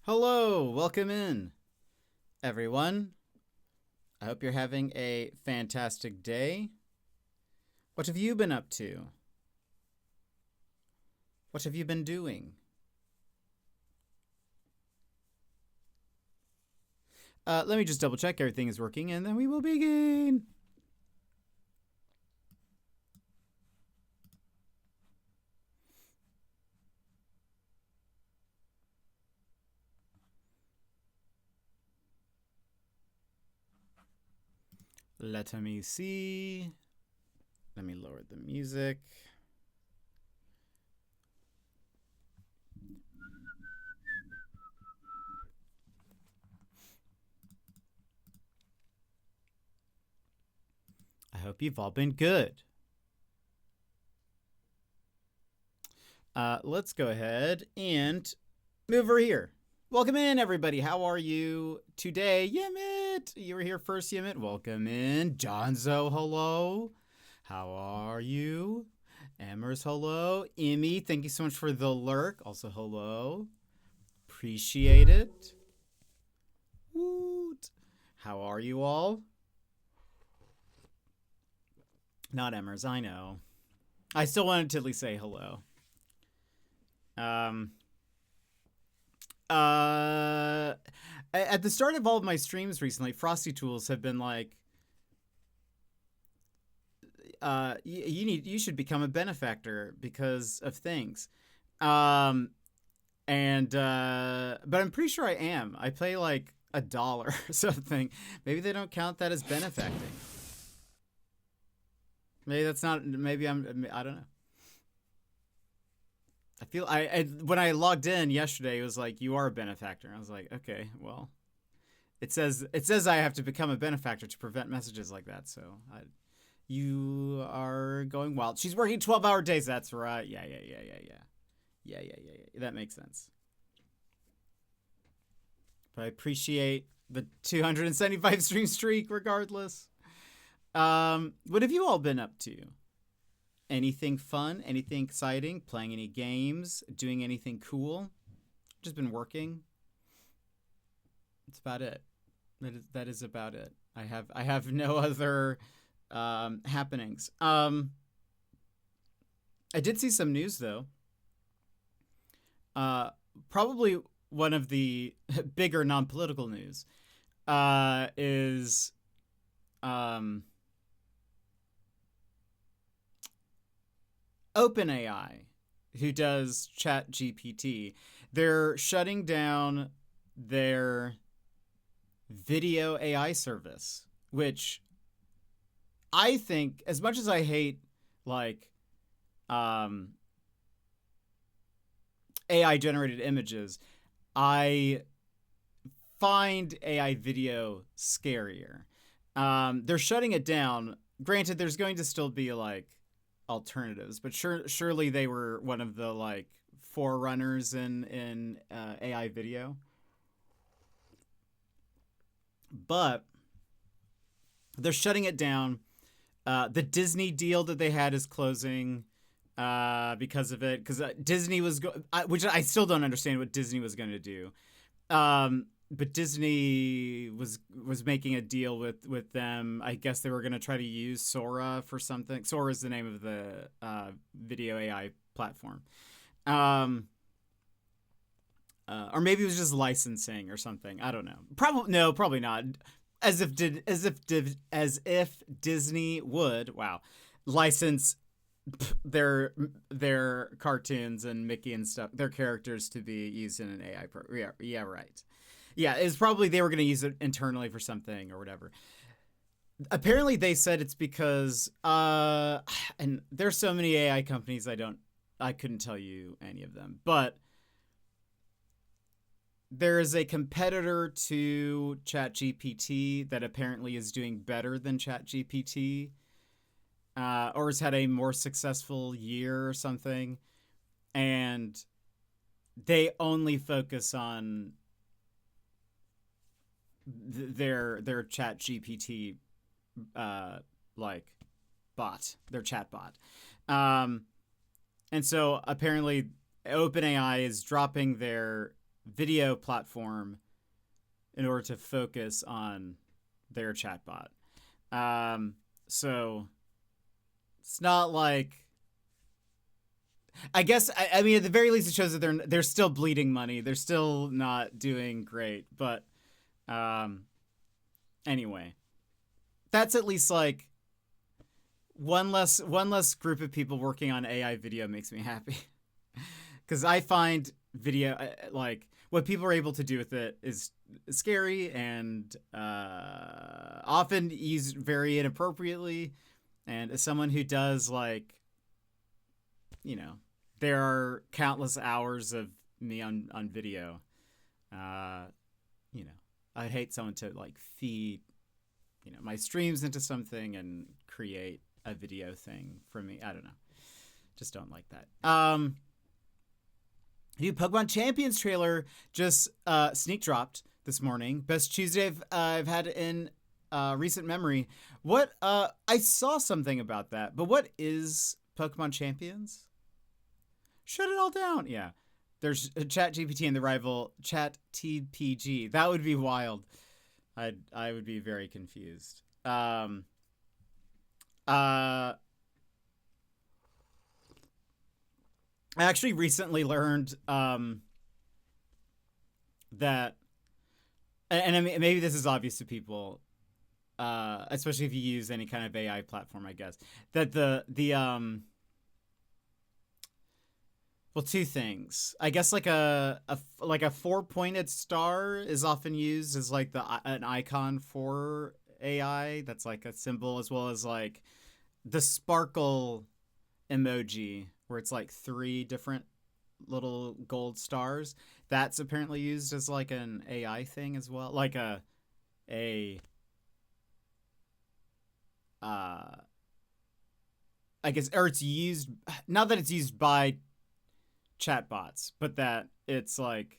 Hello, welcome in, everyone. I hope you're having a fantastic day. What have you been up to? What have you been doing? Let me just double check everything is working and then we will begin. Let me see. Let me lower the music. I hope you've all been good. Let's go ahead and move over here. Welcome in, everybody. How are you today? Yemit! You were here first, Yemit. Welcome in. Jonzo, hello. How are you? Emers, hello. Emmy, thank you so much for the lurk. Also, hello. Appreciate it. Woot. How are you all? Not Emers, I know. I still wanted to at least say hello. At the start of all of my streams recently, Frosty Tools have been like, you should become a benefactor because of things. But I'm pretty sure I am. I pay like $1 or something. Maybe they don't count that as benefacting. Maybe that's not, maybe I don't know. I feel when I logged in yesterday, it was like, you are a benefactor. I was like, okay, well, it says I have to become a benefactor to prevent messages like that. So you are going wild. She's working 12-hour days. That's right. Yeah. That makes sense. But I appreciate the 275 stream streak regardless. What have you all been up to? Anything fun? Anything exciting? Playing any games? Doing anything cool? Just been working. That's about it. That is about it. I have no other happenings. I did see some news though. Probably one of the bigger non-political news is OpenAI, who does ChatGPT, they're shutting down their video AI service, which I think, as much as I hate like AI generated images, I find AI video scarier. They're shutting it down. Granted, there's going to still be like alternatives, but surely they were one of the like forerunners in AI video. But they're shutting it down. The Disney deal that they had is closing because of it. Because Disney was which I still don't understand what Disney was going to do. But Disney was making a deal with them. I guess they were going to try to use Sora for something. Sora is the name of the video AI platform. Or maybe it was just licensing or something. I don't know. Probably not. As if Disney would, license their cartoons and Mickey and stuff, their characters to be used in an AI program. Yeah, right. Yeah, it's probably they were going to use it internally for something or whatever. Apparently, they said it's because and there's so many AI companies I couldn't tell you any of them, but there is a competitor to ChatGPT that apparently is doing better than ChatGPT, or has had a more successful year or something, and they only focus on their ChatGPT like bot, their chat bot. And so apparently OpenAI is dropping their video platform in order to focus on their chatbot. So it's not like, I guess, I mean, at the very least, it shows that they're still bleeding money. They're still not doing great. But anyway, that's at least like one less group of people working on AI video makes me happy. Because I find video, like, what people are able to do with it is scary and often used very inappropriately. And as someone who does, like, you know, there are countless hours of me on video. You know, I'd hate someone to, like, feed, you know, my streams into something and create a video thing for me. I don't know. Just don't like that. New Pokemon Champions trailer just sneak dropped this morning. Best Tuesday I've had in recent memory. What I saw something about that, but what is Pokemon Champions? Shut it all down. Yeah, there's a ChatGPT and the rival ChatTPG. That would be wild. I would be very confused. I actually recently learned that, and I mean, maybe this is obvious to people, especially if you use any kind of AI platform, I guess, that well, two things. I guess like a 4-pointed star is often used as like an icon for AI. That's like a symbol, as well as like the sparkle emoji, where it's like 3 different little gold stars. That's apparently used as like an AI thing as well. Like I guess, or it's used, not that it's used by chatbots, but that it's like,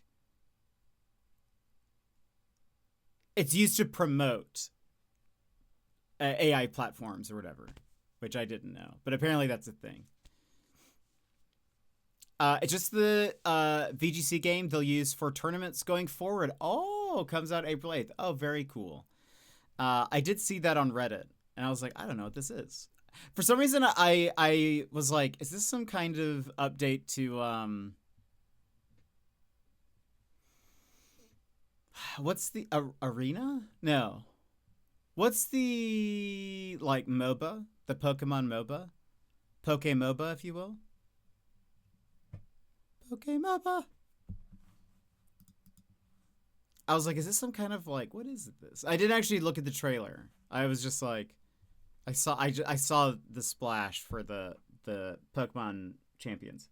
it's used to promote AI platforms or whatever, which I didn't know, but apparently that's a thing. It's just the VGC game they'll use for tournaments going forward. Oh, comes out April 8th. Oh, very cool. I did see that on Reddit, and I was like, I don't know what this is. For some reason, I was like, is this some kind of update to what's the arena? No. What's the, like, MOBA? The Pokemon MOBA? Poke-MOBA, if you will? Poke-MOBA. I was like, is this some kind of, like, what is this? I didn't actually look at the trailer. I was just like, I saw the splash for the Pokemon Champions.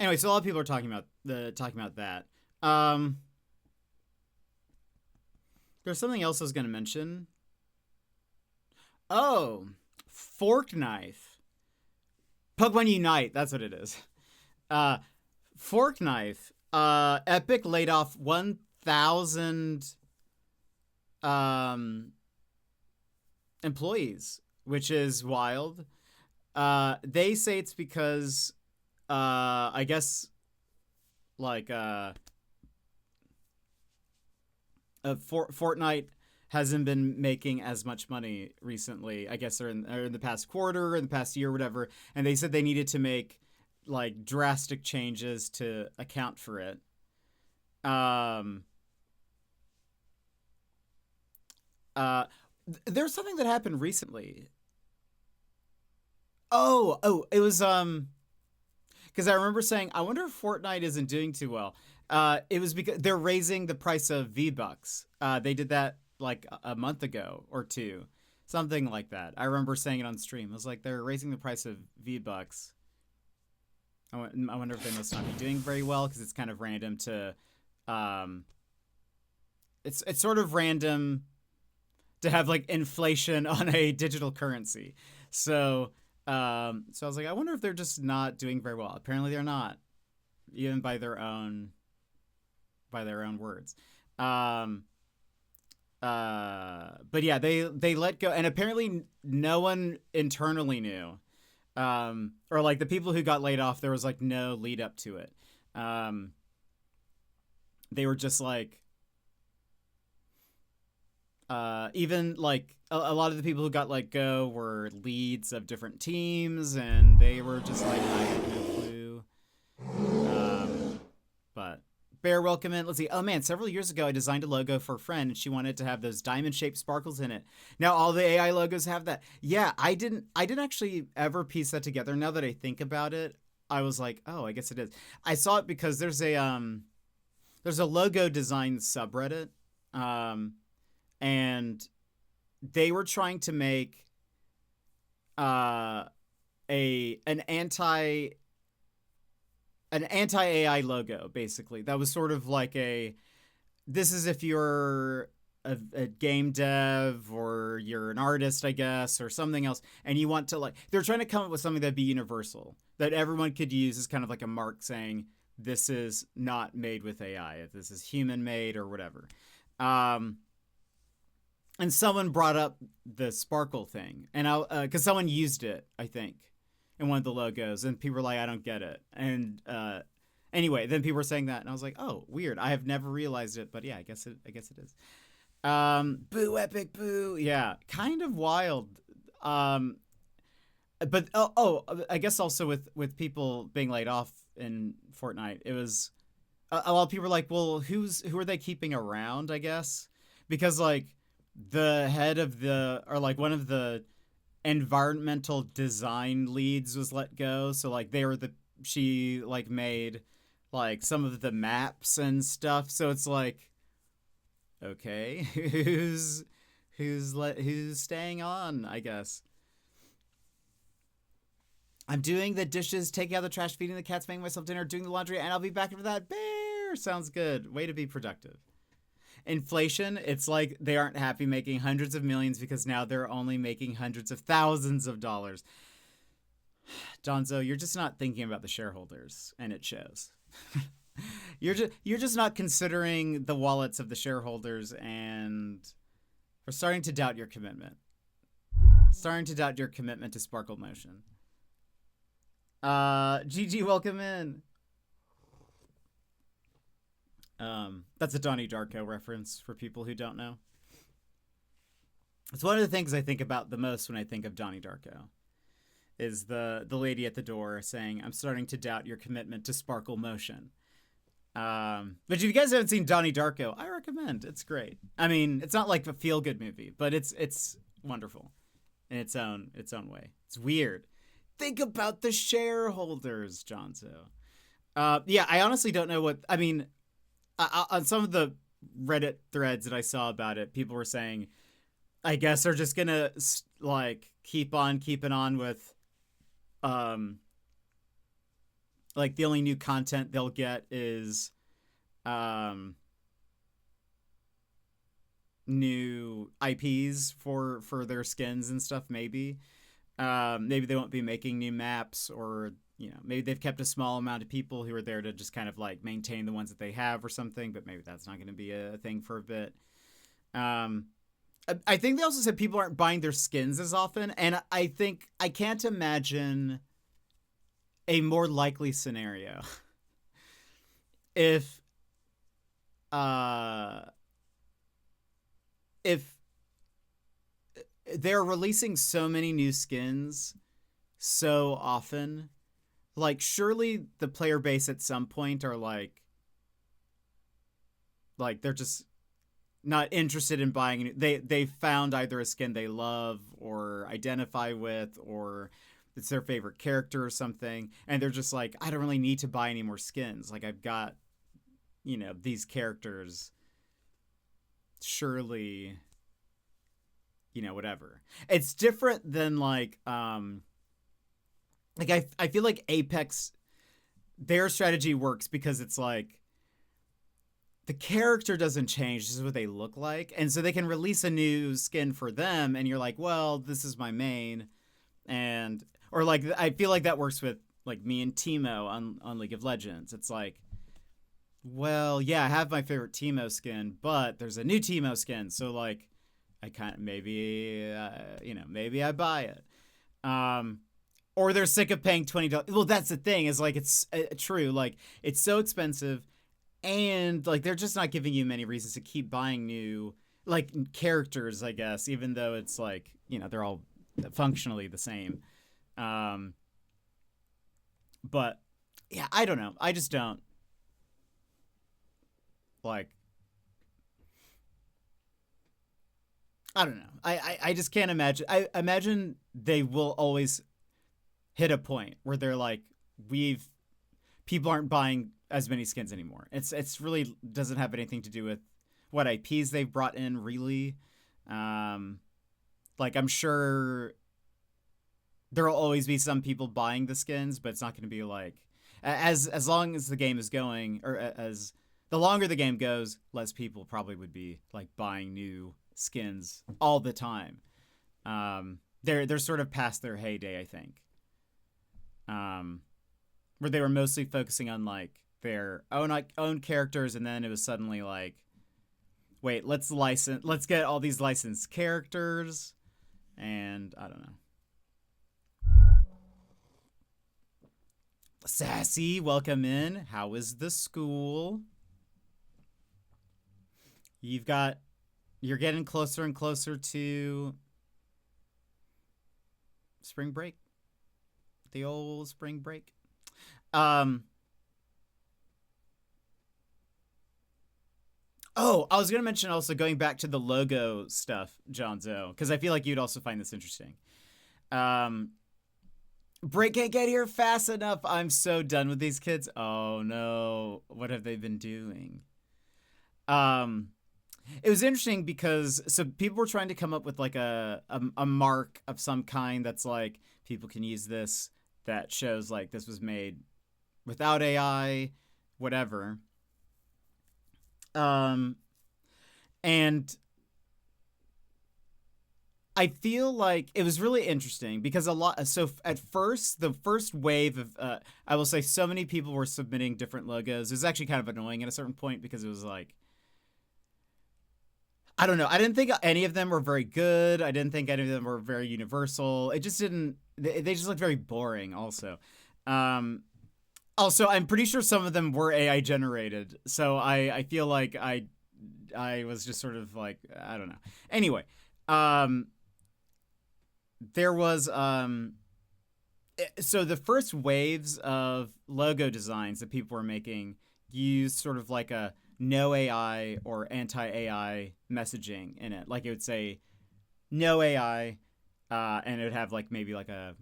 Anyway, so a lot of people are talking about that. There's something else I was going to mention. Oh, Fork Knife. Pokemon Unite, that's what it is. Fork Knife. Epic laid off 1,000 employees, which is wild. They say it's because I guess like Fortnite hasn't been making as much money recently, I guess, or in the past quarter, or in the past year, or whatever. And they said they needed to make like drastic changes to account for it. There's something that happened recently. Oh, it was because I remember saying, I wonder if Fortnite isn't doing too well. It was because they're raising the price of V-Bucks. They did that like a month ago or two, something like that. I remember saying it on stream. It was like, they're raising the price of V-Bucks. I wonder if they must not be doing very well, because it's kind of random to, it's sort of random to have like inflation on a digital currency. So I was like, I wonder if they're just not doing very well. Apparently they're not, even by their own words. But yeah, they let go, and apparently no one internally knew. Or like the people who got laid off, there was like no lead up to it. They were just like, even like a lot of the people who got let go were leads of different teams, and they were just like, I have no clue. But Bear, welcome in. Let's see. Oh man, several years ago I designed a logo for a friend, and she wanted to have those diamond-shaped sparkles in it. Now all the AI logos have that. Yeah, I didn't actually ever piece that together. Now that I think about it, I was like, oh, I guess it is. I saw it because there's a logo design subreddit, and they were trying to make an anti-AI logo, basically. That was sort of like this is if you're a game dev or you're an artist, I guess, or something else, and you want to like, they're trying to come up with something that'd be universal, that everyone could use as kind of like a mark saying, this is not made with AI, if this is human made or whatever. And someone brought up the sparkle thing, and because someone used it, I think, in one of the logos, and people were like, I don't get it. And anyway, then people were saying that, and I was like, oh, weird. I have never realized it, but yeah, I guess it is. Boo, epic boo. Yeah, kind of wild. But I guess also with people being laid off in Fortnite, it was a lot of people were like, well, who are they keeping around, I guess? Because like the head of or like one of the environmental design leads was let go, so like she like made like some of the maps and stuff, so it's like, okay, who's staying on, I guess. I'm doing the dishes, taking out the trash, feeding the cats, making myself dinner, doing the laundry, and I'll be back after that. Bear, sounds good. Way to be productive. Inflation, it's like they aren't happy making hundreds of millions because now they're only making hundreds of thousands of dollars. Donzo, you're just not thinking about the shareholders, and it shows. You're just not considering the wallets of the shareholders, and we're starting to doubt your commitment. Starting to doubt your commitment to Sparkle Motion. GG, welcome in. That's a Donnie Darko reference for people who don't know. It's one of the things I think about the most when I think of Donnie Darko, is the lady at the door saying, I'm starting to doubt your commitment to Sparkle Motion. But if you guys haven't seen Donnie Darko, I recommend. It's great. I mean, it's not like a feel-good movie, but it's wonderful in its own way. It's weird. Think about the shareholders, Jonzo. Yeah, I honestly don't know what... I mean, on some of the Reddit threads that I saw about it, people were saying, I guess they're just gonna, like, keep on keeping on with... like, the only new content they'll get is new IPs for their skins and stuff, maybe. Maybe they won't be making new maps, or, you know, maybe they've kept a small amount of people who are there to just kind of, like, maintain the ones that they have or something, but maybe that's not going to be a thing for a bit. I think they also said people aren't buying their skins as often, and I think I can't imagine a more likely scenario if they're releasing so many new skins so often, like, surely the player base at some point are like they're just not interested in buying. They found either a skin they love or identify with, or it's their favorite character or something, and they're just like, I don't really need to buy any more skins. Like, I've got, you know, these characters. Surely, you know, whatever. It's different than like I feel like Apex, their strategy works because it's like the character doesn't change, this is what they look like, and so they can release a new skin for them, and you're like, well, this is my main. And or like, I feel like that works with like me and Timo on League of Legends. It's like well, yeah, I have my favorite Teemo skin, but there's a new Teemo skin, so like, I kind of maybe, maybe I buy it. Um, or they're sick of paying $20. Well, that's the thing is like it's true. Like it's so expensive, and like they're just not giving you many reasons to keep buying new like characters. I guess even though it's like they're all functionally the same. But yeah, I don't know. I just don't like. I don't know. I just can't imagine. I imagine they will always hit a point where they're like, we've people aren't buying as many skins anymore. It's really doesn't have anything to do with what IPs they've brought in really. Like I'm sure there will always be some people buying the skins, but it's not going to be like as long as the game is going, or as the longer the game goes, less people probably would be like buying new skins all the time. They're sort of past their heyday, I think. Where they were mostly focusing on like their own characters, and then it was suddenly like, wait, let's get all these licensed characters, and I don't know. Sassy, welcome in. How is the school? You're getting closer and closer to spring break. The old spring break. Oh, I was going to mention also going back to the logo stuff, Johnzo, because I feel like you'd also find this interesting. Break can't get here fast enough. I'm so done with these kids. Oh no, what have they been doing? It was interesting because so people were trying to come up with like a mark of some kind that's like people can use this that shows like this was made without AI, whatever. And I feel like it was really interesting because so at first, the first wave of, I will say so many people were submitting different logos. It was actually kind of annoying at a certain point because it was like, I don't know. I didn't think any of them were very good. I didn't think any of them were very universal. It just didn't, they just looked very boring also. Also, I'm pretty sure some of them were AI generated. So I feel like I was just sort of like, I don't know. Anyway, there was so the first waves of logo designs that people were making used sort of like a no AI or anti-AI messaging in it. Like it would say no AI, and it would have like maybe like a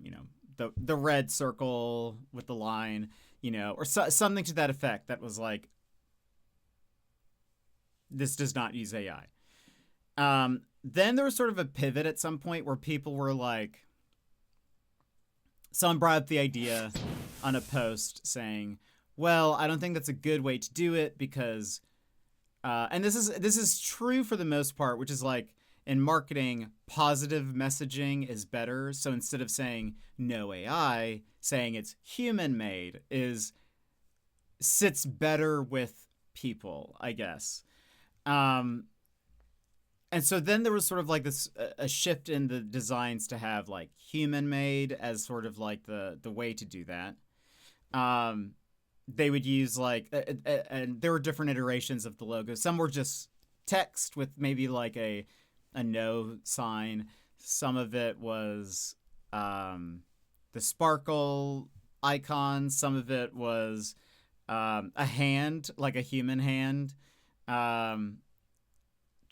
the red circle with the line, or something to that effect that was like, this does not use AI. Then there was sort of a pivot at some point where people were like, someone brought up the idea on a post saying, well, I don't think that's a good way to do it because, and this is true for the most part, which is like in marketing, positive messaging is better. So instead of saying no AI, saying it's human made sits better with people, I guess. And so then there was sort of like this a shift in the designs to have like human made as sort of like the way to do that. They would use like and there were different iterations of the logo. Some were just text with maybe like a no sign. Some of it was the sparkle icon. Some of it was a hand, like a human hand.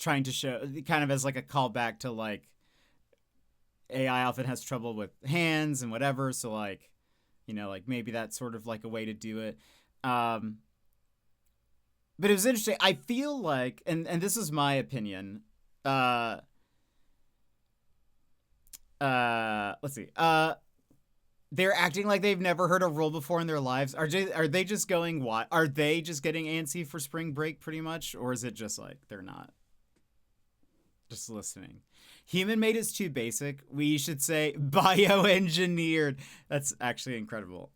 Trying to show kind of as like a callback to like AI often has trouble with hands and whatever. So like, like maybe that's sort of like a way to do it. But it was interesting. I feel like, and this is my opinion. Let's see. They're acting like they've never heard a rule before in their lives. Are they just going what? Are they just getting antsy for spring break pretty much? Or is it just like they're not? Just listening. Human made is too basic. We should say bioengineered. That's actually incredible.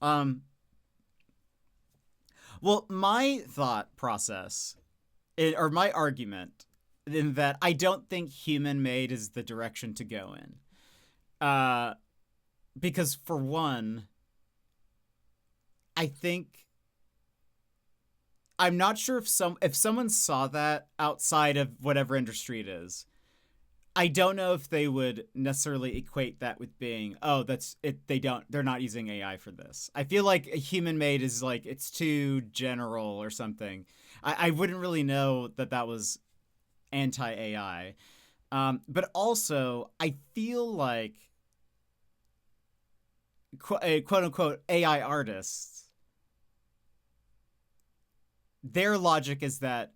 Well, my thought process, or my argument, in that I don't think human-made is the direction to go in. Because for one, I think I'm not sure if someone saw that outside of whatever industry it is. I don't know if they would necessarily equate that with being, oh, that's it. They're not using AI for this. I feel like a human made is like, it's too general or something. I wouldn't really know that was anti-AI. But also, I feel like quote unquote AI artists, their logic is that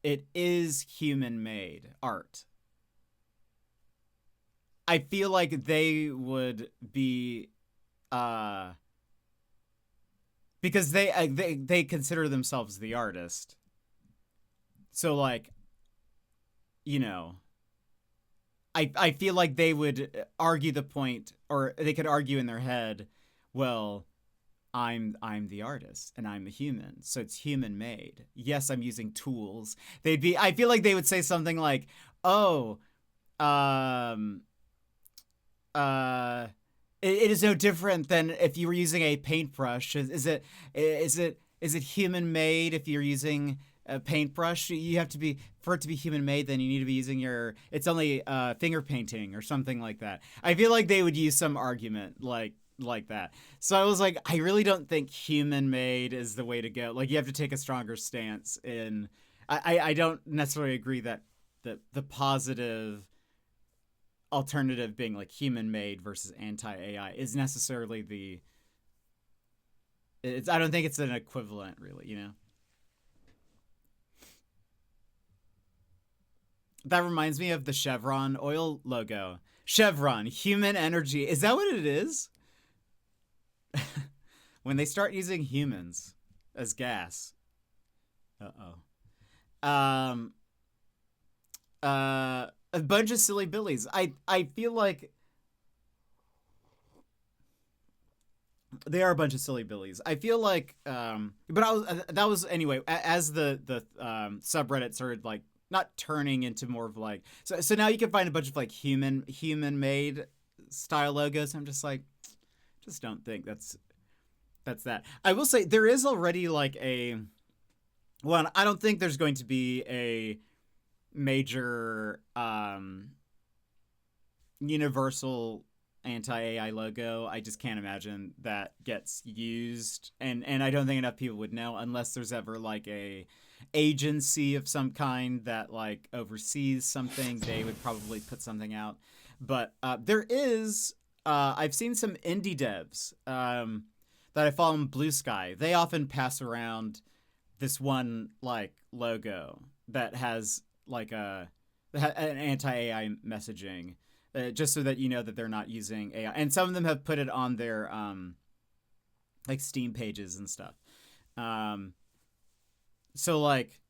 it is human made art. I feel like they would be, because they consider themselves the artist. So like, you know, I feel like they would argue the point, or they could argue in their head, well, I'm the artist and I'm a human, so it's human made. Yes, I'm using tools. I feel like they would say something like, oh, it is no different than if you were using a paintbrush. Is it human made if you're using a paintbrush? You have to be, for it to be human made, then you need to be using it's only finger painting or something like that. I feel like they would use some argument like that. So I was like, I really don't think human made is the way to go. Like, you have to take a stronger stance in. I don't necessarily agree that the positive alternative being like human made versus anti-AI is necessarily I don't think it's an equivalent, really, you know? That reminds me of the Chevron oil logo. Chevron, human energy. Is that what it is? When they start using humans as gas. A bunch of silly billies. I feel like they are a bunch of silly billies. I feel like but that was anyway, as the subreddit started like not turning into more of like, so now you can find a bunch of like human made style logos. I'm just like, just don't think that's that. I will say there is already like I don't think there's going to be a major universal anti-AI logo. I just can't imagine that gets used, and I don't think enough people would know unless there's ever like a agency of some kind that like oversees something. They would probably put something out. But there is I've seen some indie devs that I follow in Blue Sky. They often pass around this one like logo that has like an anti-AI messaging, just so that you know that they're not using AI. And some of them have put it on their like Steam pages and stuff. So like,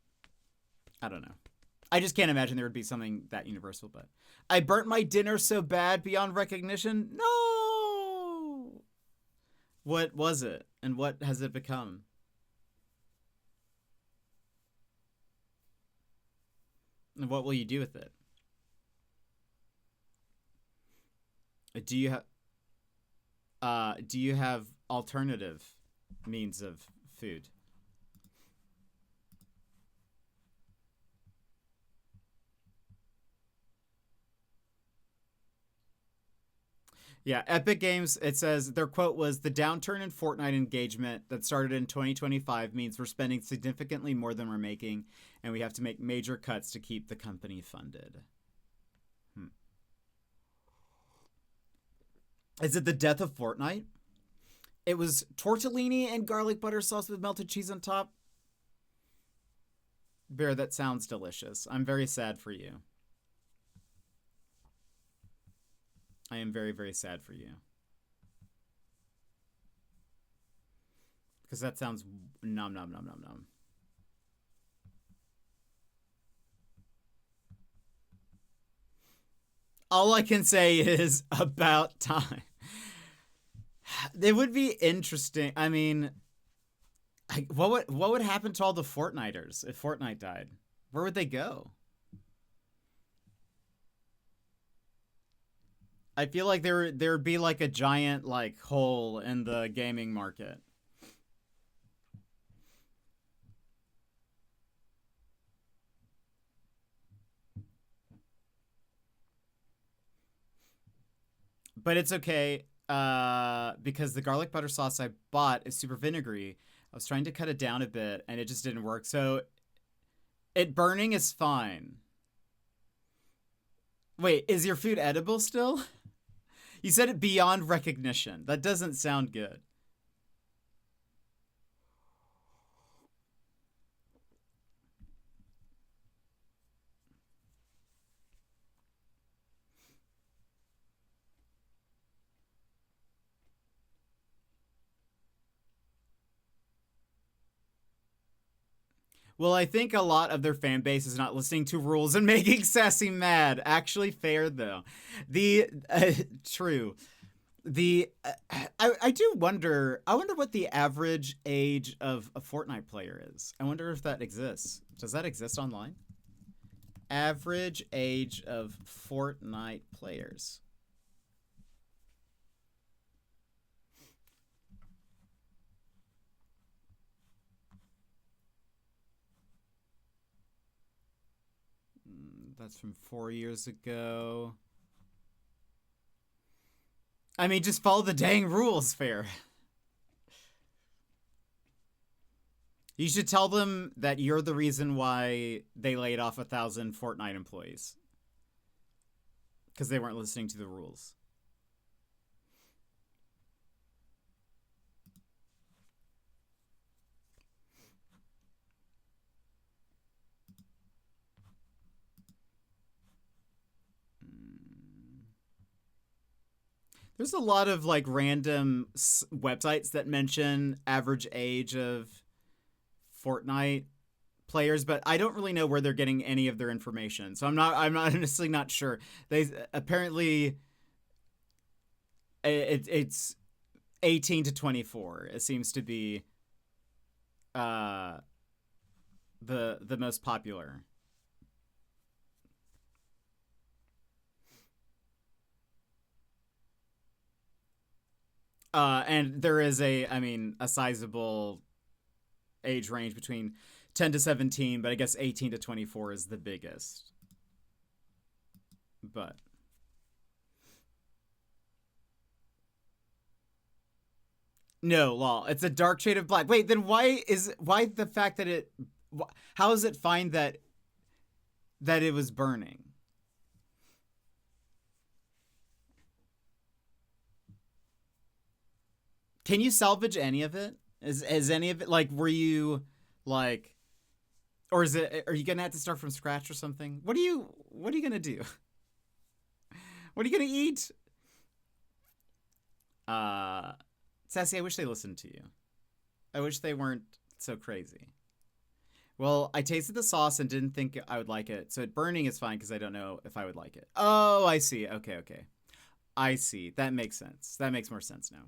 I don't know. I just can't imagine there would be something that universal. But I burnt my dinner so bad beyond recognition. No. What was it, and what has it become? And what will you do with it? Do you have alternative means of food? Yeah, Epic Games, it says their quote was, the downturn in Fortnite engagement that started in 2025 means we're spending significantly more than we're making, and we have to make major cuts to keep the company funded. Is it the death of Fortnite? It was tortellini and garlic butter sauce with melted cheese on top. Bear, that sounds delicious. I'm very sad for you. I am very, very sad for you. Because that sounds nom nom nom nom nom. All I can say is about time. It would be interesting. I mean, what would happen to all the Fortniters if Fortnite died? Where would they go? I feel like there would be like a giant like hole in the gaming market. But it's okay, because the garlic butter sauce I bought is super vinegary. I was trying to cut it down a bit, and it just didn't work. So it burning is fine. Wait, is your food edible still? You said it beyond recognition. That doesn't sound good. Well, I think a lot of their fan base is not listening to rules and making Sassy mad. Actually, fair though. The true. The I do wonder. I wonder what the average age of a Fortnite player is. I wonder if that exists. Does that exist online? Average age of Fortnite players. That's from 4 years ago. I mean, just follow the dang rules, fair. You should tell them that you're the reason why they laid off 1,000 Fortnite employees. Because they weren't listening to the rules. There's a lot of like random websites that mention average age of Fortnite players, but I don't really know where they're getting any of their information. So I'm honestly not sure. They apparently it's 18 to 24. It seems to be the most popular. And there is a sizable age range between 10 to 17, but I guess 18 to 24 is the biggest. But no, law. It's a dark shade of black. Wait, then why the fact that how is it fine that it was burning? Can you salvage any of it? Is any of it like, were you like, or are you gonna have to start from scratch or something? What are you gonna do? What are you gonna eat? Sassy, I wish they listened to you. I wish they weren't so crazy. Well, I tasted the sauce and didn't think I would like it, so burning is fine because I don't know if I would like it. Oh, I see. Okay. I see. That makes sense. That makes more sense now.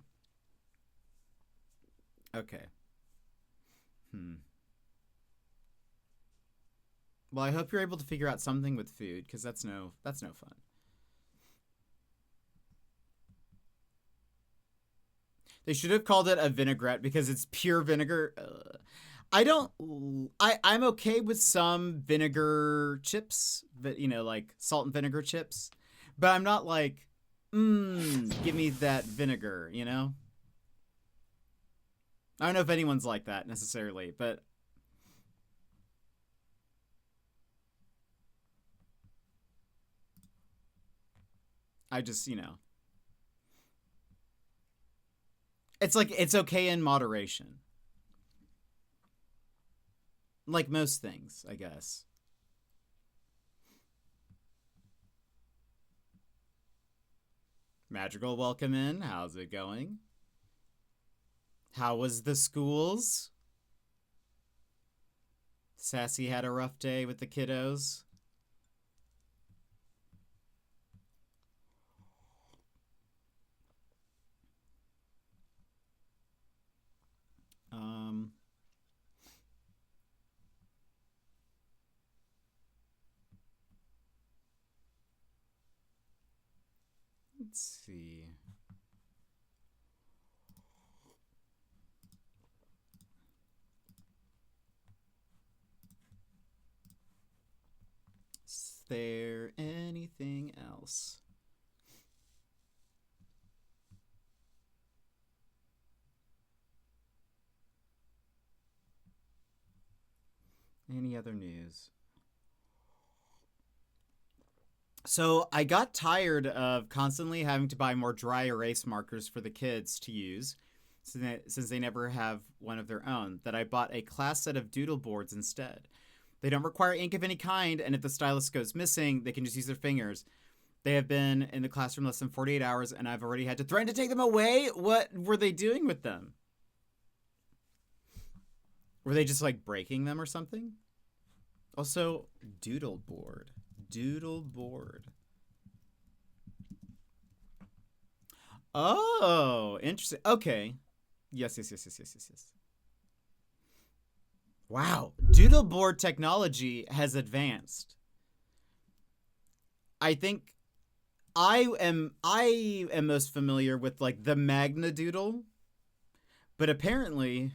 Okay. Well, I hope you're able to figure out something with food, because that's no fun. They should have called it a vinaigrette because it's pure vinegar. I'm okay with some vinegar chips, but like salt and vinegar chips. But I'm not like, give me that vinegar, I don't know if anyone's like that necessarily, but I just, it's like, it's okay in moderation. Like most things, I guess. Magical, welcome in. How's it going? How was the schools? Sassy had a rough day with the kiddos. Let's see. Is there anything else? Any other news? So I got tired of constantly having to buy more dry erase markers for the kids to use, since they never have one of their own, that I bought a class set of doodle boards instead. They don't require ink of any kind, and if the stylus goes missing, they can just use their fingers. They have been in the classroom less than 48 hours, and I've already had to threaten to take them away? What were they doing with them? Were they just, like, breaking them or something? Also, doodle board. Doodle board. Oh, interesting. Okay. Yes. Wow. Doodle board technology has advanced. I think I am most familiar with, like, the Magna Doodle, but apparently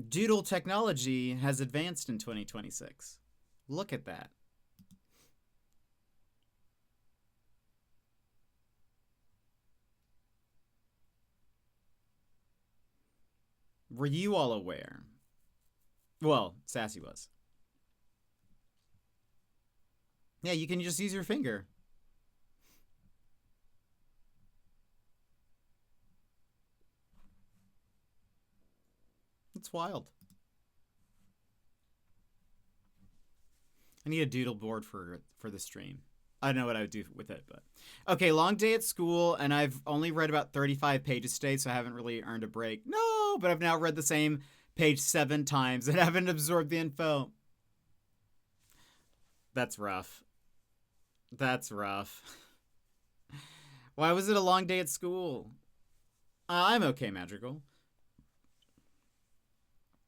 doodle technology has advanced in 2026. Look at that. Were you all aware? Well, Sassy was. Yeah, you can just use your finger. It's wild. I need a doodle board for the stream. I don't know what I would do with it, but... Okay, long day at school, and I've only read about 35 pages today, so I haven't really earned a break. No, but I've now read the same page 7 times and haven't absorbed the info. That's rough. That's rough. Why was it a long day at school? I'm okay, Madrigal.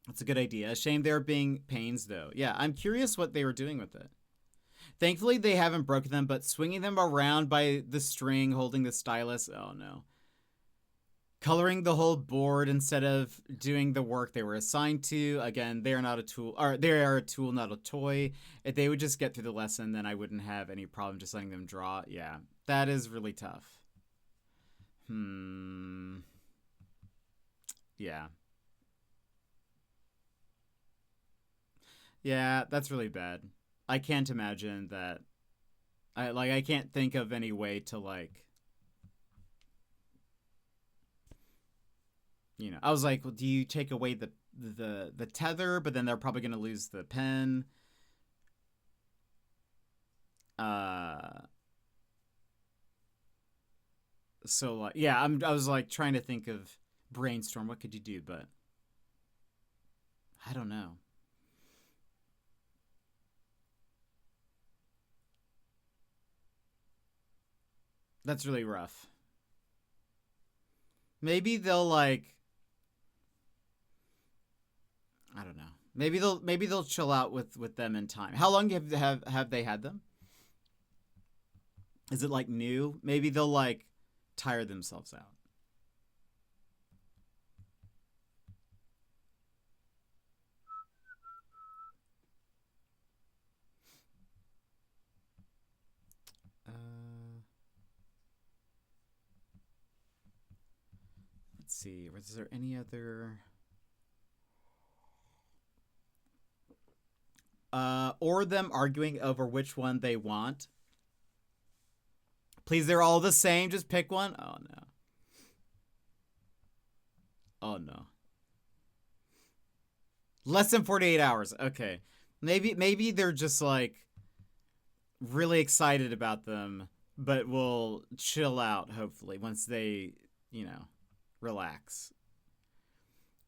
That's a good idea. A shame they're being pains, though. Yeah, I'm curious what they were doing with it. Thankfully, they haven't broken them, but swinging them around by the string, holding the stylus, oh no. Coloring the whole board instead of doing the work they were assigned to. Again, they are not a tool, or they are a tool, not a toy. If they would just get through the lesson, then I wouldn't have any problem just letting them draw. Yeah, that is really tough. Yeah. Yeah, that's really bad. I can't imagine that. I can't think of any way to, like, you know. I was like, well, do you take away the tether, but then they're probably going to lose the pen? So, like, yeah, I was like trying to think of brainstorm, what could you do, but I don't know. That's really rough. Maybe they'll, like, I don't know. Maybe they'll chill out with them in time. How long have they had them? Is it, like, new? Maybe they'll, like, tire themselves out. Let's see. Was there any other? Or them arguing over which one they want. Please, they're all the same. Just pick one. Oh no. Oh no. Less than 48 hours. Okay. Maybe they're just, like, really excited about them, but will chill out, hopefully, once they, you know, relax.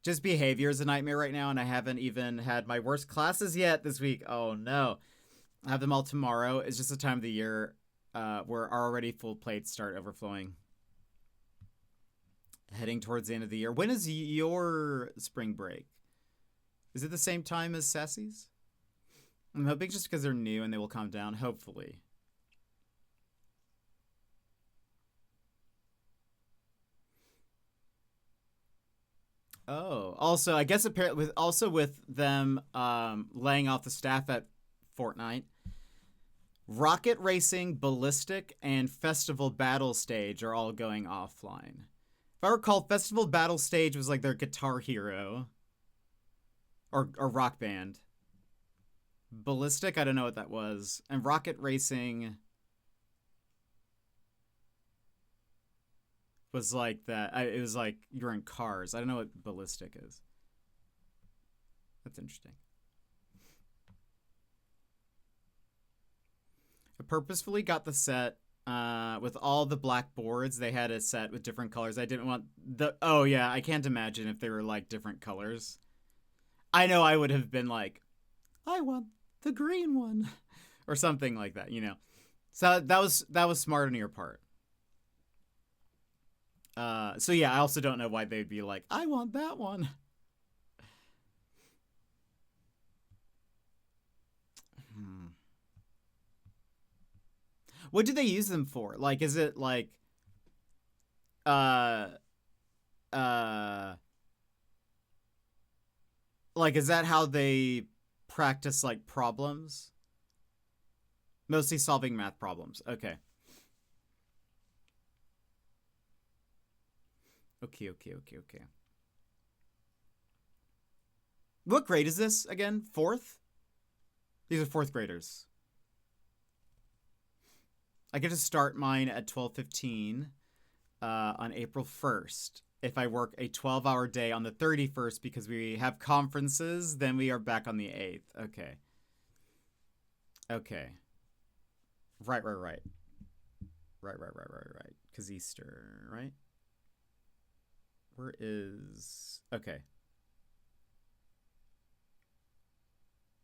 Just behavior is a nightmare right now, and I haven't even had my worst classes yet this week. Oh no. I have them all tomorrow. It's just the time of the year where already full plates start overflowing. Heading towards the end of the year. When is your spring break? Is it the same time as Sassy's? I'm hoping just because they're new and they will calm down, hopefully. Oh, also, I guess apparently with them laying off the staff at Fortnite, Rocket Racing, Ballistic, and Festival Battle Stage are all going offline. If I recall, Festival Battle Stage was like their Guitar Hero or rock band. Ballistic, I don't know what that was. And Rocket Racing was like that. It was like you're in cars. I don't know what Ballistic is. That's interesting. I purposefully got the set with all the black boards. They had a set with different colors. I didn't want the... Oh, yeah. I can't imagine if they were like different colors. I know I would have been like, I want the green one. Or something like that, you know. So that was smart on your part. So yeah, I also don't know why they'd be like, I want that one. What do they use them for? Like, is it like, like, is that how they practice like problems? Mostly solving math problems. Okay. Okay. What grade is this again? Fourth? These are fourth graders. I get to start mine at 12:15 on April 1st. If I work a 12-hour day on the 31st because we have conferences, then we are back on the 8th. Okay. Okay. Right. Right. Because Easter, right? Where is... Okay.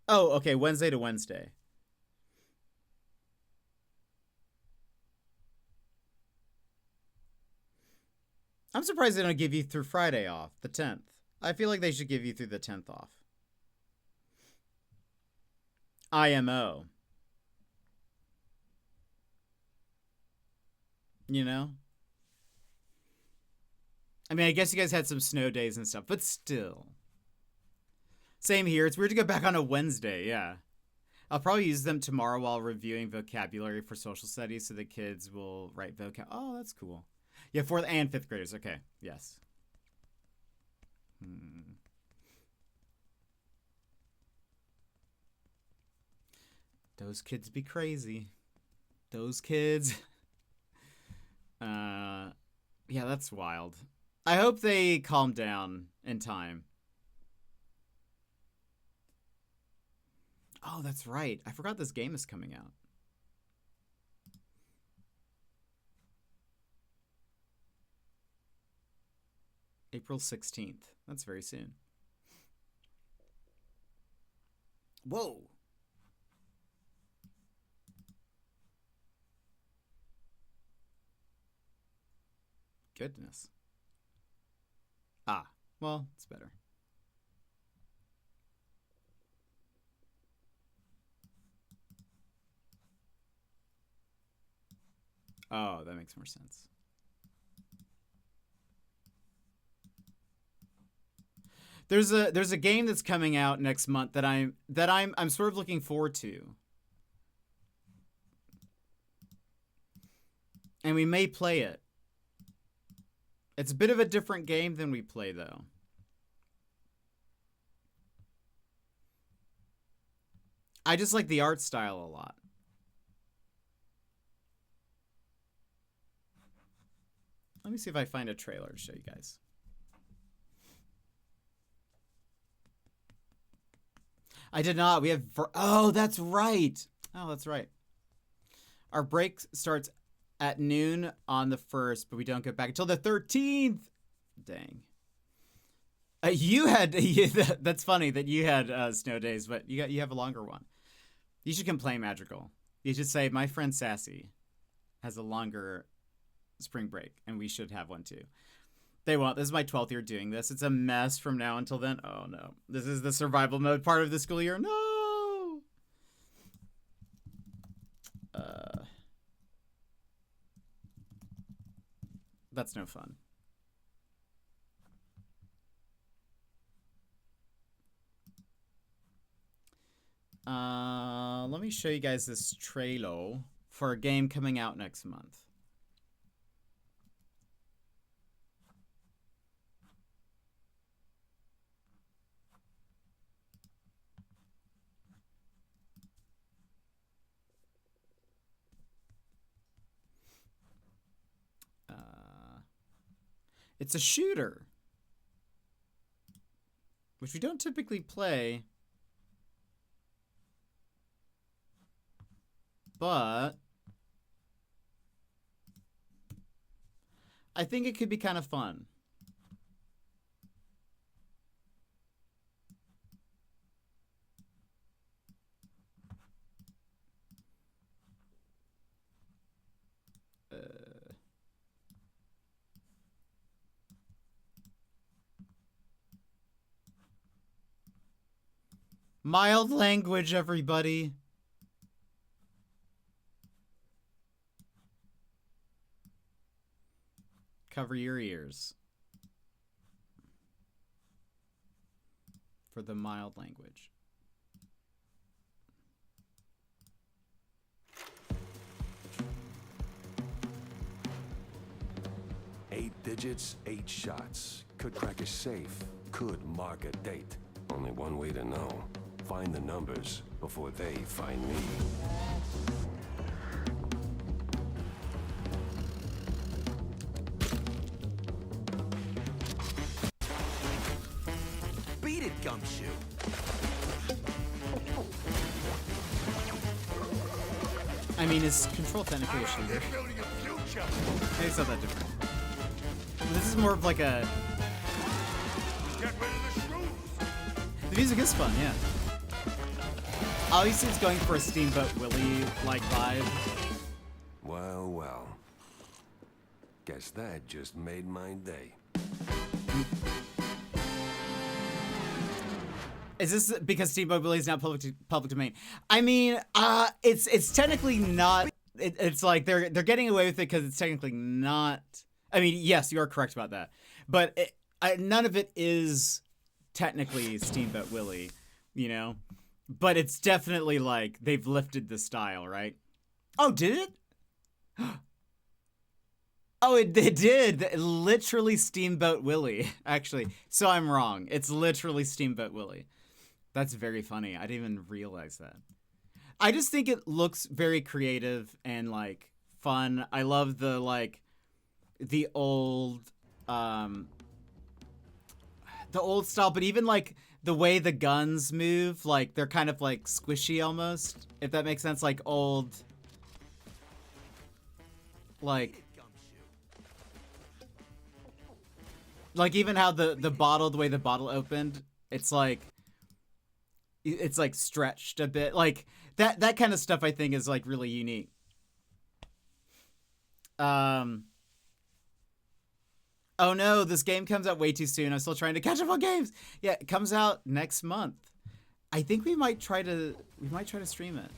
Oh, okay. Wednesday to Wednesday. I'm surprised they don't give you through Friday off, the 10th. I feel like they should give you through the 10th off. IMO. You know? I mean, I guess you guys had some snow days and stuff, but still. Same here. It's weird to go back on a Wednesday, yeah. I'll probably use them tomorrow while reviewing vocabulary for social studies so the kids will write vocab. Oh, that's cool. Yeah, 4th and 5th graders. Okay, yes. Those kids be crazy. Those kids. Yeah, that's wild. I hope they calm down in time. Oh, that's right. I forgot this game is coming out. April 16th. That's very soon. Whoa. Goodness. Ah, well, it's better. Oh, that makes more sense. There's a game that's coming out next month that I'm sort of looking forward to. And we may play it. It's a bit of a different game than we play though. I just like the art style a lot. Let me see if I find a trailer to show you guys. I did not. We have... Oh, that's right. Oh, that's right. Our break starts at noon on the 1st, but we don't get back until the 13th. Dang. You had... That's funny that you had snow days, but you have a longer one. You should complain, Magical. You should say, my friend Sassy has a longer spring break, and we should have one too. They won't. This is my 12th year doing this. It's a mess from now until then. Oh, no. This is the survival mode part of the school year. No! That's no fun. Let me show you guys this trailer for a game coming out next month. It's a shooter, which we don't typically play, but I think it could be kind of fun. Mild language, everybody. Cover your ears for the mild language. Eight digits, 8 shots. Could crack a safe, could mark a date. Only one way to know. Find the numbers before they find me. Beat it, Gumshoe. I mean, is control technically a shooter? Maybe it's not that different. This is more of like a... The music is fun, yeah. Obviously, it's going for a Steamboat Willie-like vibe. Well, well. Guess that just made my day. Is this because Steamboat Willie is now public domain? I mean, it's technically not. It's like they're getting away with it because it's technically not. I mean, yes, you are correct about that, but none of it is technically Steamboat Willie, you know. But it's definitely like they've lifted the style, right? Oh, did it? Oh, it did. Literally Steamboat Willie, actually. So I'm wrong. It's literally Steamboat Willie. That's very funny. I didn't even realize that. I just think it looks very creative and like fun. I love the like the old style, but even like the way the guns move, like they're kind of like squishy almost, if that makes sense. Like old, like even how the way the bottle opened, it's like stretched a bit, like that kind of stuff. I think is like really unique. Oh no, this game comes out way too soon. I'm still trying to catch up on games. Yeah, it comes out next month. I think we might try to stream it.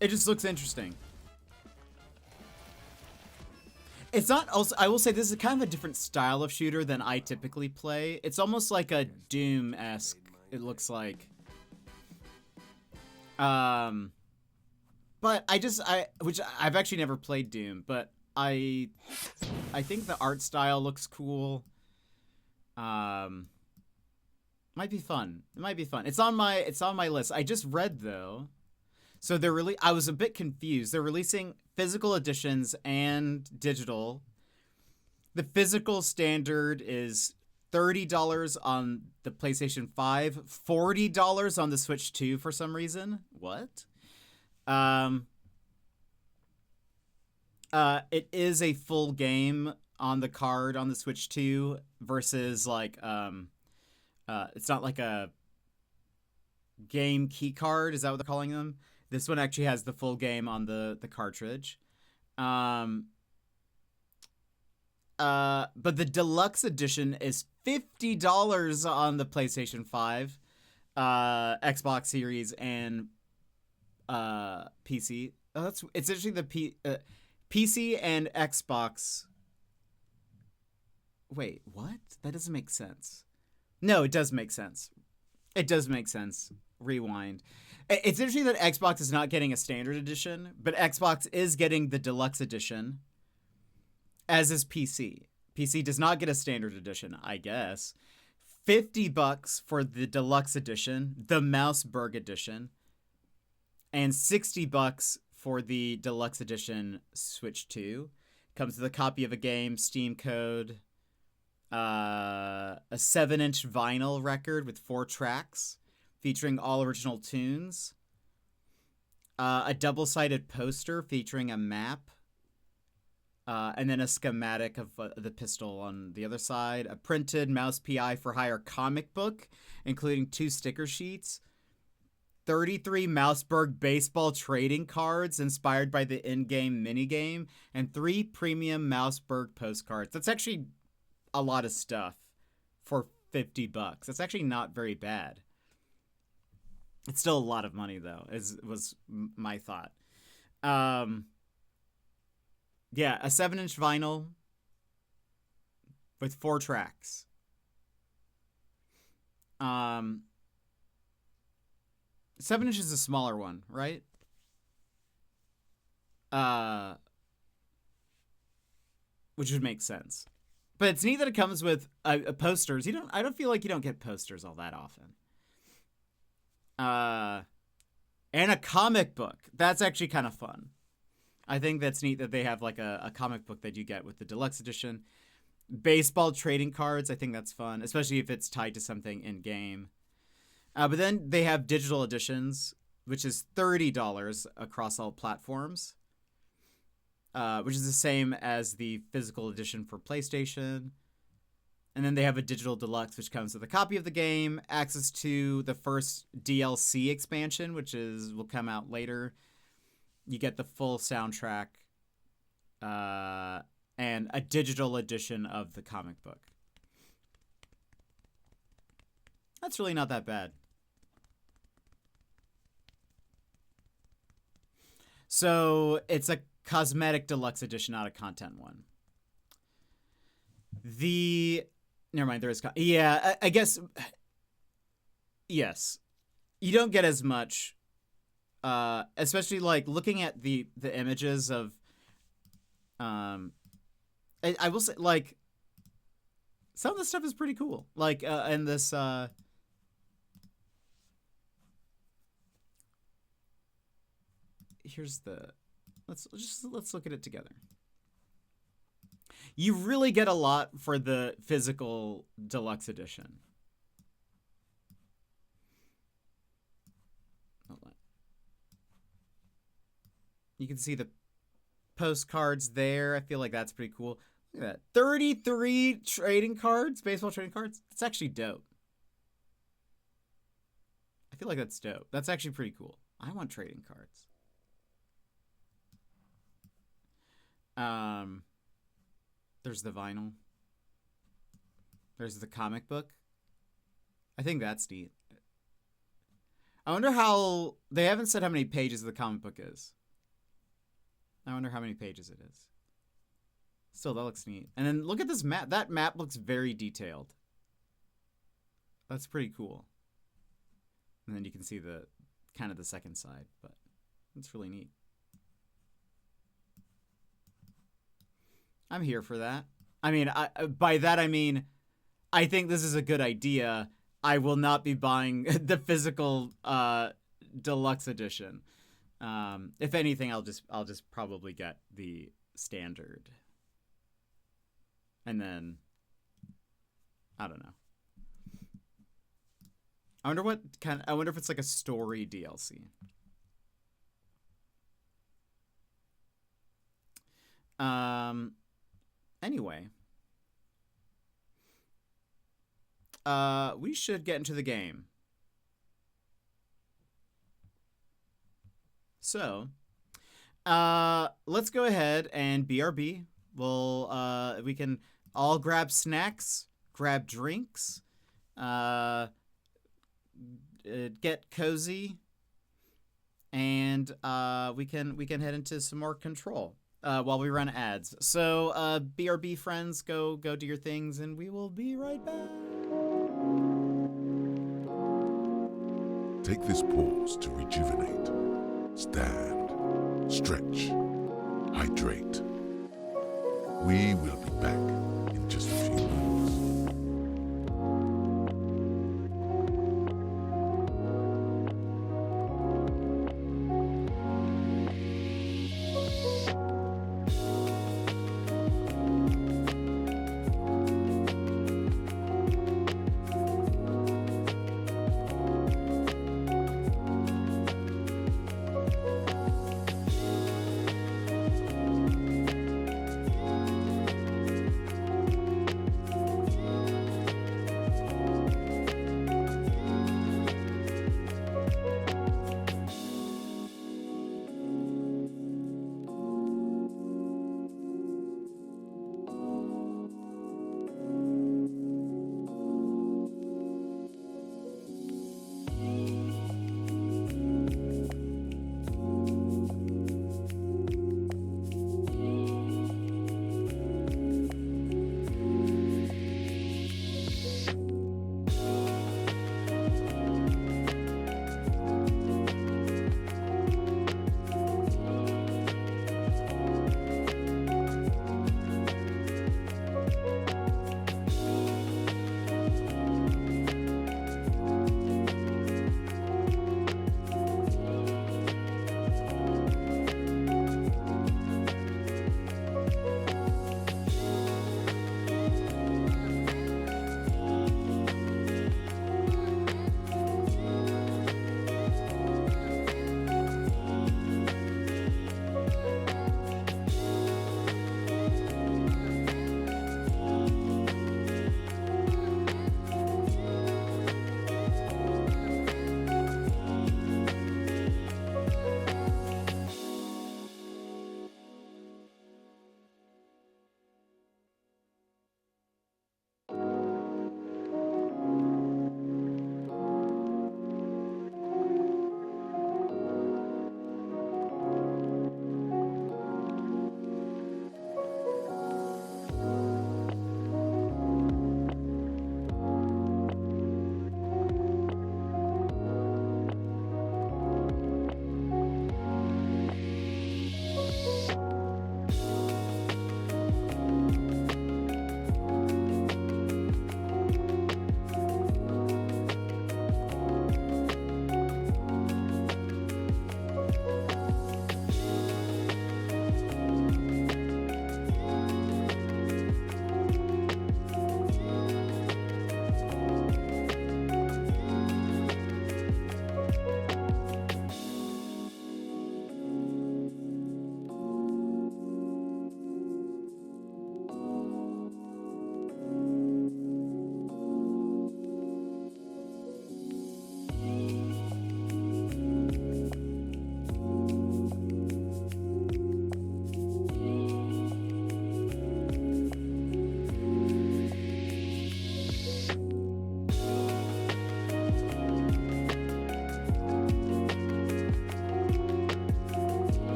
It just looks interesting. It's not also, I will say this is kind of a different style of shooter than I typically play. It's almost like a Doom-esque, it looks like. But which I've actually never played Doom, but I think the art style looks cool. Might be fun. It might be fun. It's on my list. I just read though. So I was a bit confused. They're releasing physical editions and digital. The physical standard is $30 on the PlayStation 5, $40 on the Switch 2 for some reason. What? It is a full game on the card on the Switch 2 versus like it's not like a game key card. Is that what they're calling them? This one actually has the full game on the cartridge. But the deluxe edition is $50 on the PlayStation 5, Xbox Series, and PC. It's actually PC and Xbox. Wait, what? That doesn't make sense. No, it does make sense. It does make sense. Rewind. It's interesting that Xbox is not getting a standard edition, but Xbox is getting the deluxe edition, as is PC. PC does not get a standard edition, I guess. $50 for the deluxe edition, the Mouseberg edition, and $60 for the deluxe edition Switch 2. Comes with a copy of a game, Steam code, a 7-inch vinyl record with 4 tracks featuring all original tunes, a double-sided poster featuring a map, and then a schematic of the pistol on the other side, a printed Mouse PI for Hire comic book, including 2 sticker sheets, 33 Mouseberg baseball trading cards inspired by the in-game minigame, and 3 premium Mouseberg postcards. That's actually a lot of stuff for $50. That's actually not very bad. It's still a lot of money, though, was my thought. Yeah, a 7-inch vinyl with 4 tracks. 7-inch is a smaller one, right? Which would make sense. But it's neat that it comes with posters. I don't feel like you don't get posters all that often. And a comic book. That's actually kind of fun. I think that's neat that they have like a comic book that you get with the deluxe edition. Baseball trading cards. I think that's fun, especially if it's tied to something in game. But then they have digital editions, which is $30 across all platforms, which is the same as the physical edition for PlayStation. And then they have a digital deluxe, which comes with a copy of the game, access to the first DLC expansion, which will come out later. You get the full soundtrack, and a digital edition of the comic book. That's really not that bad. So it's a cosmetic deluxe edition, not a content one. Never mind, there is... Yeah, I guess... Yes. You don't get as much... especially like looking at the images of... I will say, like... Some of the stuff is pretty cool. Like, and this... Here's the... Let's look at it together. You really get a lot for the physical deluxe edition. Hold on. You can see the postcards there. I feel like that's pretty cool. Look at that. 33 trading cards, baseball trading cards. That's actually dope. I feel like that's dope. That's actually pretty cool. I want trading cards. There's the vinyl. There's the comic book. I think that's neat. I wonder how... They haven't said how many pages the comic book is. I wonder how many pages it is. Still, that looks neat. And then look at this map. That map looks very detailed. That's pretty cool. And then you can see the kind of the second side, but it's really neat. I'm here for that. I mean, by that I mean, I think this is a good idea. I will not be buying the physical deluxe edition. If anything, I'll just probably get the standard. And then I don't know. I wonder if it's like a story DLC. Anyway, we should get into the game. So, let's go ahead and BRB. We can all grab snacks, grab drinks, get cozy, and we can head into some more control. while we run ads. So BRB friends, go do your things, and we will be right back. Take this pause to rejuvenate. Stand, stretch, hydrate. We will be back in just a few moments.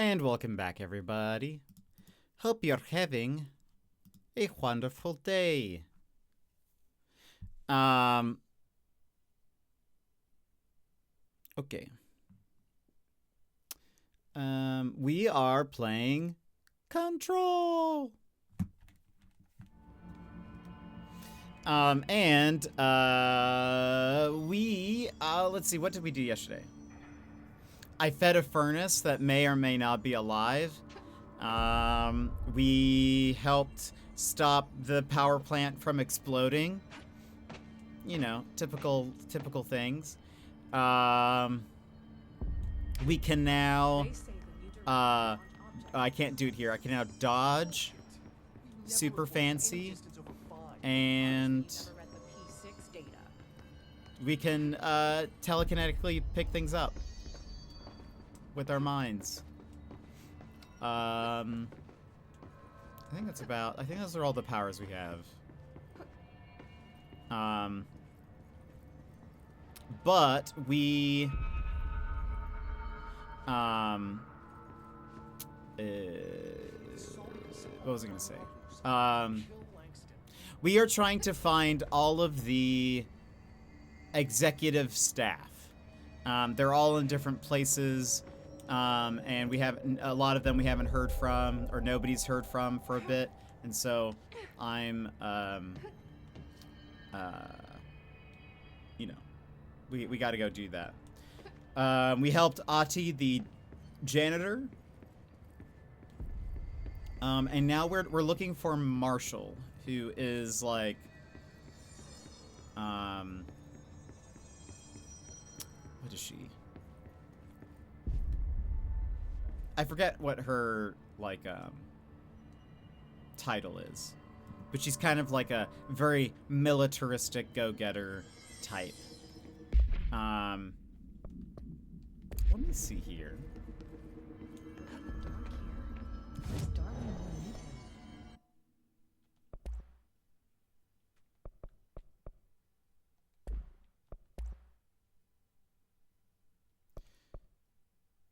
And welcome back, everybody. Hope you're having a wonderful day. Okay. We are playing Control. Let's see, what did we do yesterday? I fed a furnace that may or may not be alive. We helped stop the power plant from exploding. You know, typical things. We can now, I can't do it here. I can now dodge, super fancy, and we can telekinetically pick things up with our minds. I think that's about, I think those are all the powers we have. But we, what was I gonna say? We are trying to find all of the executive staff. They're all in different places, and we have a lot of them we haven't heard from, or nobody's heard from for a bit, and so I'm, you know, we got to go do that. We helped Ati, the janitor, and now we're looking for Marshall, who is like, what is she? I forget what her like title is, but she's kind of like a very militaristic go-getter type. Let me see here.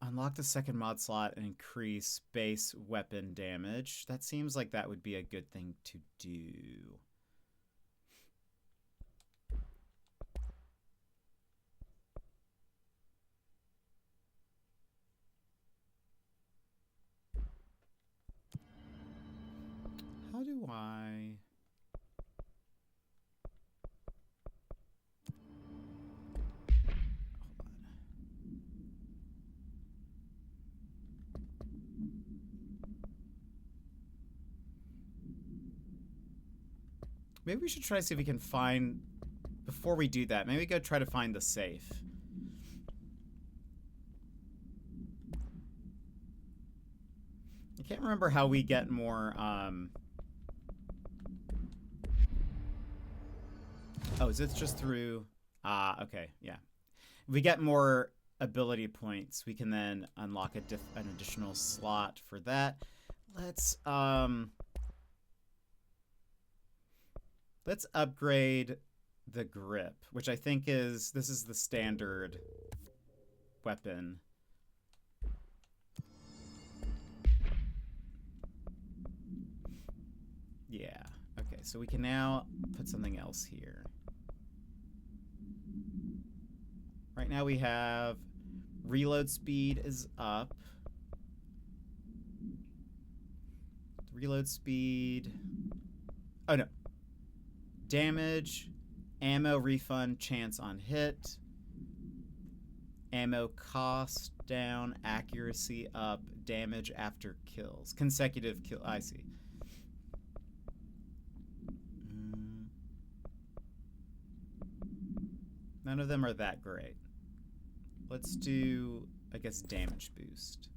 Unlock the second mod slot and increase base weapon damage. That seems like that would be a good thing to do. How do I... Maybe we should try to see if we can find, before we do that, maybe go try to find the safe. I can't remember how we get more, oh, is it just through, okay, yeah. If we get more ability points, we can then unlock an additional slot for that. Let's upgrade the grip, which I think is, this is the standard weapon. Yeah, okay, so we can now put something else here. Right now we have reload speed is up. Reload speed, oh no. Damage, ammo refund, chance on hit, ammo cost down, accuracy up, damage after kills, consecutive kill. I see. None of them are that great. Let's do, I guess, damage boost.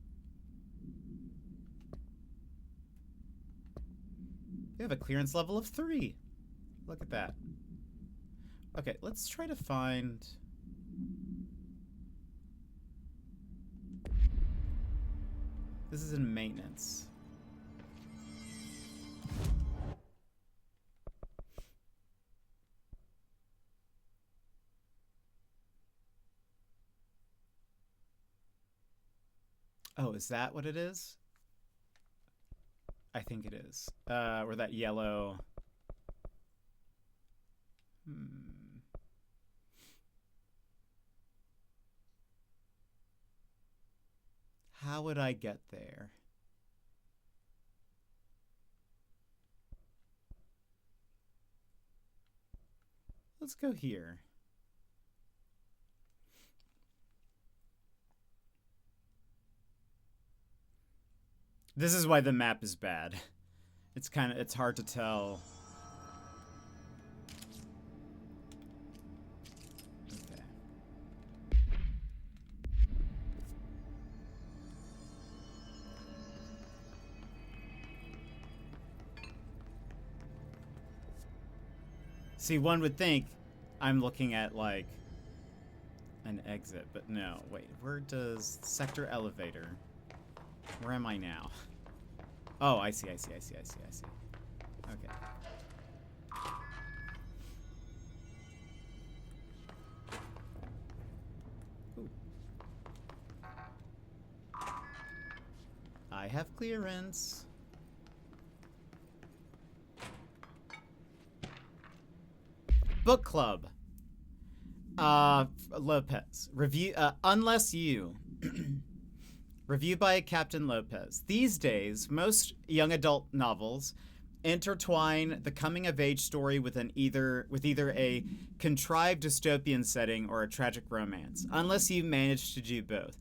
We have a clearance level of 3. Look at that. Okay, let's try to find... This is in maintenance. Oh, is that what it is? I think it is. Or that yellow. How would I get there? Let's go here. This is why the map is bad. It's hard to tell. Okay. See, one would think I'm looking at like an exit, but no. Wait, where does sector elevator? Where am I now? Oh, I see. Okay. Ooh. I have clearance. Book club. Lopez. Review, Unless You. Review by Captain Lopez. These days, most young adult novels intertwine the coming-of-age story with either a contrived dystopian setting or a tragic romance, unless you manage to do both.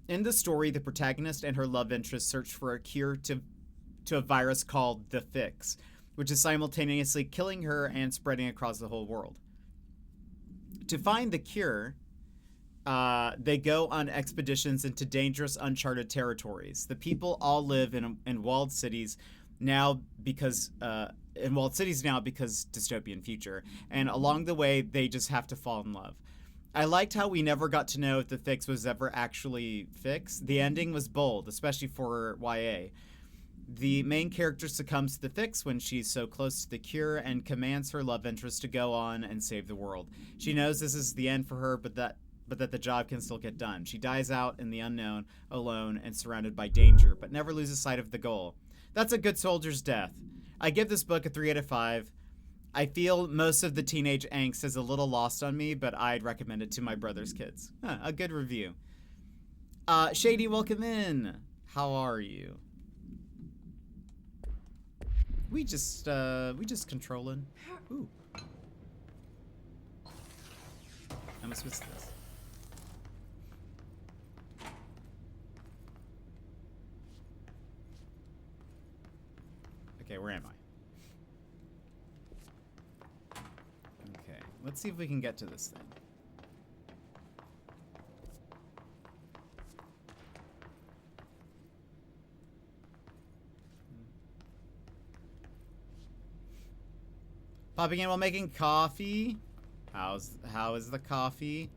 In the story, the protagonist and her love interest search for a cure to a virus called the Fix, which is simultaneously killing her and spreading across the whole world. To find the cure, they go on expeditions into dangerous, uncharted territories. The people all live in walled cities now because dystopian future. And along the way, they just have to fall in love. I liked how we never got to know if the Fix was ever actually fixed. The ending was bold, especially for YA. The main character succumbs to the Fix when she's so close to the cure and commands her love interest to go on and save the world. She knows this is the end for her, but that the job can still get done. She dies out in the unknown, alone, and surrounded by danger, but never loses sight of the goal. That's a good soldier's death. I give this book a 3 out of 5. I feel most of the teenage angst is a little lost on me, but I'd recommend it to my brother's kids. A good review. Shady, welcome in. How are you? We just controlling. Ooh. I must miss this. Okay, where am I? Okay, let's see if we can get to this thing. Popping in while making coffee. How is the coffee?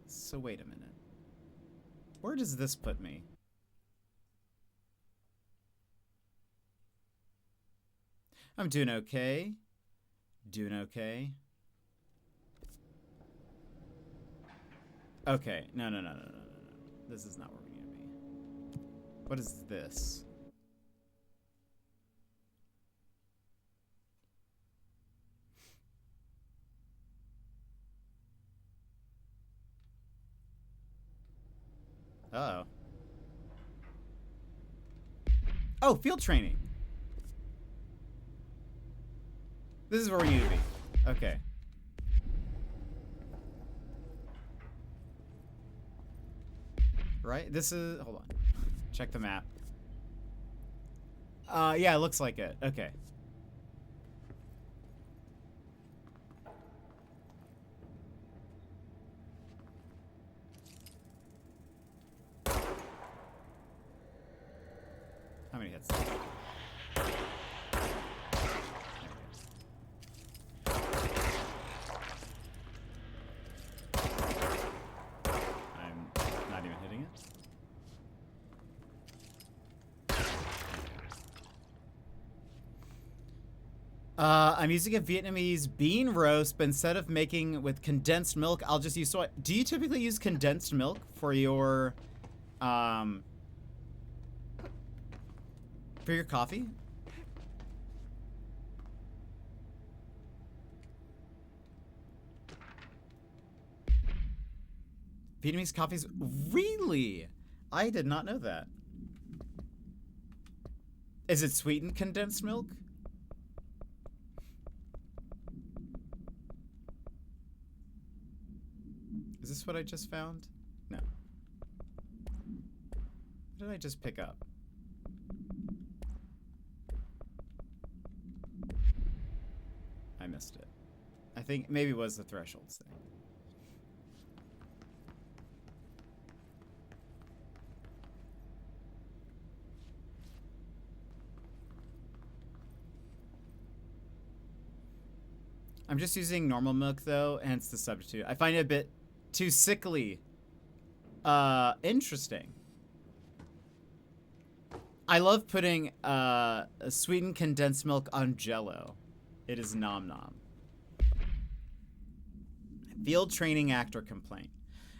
So wait a minute. Where does this put me? I'm doing okay. Doing okay. Okay. No. This is not where we need to be. What is this? Uh-oh. Oh, field training. This is where we need to be. Okay. Right? This is... Hold on. Check the map. Yeah, it looks like it. Okay. How many hits? I'm not even hitting it. I'm using a Vietnamese bean roast, but instead of making with condensed milk, I'll just use soy. Do you typically use condensed milk for your coffee? Vietnamese coffees? Really? I did not know that. Is it sweetened condensed milk? Is this what I just found? No. What did I just pick up? I missed it. I think maybe it was the thresholds thing. I'm just using normal milk though, hence the substitute. I find it a bit too sickly. Interesting. I love putting a sweetened condensed milk on Jell-O. It is nom nom. Field training actor complaint.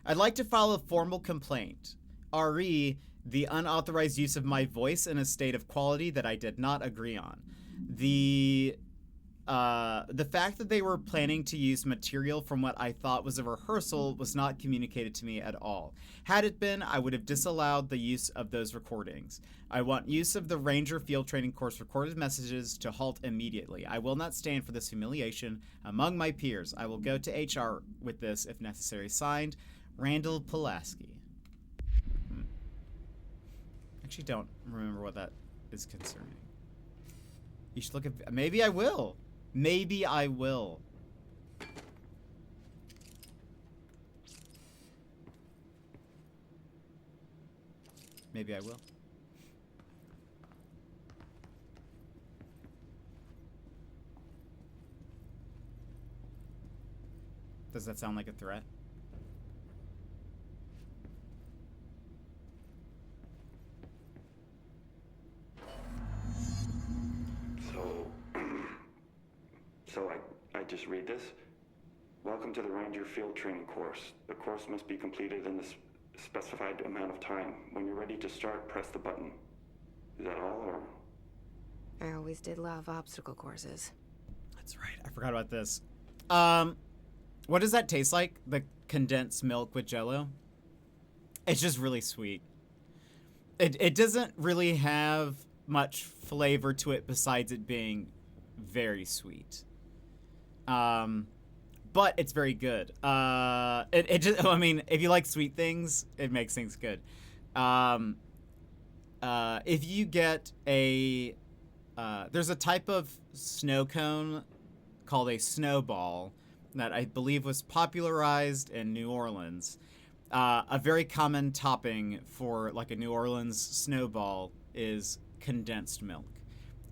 I'd like to file a formal complaint. RE, the unauthorized use of my voice in a state of quality that I did not agree on. The fact that they were planning to use material from what I thought was a rehearsal was not communicated to me at all. Had it been, I would have disallowed the use of those recordings. I want use of the Ranger Field Training Course recorded messages to halt immediately. I will not stand for this humiliation among my peers. I will go to HR with this if necessary. Signed, Randall Pulaski. Actually don't remember what that is concerning. You should look at... Maybe I will. Maybe I will. Maybe I will. Does that sound like a threat? So I just read this. Welcome to the Ranger Field Training Course. The course must be completed in the specified amount of time. When you're ready to start, press the button. Is that all, or? I always did love obstacle courses. That's right. I forgot about this. What does that taste like? The condensed milk with Jell-O? It's just really sweet. It doesn't really have much flavor to it besides it being very sweet. But it's very good. It just, I mean, if you like sweet things, it makes things good. If you get a, there's a type of snow cone called a snowball that I believe was popularized in New Orleans. A very common topping for like a New Orleans snowball is condensed milk,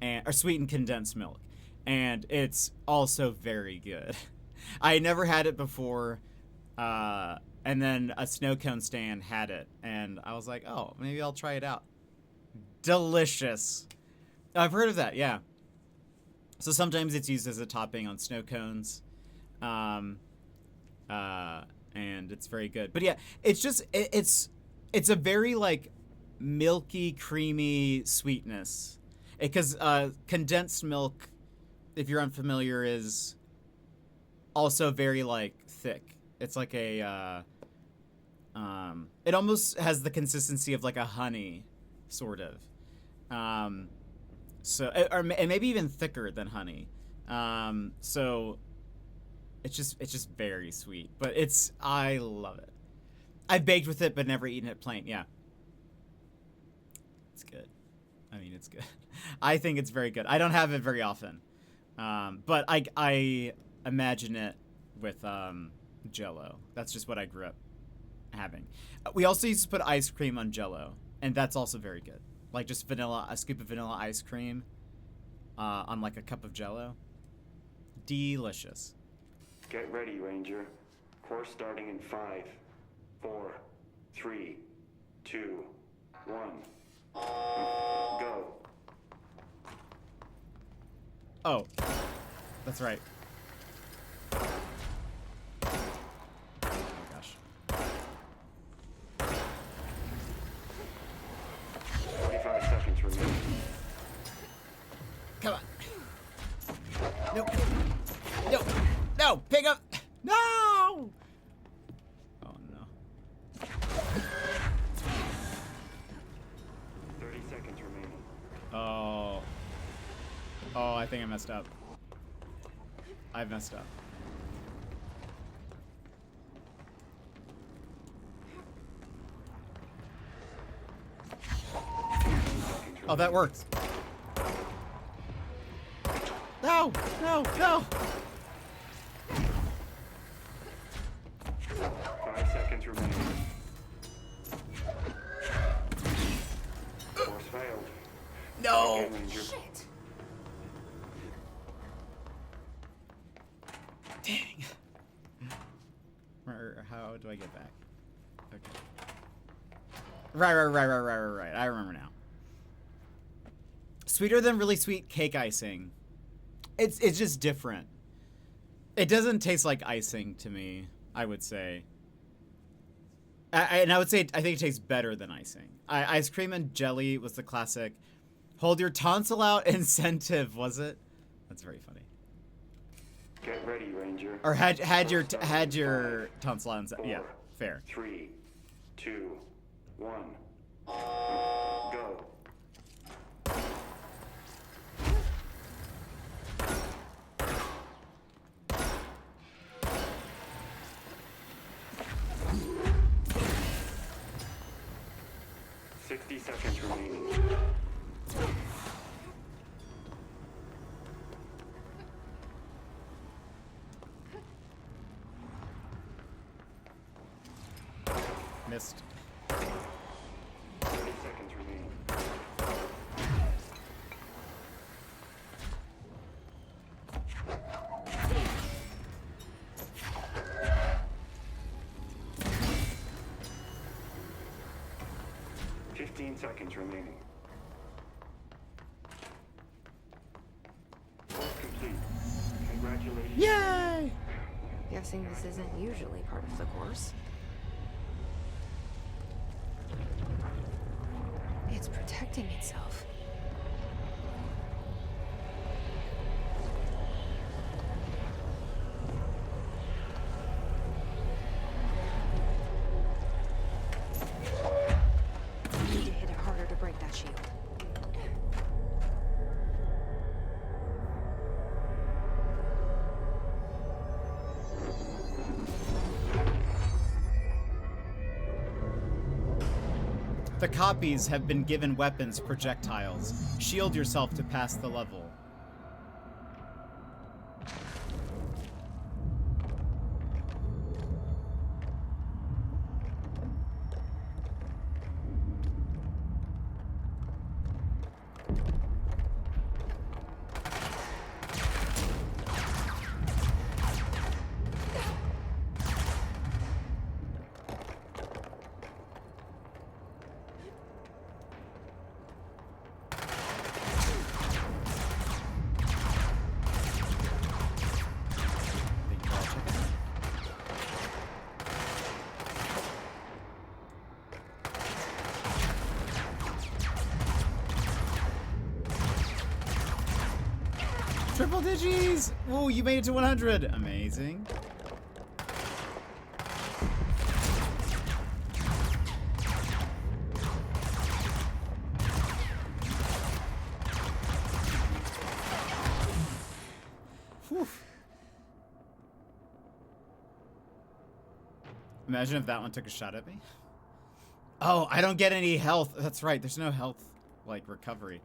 or sweetened condensed milk. And it's also very good. I never had it before, and then a snow cone stand had it, and I was like, oh, maybe I'll try it out. Delicious. I've heard of that, yeah. So sometimes it's used as a topping on snow cones, and it's very good. But yeah, it's just, it's a very, like, milky, creamy sweetness. Because condensed milk, if you're unfamiliar, is also very, like, thick. It's like a, it almost has the consistency of, like, a honey, sort of. And maybe even thicker than honey. So it's just very sweet. But I love it. I've baked with it, but never eaten it plain, yeah. It's good. I mean, it's good. I think it's very good. I don't have it very often. But I imagine it with Jell-O. That's just what I grew up having. We also used to put ice cream on Jell-O, and that's also very good. Like just a scoop of vanilla ice cream on like a cup of Jell-O. Delicious. Get ready, Ranger. Course starting in 5, 4, 3, 2, 1. Go. Oh. That's right. Oh gosh. 45 seconds remaining. Come on. Nope. No. No. Pick up. No. Oh no. 30 seconds remaining. Oh. Oh, I think I messed up. I messed up. Oh, that worked. No, no, no. 5 seconds remaining. Course failed. No. Again, Ranger. Shit. Dang. How do I get back? Okay. Right. I remember now. Sweeter than really sweet cake icing. It's just different. It doesn't taste like icing to me, I would say. And I would say I think it tastes better than icing. Ice cream and jelly was the classic. Hold your tonsil out incentive, was it? That's very funny. Get ready, Ranger. Or had your tonsil out incentive. Yeah, fair. 3, 2, 1. Go. Seconds remaining. Missed. 30 seconds remaining. Seconds remaining. Course complete. Congratulations. Yay! Guessing this isn't usually part of the course. It's protecting itself. The copies have been given weapons, projectiles. Shield yourself to pass the level. Triple digis! Whoa, you made it to 100! Amazing. Whew. Imagine if that one took a shot at me. Oh, I don't get any health. That's right, there's no health, like, recovery.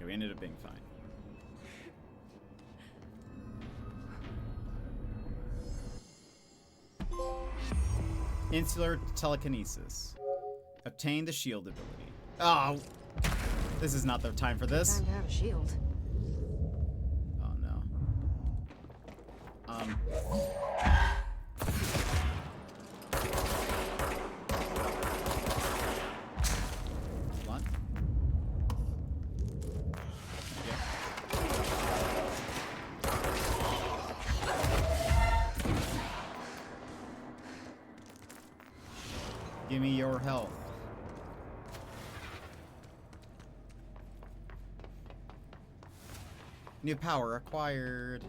We ended up being fine. Insular telekinesis. Obtain the shield ability. Oh, this is not the time for this. Time to have a shield. Oh no. Give me your health. New power acquired.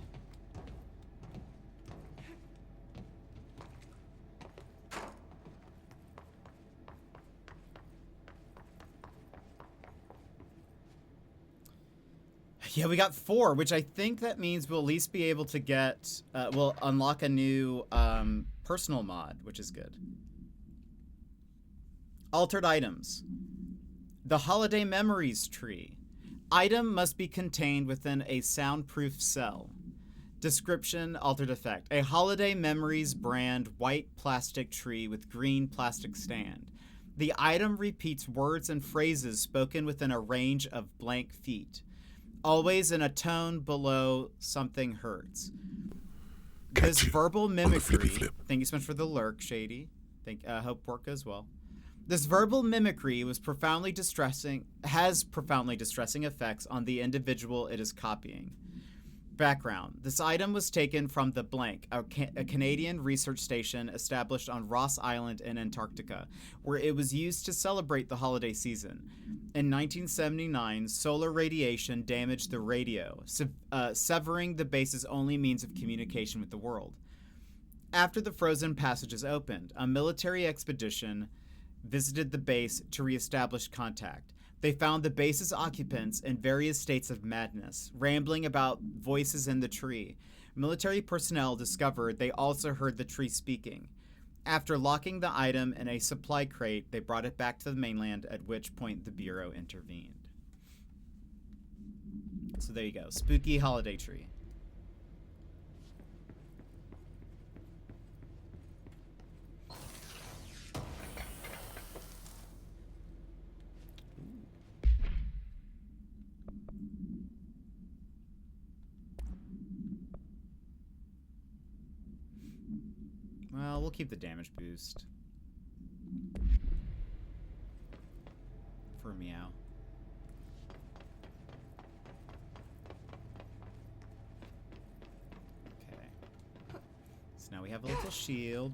Yeah, we got 4, which I think that means we'll at least be able to get, we'll unlock a new personal mod, which is good. Altered items. The Holiday Memories tree. Item must be contained within a soundproof cell. Description, altered effect. A Holiday Memories brand white plastic tree with green plastic stand. The item repeats words and phrases spoken within a range of blank feet. Always in a tone below something hurts. This verbal mimicry. Thank you so much for the lurk, Shady. Hope work goes well. This verbal mimicry was profoundly distressing, has profoundly distressing effects on the individual it is copying. Background. This item was taken from the blank, a Canadian research station established on Ross Island in Antarctica, where it was used to celebrate the holiday season. In 1979, solar radiation damaged the radio, severing the base's only means of communication with the world. After the frozen passages opened, a military expedition visited the base to reestablish contact. They found the base's occupants in various states of madness, rambling about voices in the tree. Military personnel discovered they also heard the tree speaking. After locking the item in a supply crate, they brought it back to the mainland, at which point the Bureau intervened. So there you go. Spooky holiday tree. Well, we'll keep the damage boost. For Meow. Okay. So now we have a little shield.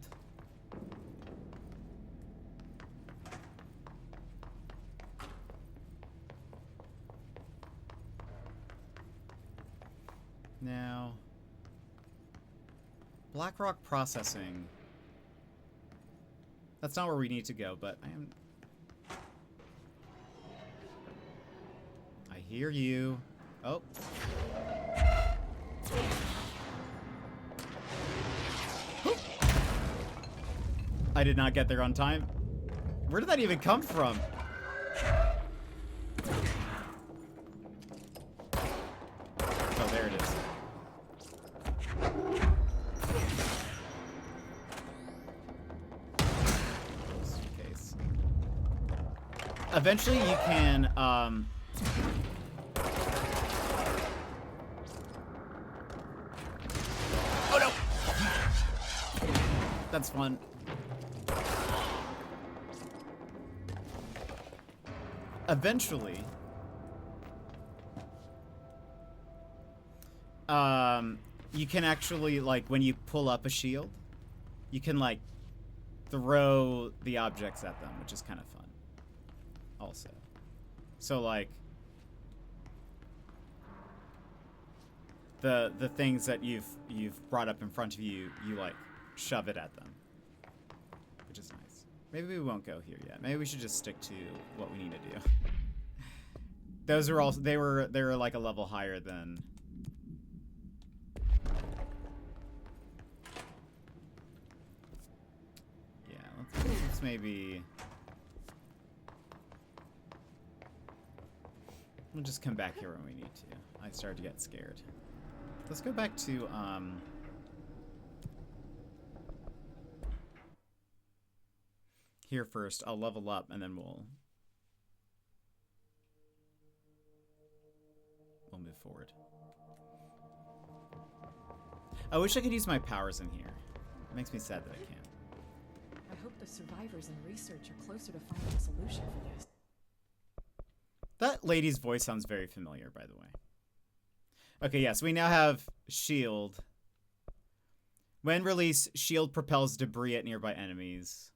Now... Blackrock processing. That's not where we need to go, but I hear you. Oh. I did not get there on time. Where did that even come from? Oh, there it is. Eventually you can, oh no! That's fun. Eventually, you can actually, like, when you pull up a shield, you can, like, throw the objects at them, which is kind of fun. Also, so like the things that you've brought up in front of you, you like shove it at them, which is nice. Maybe we won't go here yet. Maybe we should just stick to what we need to do. Those are also they were like a level higher than. Yeah, let's maybe. We'll just come back here when we need to. I started to get scared. Let's go back to, here first. I'll level up and then we'll move forward. I wish I could use my powers in here. It makes me sad that I can't. I hope the survivors and research are closer to finding a solution for this. That lady's voice sounds very familiar, by the way. Okay, yes, we now have shield. When released, shield propels debris at nearby enemies.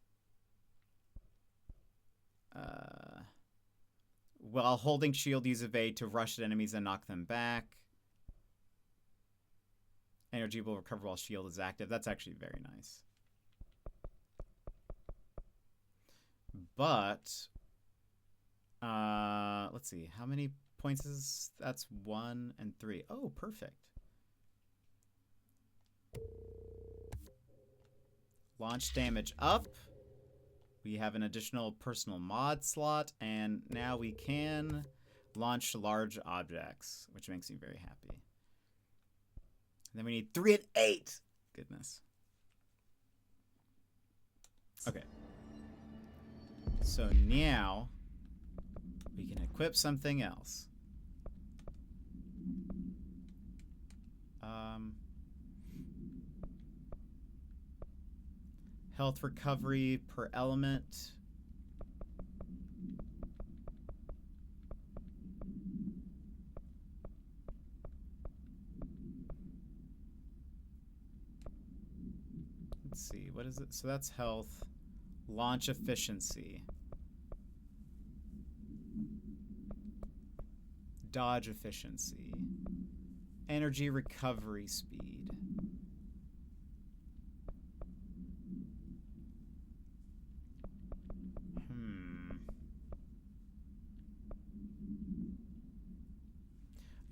While holding shield, use evade to rush at enemies and knock them back. Energy will recover while shield is active. That's actually very nice. But let's see. How many points is that's 1 and 3. Oh, perfect. Launch damage up. We have an additional personal mod slot, and now we can launch large objects, which makes me very happy. And then we need 3 and 8. Goodness. Okay. So now we can equip something else. Health recovery per element. Let's see, what is it? So that's health. Launch efficiency. Dodge efficiency. Energy recovery speed.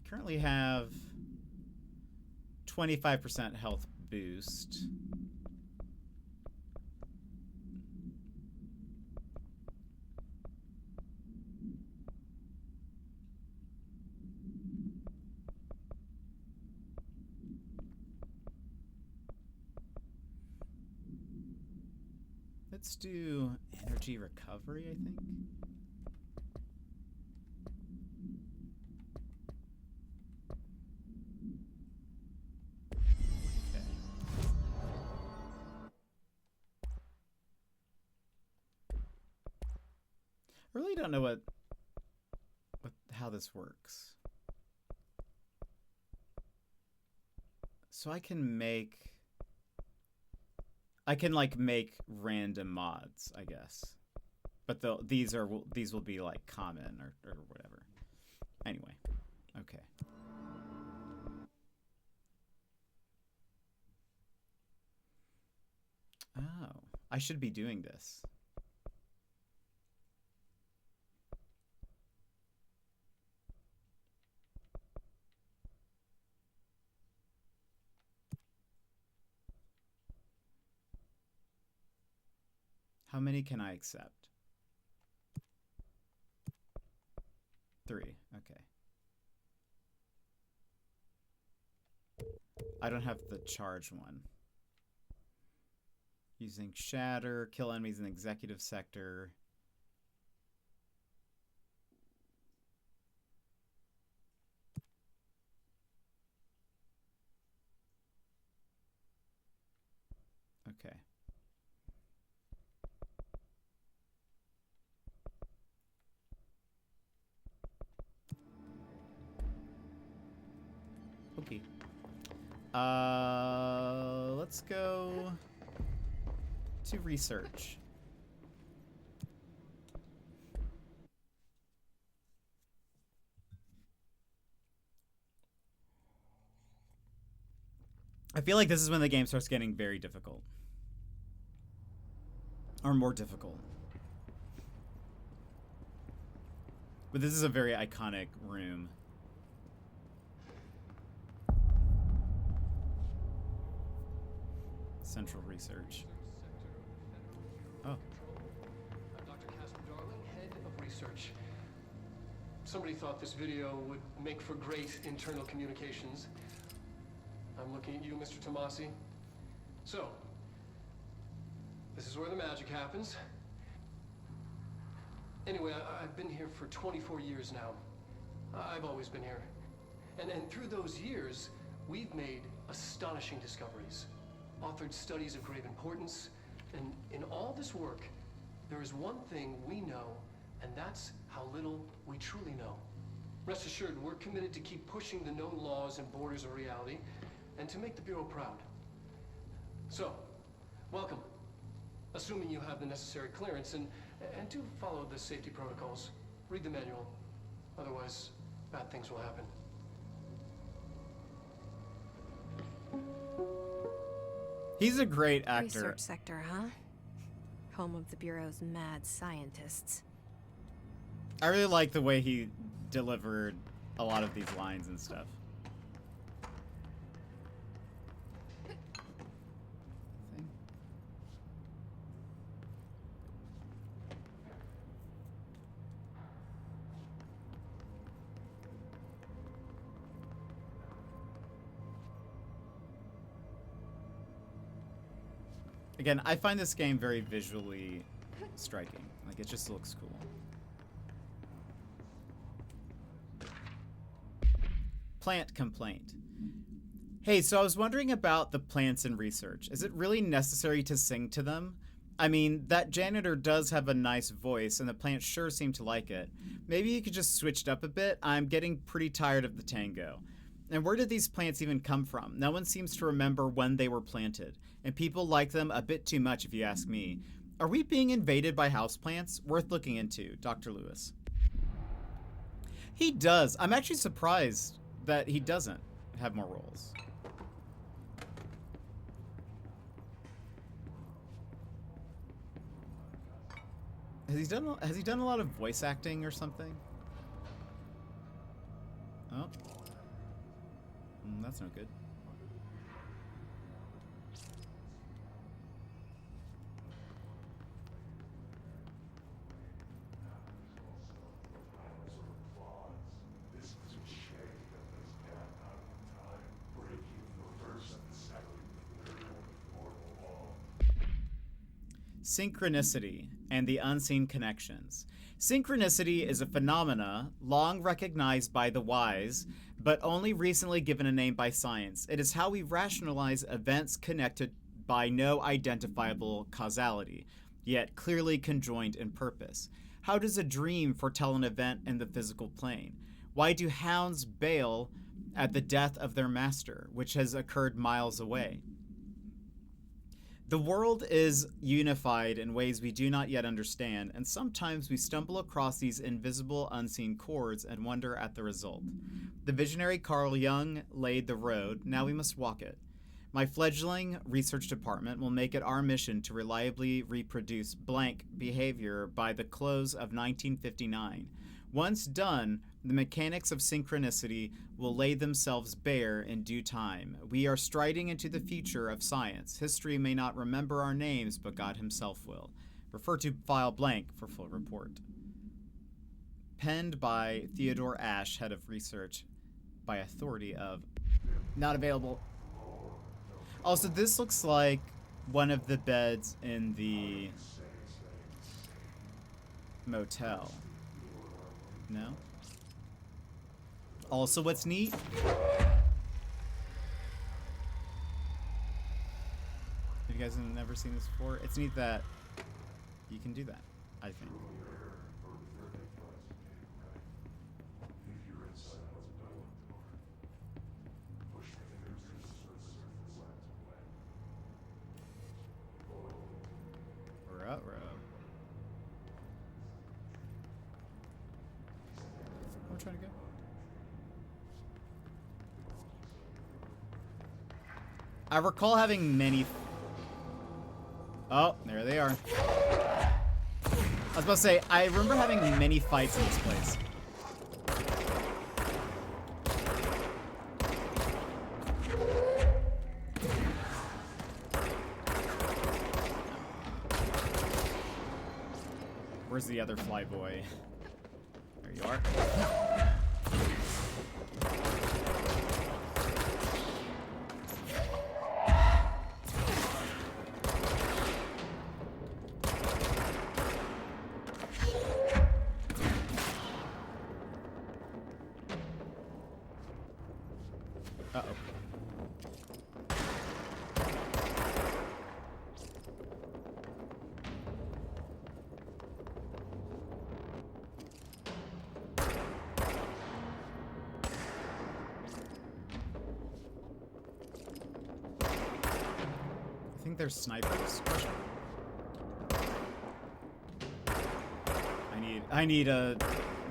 Currently have 25% health boost. Let's do energy recovery, I think. I really don't know how this works. So I can like make random mods, I guess. But these will be like common or whatever. Anyway, okay. Oh, I should be doing this. How many can I accept? 3, okay. I don't have the charge one. Using shatter, kill enemies in the executive sector. Okay. Okay. Let's go to research. I feel like this is when the game starts getting very difficult. Or more difficult. But this is a very iconic room. Central research. Oh. I'm Dr. Casper Darling, head of research. Somebody thought this video would make for great internal communications. I'm looking at you, Mr. Tomasi. So, this is where the magic happens. Anyway, I've been here for 24 years now. I've always been here. And through those years, we've made astonishing discoveries. Authored studies of great importance, and in all this work, there is one thing we know, and that's how little we truly know. Rest assured, we're committed to keep pushing the known laws and borders of reality, and to make the Bureau proud. So, welcome. assuming you have the necessary clearance, and do follow the safety protocols. Read the manual. Otherwise, bad things will happen. He's a great actor. Research sector, huh? Home of the Bureau's mad scientists. I really like the way he delivered a lot of these lines and stuff. Again, I find this game very visually striking. Like, it just looks cool. Plant complaint. Hey, so I was wondering about the plants in research. Is it really necessary to sing to them? I mean, that janitor does have a nice voice, and the plants sure seem to like it. Maybe you could just switch it up a bit? I'm getting pretty tired of the tango. And where did these plants even come from? No one seems to remember when they were planted, and people like them a bit too much if you ask me. Are we being invaded by houseplants? Worth looking into, Dr. Lewis. He does. I'm actually surprised that he doesn't have more roles. Has he done a lot of voice acting or something? Oh. That's no good. Synchronicity and the unseen connections. Synchronicity is a phenomena long recognized by the wise, but only recently given a name by science. It is how we rationalize events connected by no identifiable causality, yet clearly conjoined in purpose. How does a dream foretell an event in the physical plane? Why do hounds bail at the death of their master, which has occurred miles away? The world is unified in ways we do not yet understand, and sometimes we stumble across these invisible, unseen chords and wonder at the result. The visionary Carl Jung laid the road, now we must walk it. My fledgling research department will make it our mission to reliably reproduce blank behavior by the close of 1959. Once done, the mechanics of synchronicity will lay themselves bare in due time. We are striding into the future of science. History may not remember our names, but God himself will. Refer to file blank for full report. Penned by Theodore Ashe, head of research, by authority of... Not available. Also, this looks like one of the beds in the motel. No? Also, what's neat? Have you guys never seen this before? It's neat that you can do that, I think. Ruh-roh. Where am I trying to go? I recall having many... Oh, there they are. I was about to say, I remember having many fights in this place. Where's the other flyboy? There you are. Uh-oh. I think they're snipers. I need a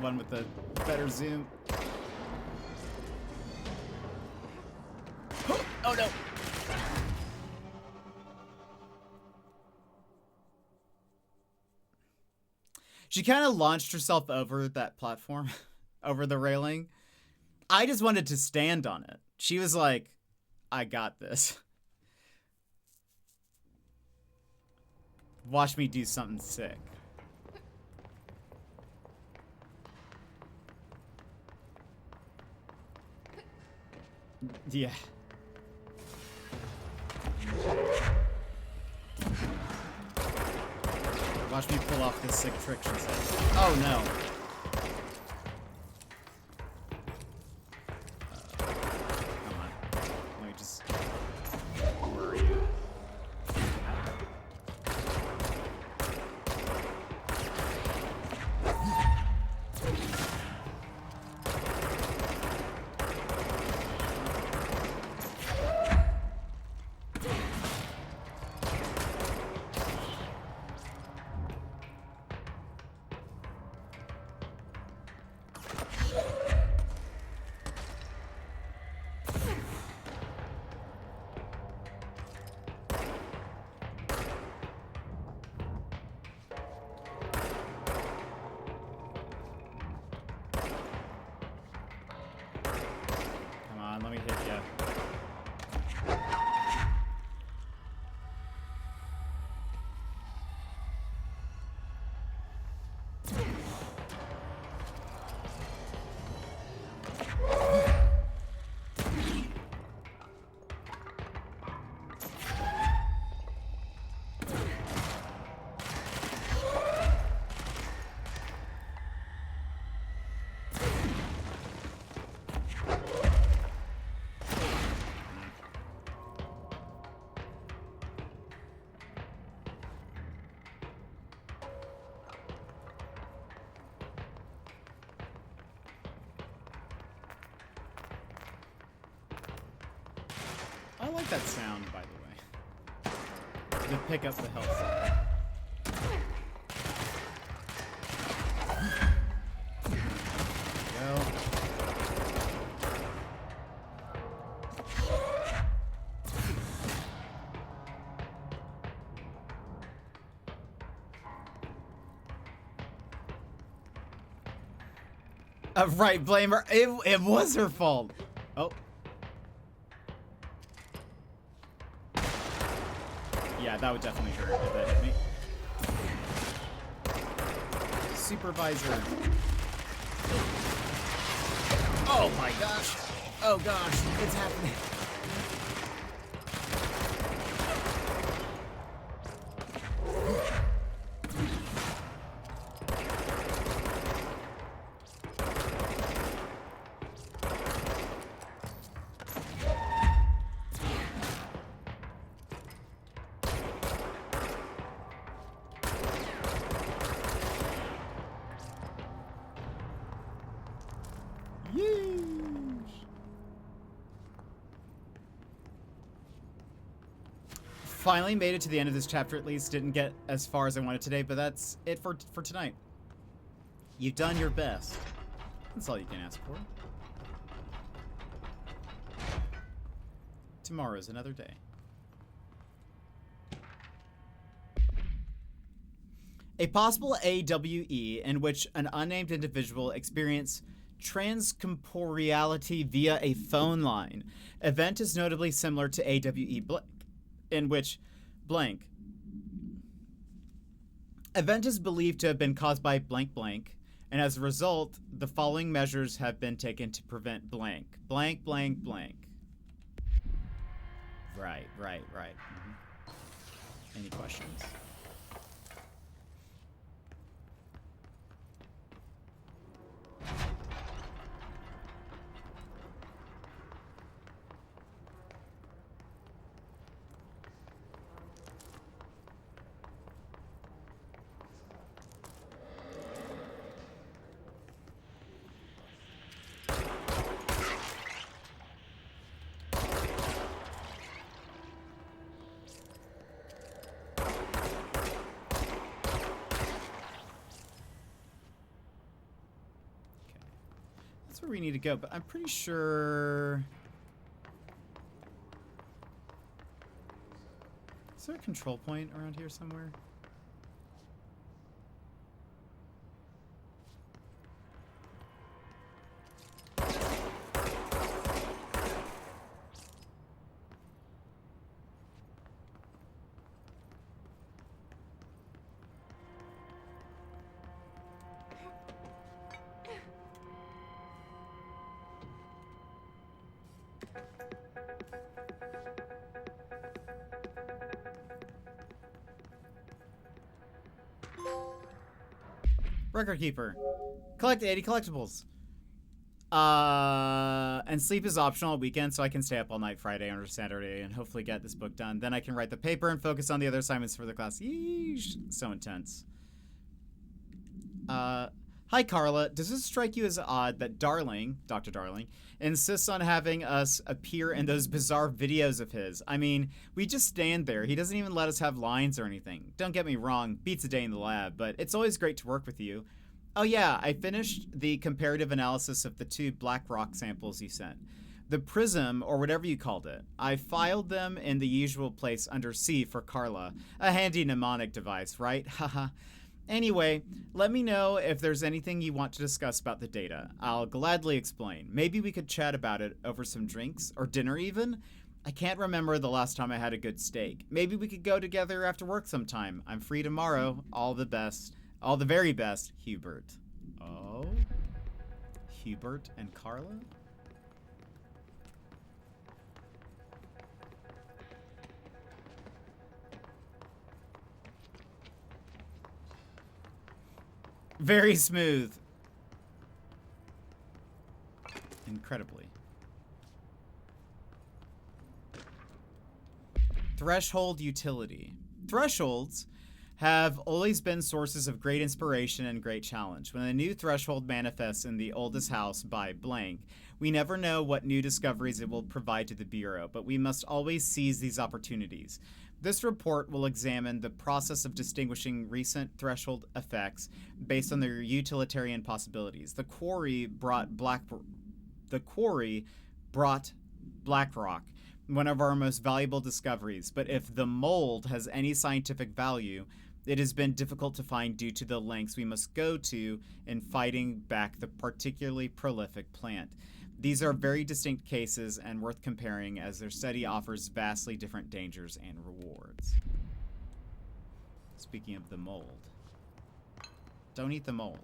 one with a better zoom. Oh no! She kind of launched herself over that platform, over the railing. I just wanted to stand on it. She was like, I got this. Watch me do something sick. Yeah. Watch me pull off this sick trick, she said. Oh no. Come on. Let me just... Where are you? Let me hit ya. I like that sound, by the way. To pick up the health. Go. Right, blame her. It was her fault. Oh. Yeah, that would definitely hurt if that hit me. Supervisor. Oh my gosh. Oh gosh, it's happening. Finally made it to the end of this chapter, at least. Didn't get as far as I wanted today, but that's it for tonight. You've done your best. That's all you can ask for. Tomorrow's another day. A possible AWE in which an unnamed individual experiences transcorporeality via a phone line. Event is notably similar to AWE blank, in which blank. Event is believed to have been caused by blank blank, and as a result, the following measures have been taken to prevent blank. Blank, blank, blank. Right. Any questions? That's where we need to go, but I'm pretty sure... Is there a control point around here somewhere? Record keeper. Collect 80 collectibles. And sleep is optional at weekends, so I can stay up all night Friday or Saturday and hopefully get this book done. Then I can write the paper and focus on the other assignments for the class. Yeesh. So intense. Hi, Carla. Does this strike you as odd that Darling, Dr. Darling, insists on having us appear in those bizarre videos of his? I mean, we just stand there. He doesn't even let us have lines or anything. Don't get me wrong, beats a day in the lab, but it's always great to work with you. Oh yeah, I finished the comparative analysis of the 2 black rock samples you sent. The prism, or whatever you called it, I filed them in the usual place under C for Carla. A handy mnemonic device, right? Haha. Anyway, let me know if there's anything you want to discuss about the data. I'll gladly explain. Maybe we could chat about it over some drinks, or dinner even? I can't remember the last time I had a good steak. Maybe we could go together after work sometime. I'm free tomorrow. All the best. All the very best, Hubert. Oh? Hubert and Carla? Very smooth. Incredibly. Threshold utility. Thresholds have always been sources of great inspiration and great challenge. When a new threshold manifests in the oldest house by blank, we never know what new discoveries it will provide to the Bureau, but we must always seize these opportunities. This report will examine the process of distinguishing recent threshold effects based on their utilitarian possibilities. The quarry brought Blackrock, one of our most valuable discoveries, but if the mold has any scientific value, it has been difficult to find due to the lengths we must go to in fighting back the particularly prolific plant. These are very distinct cases and worth comparing as their study offers vastly different dangers and rewards. Speaking of the mold. Don't eat the mold.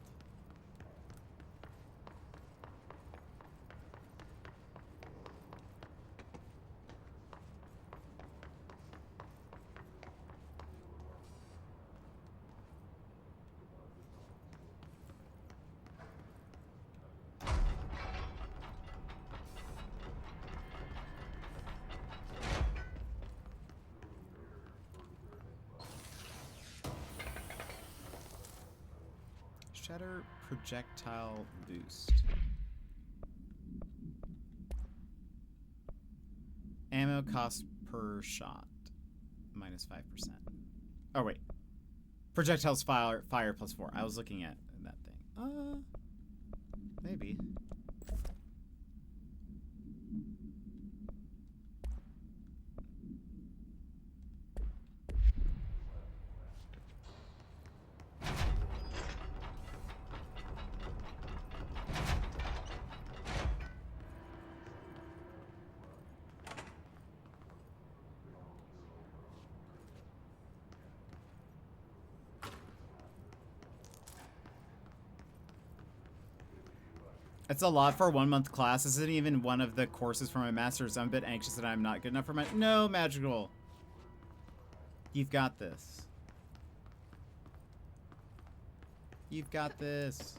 Shatter projectile boost. Ammo cost per shot. Minus 5%. Oh, wait. Projectiles fire plus 4. I was looking at that thing. Maybe. It's a lot for a 1-month class. This isn't even one of the courses for my master's. I'm a bit anxious that I'm not good enough for my... No, Magical. You've got this. You've got this.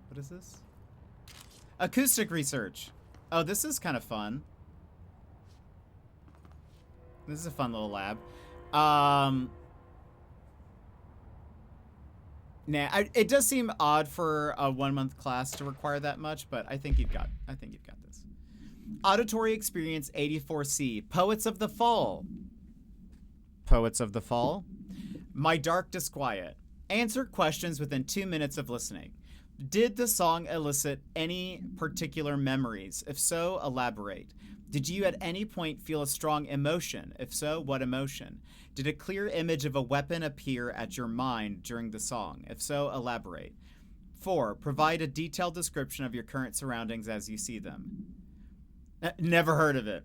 What is this? Acoustic research. Oh, this is kind of fun. This is a fun little lab. Nah, it does seem odd for a 1-month class to require that much, but I think you've got this. Auditory Experience 84C, Poets of the Fall. Poets of the Fall. My Dark Disquiet. Answer questions within 2 minutes of listening. Did the song elicit any particular memories? If so, elaborate. Did you at any point feel a strong emotion? If so, what emotion? Did a clear image of a weapon appear at your mind during the song? If so, elaborate. 4. Provide a detailed description of your current surroundings as you see them. Never heard of it.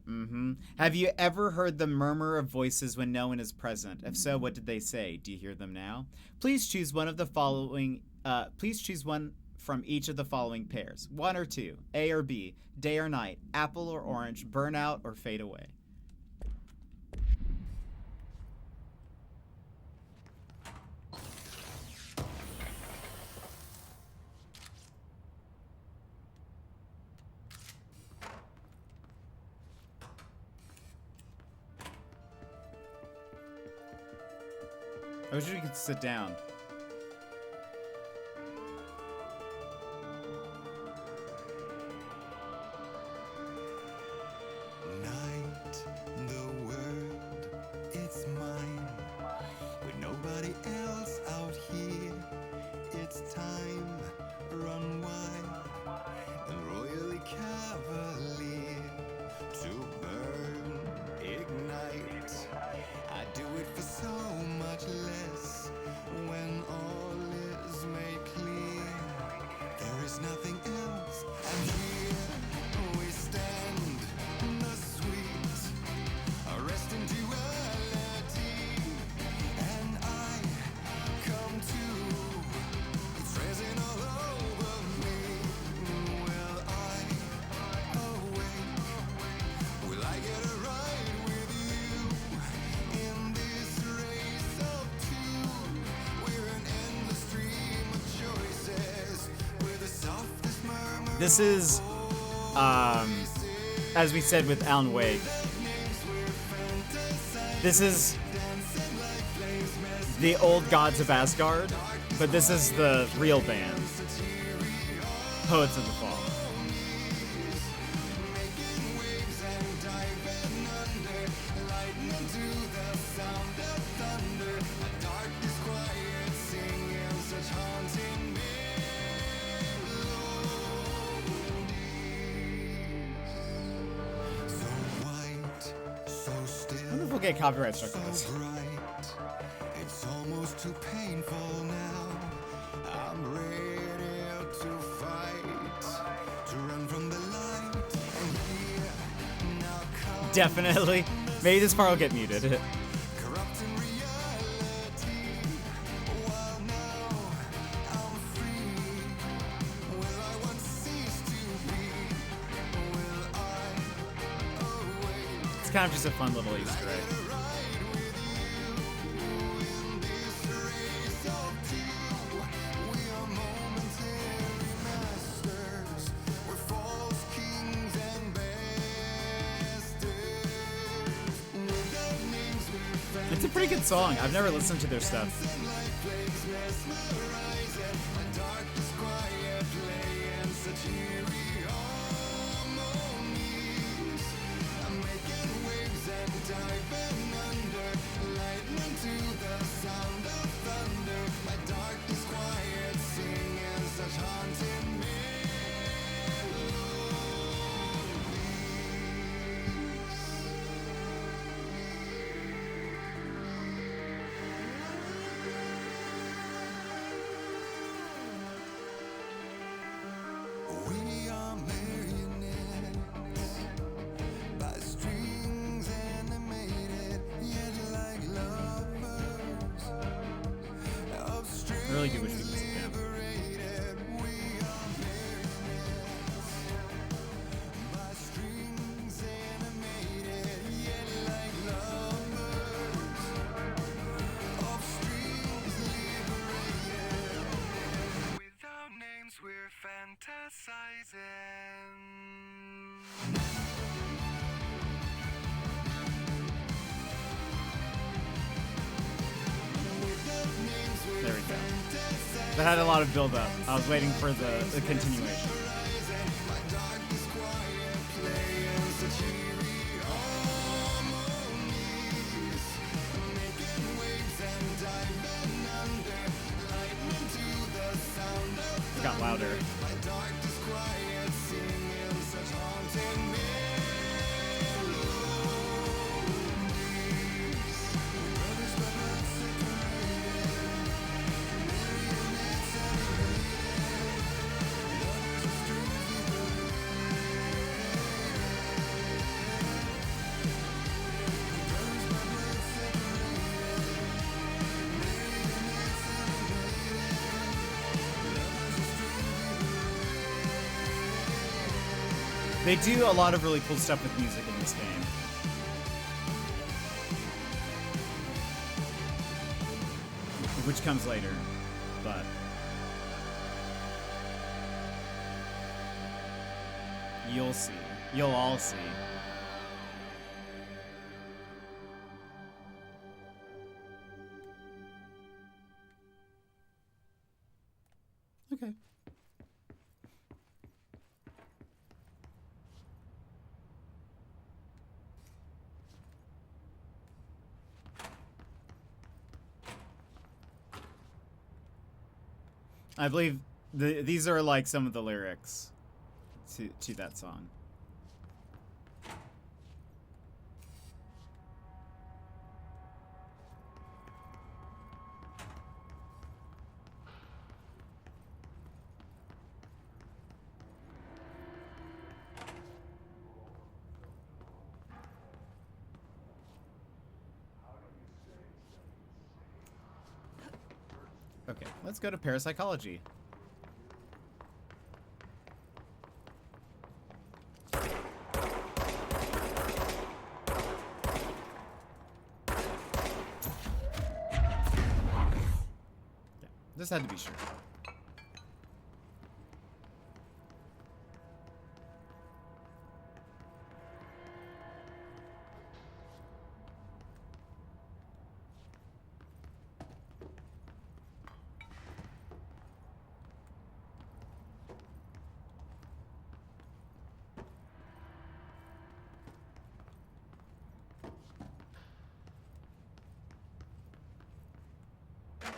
Have you ever heard the murmur of voices when no one is present? If so, what did they say? Do you hear them now? Please choose one of the following. Please choose one from each of the following pairs. 1 or 2, A or B, day or night, apple or orange, burn out or fade away. I wish we could sit down. Night, the world, it's mine. With nobody else out here, it's time, run wild and royally cavalier. To burn, ignite. I do it for so much less when all is made clear. There is nothing else, and here we stand, the sweet, arrest in duality, and I come to, it's resin all over me. Will I awake? Will I get a ride with you in this race of two? We're an endless stream of choices with the softest murmur. This is, as we said with Alan Wake, this is the old Gods of Asgard, but this is the real band, Poets of the Fall. I wonder if we'll get copyright struck with this. It's almost too painful now. I'm ready to fight, to run from the light. And here now come Definitely. Maybe this part will get muted. corrupting reality. While now I'm free, will I once cease to be? Will I awake? It's kind of just a fun little Easter egg. It's a pretty good song. I've never listened to their stuff. We are marionettes by strings animated, yet like lovers of strings I really do wish we could sit down. liberated. We are marionettes by strings animated, yet like lovers of strings liberated. Without names, we're fantasizing. There we go. That had a lot of build up. I was waiting for the continuation. got louder. my dark disquiet, singing such haunting melodies. Brothers but not separated, marionettes animated, lovers of strings we believe. Brothers but not separated, marionettes animated. They do a lot of really cool stuff with music in this game. Which comes later, but... You'll see. You'll all see. Okay. I believe these are like some of the lyrics to that song. Okay, let's go to parapsychology. Yeah, this had to be sure.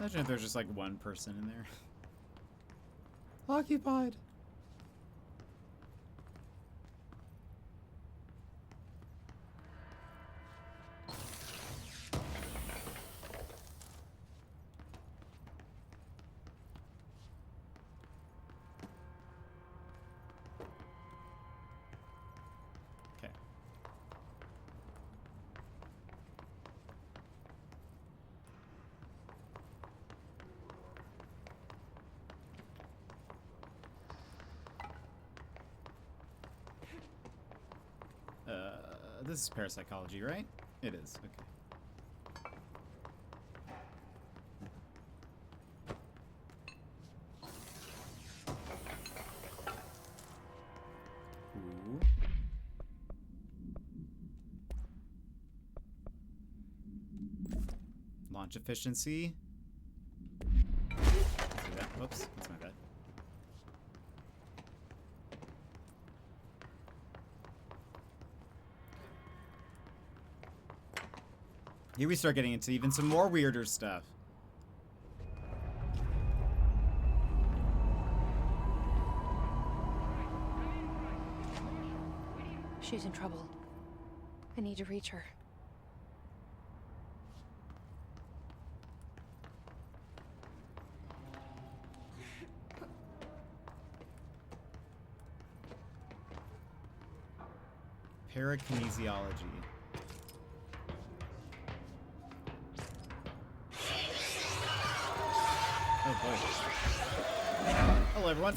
Imagine if there's just like one person in there. Occupied. Okay. This is parapsychology, right? It is. Okay. Ooh. Launch efficiency. See that? Whoops, that's my bad. Here we start getting into even some more weirder stuff. She's in trouble. I need to reach her. Parakinesiology. Oh boy. Hello everyone.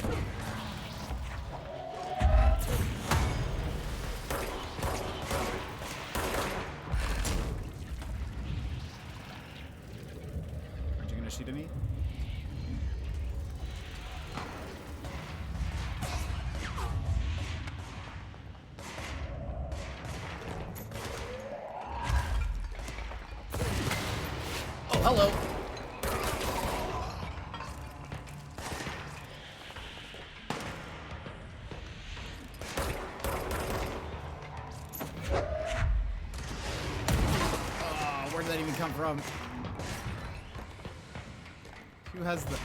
Aren't you gonna shoot at me? Oh, hello. Where did that even come from? Who has the...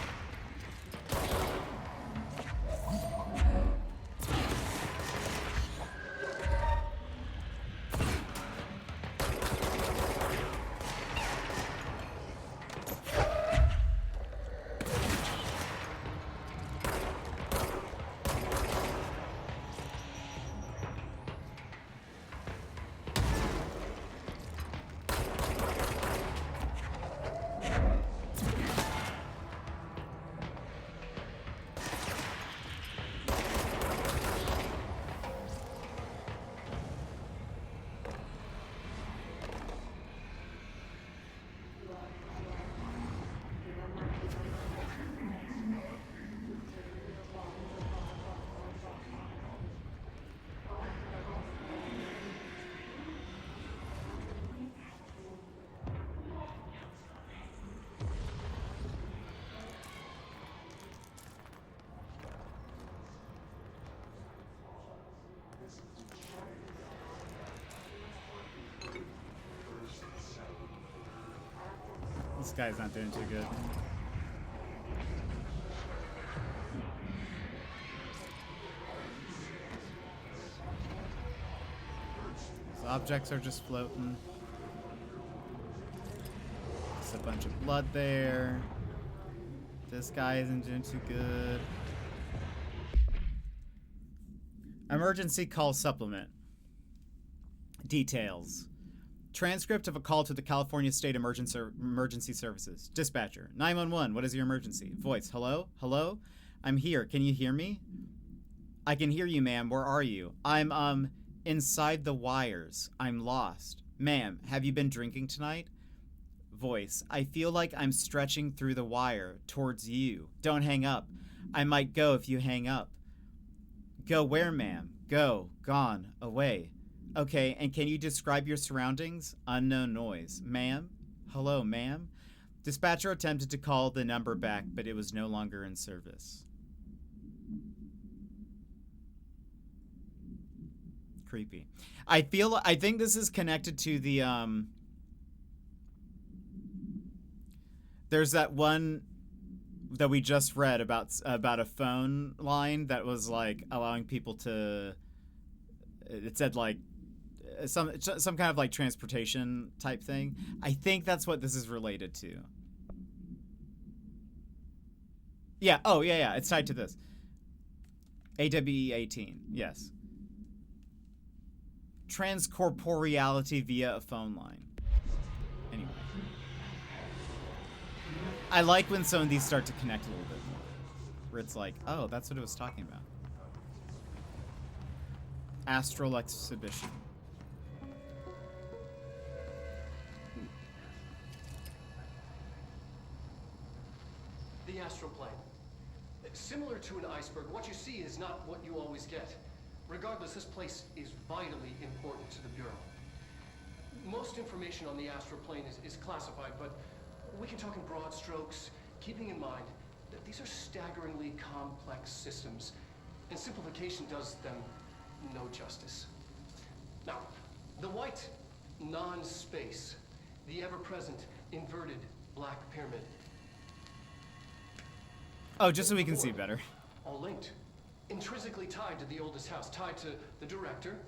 This guy's not doing too good. These objects are just floating. There's a bunch of blood there. This guy isn't doing too good. Emergency call supplement. Details. Transcript of a call to the California State Emergency Services. Dispatcher. 911. What is your emergency? Voice. Hello? Hello? I'm here. Can you hear me? I can hear you, ma'am. Where are you? I'm, inside the wires. I'm lost. Ma'am, have you been drinking tonight? Voice. I feel like I'm stretching through the wire towards you. Don't hang up. I might go if you hang up. Go where, ma'am? Go. Gone. Away. Okay, and can you describe your surroundings? Unknown noise. Ma'am? Hello, ma'am? Dispatcher attempted to call the number back, but it was no longer in service. Creepy. I think this is connected to the, there's that one that we just read about a phone line that was, like, allowing people to, it said, like, some kind of like transportation type thing. I think that's what this is related to. Yeah. Oh, yeah. It's tied to this. AWE 18. Yes. Transcorporeality via a phone line. Anyway. I like when some of these start to connect a little bit more. Where it's like, oh, that's what it was talking about. Astral exhibition. The astral plane. Similar to an iceberg, what you see is not what you always get. Regardless, this place is vitally important to the Bureau. Most information on the astral plane is classified, but we can talk in broad strokes, keeping in mind that these are staggeringly complex systems, and simplification does them no justice. Now, the white non-space, the ever-present inverted black pyramid. Oh, just so we can see better. All linked. Intrinsically tied to the oldest house, tied to the director,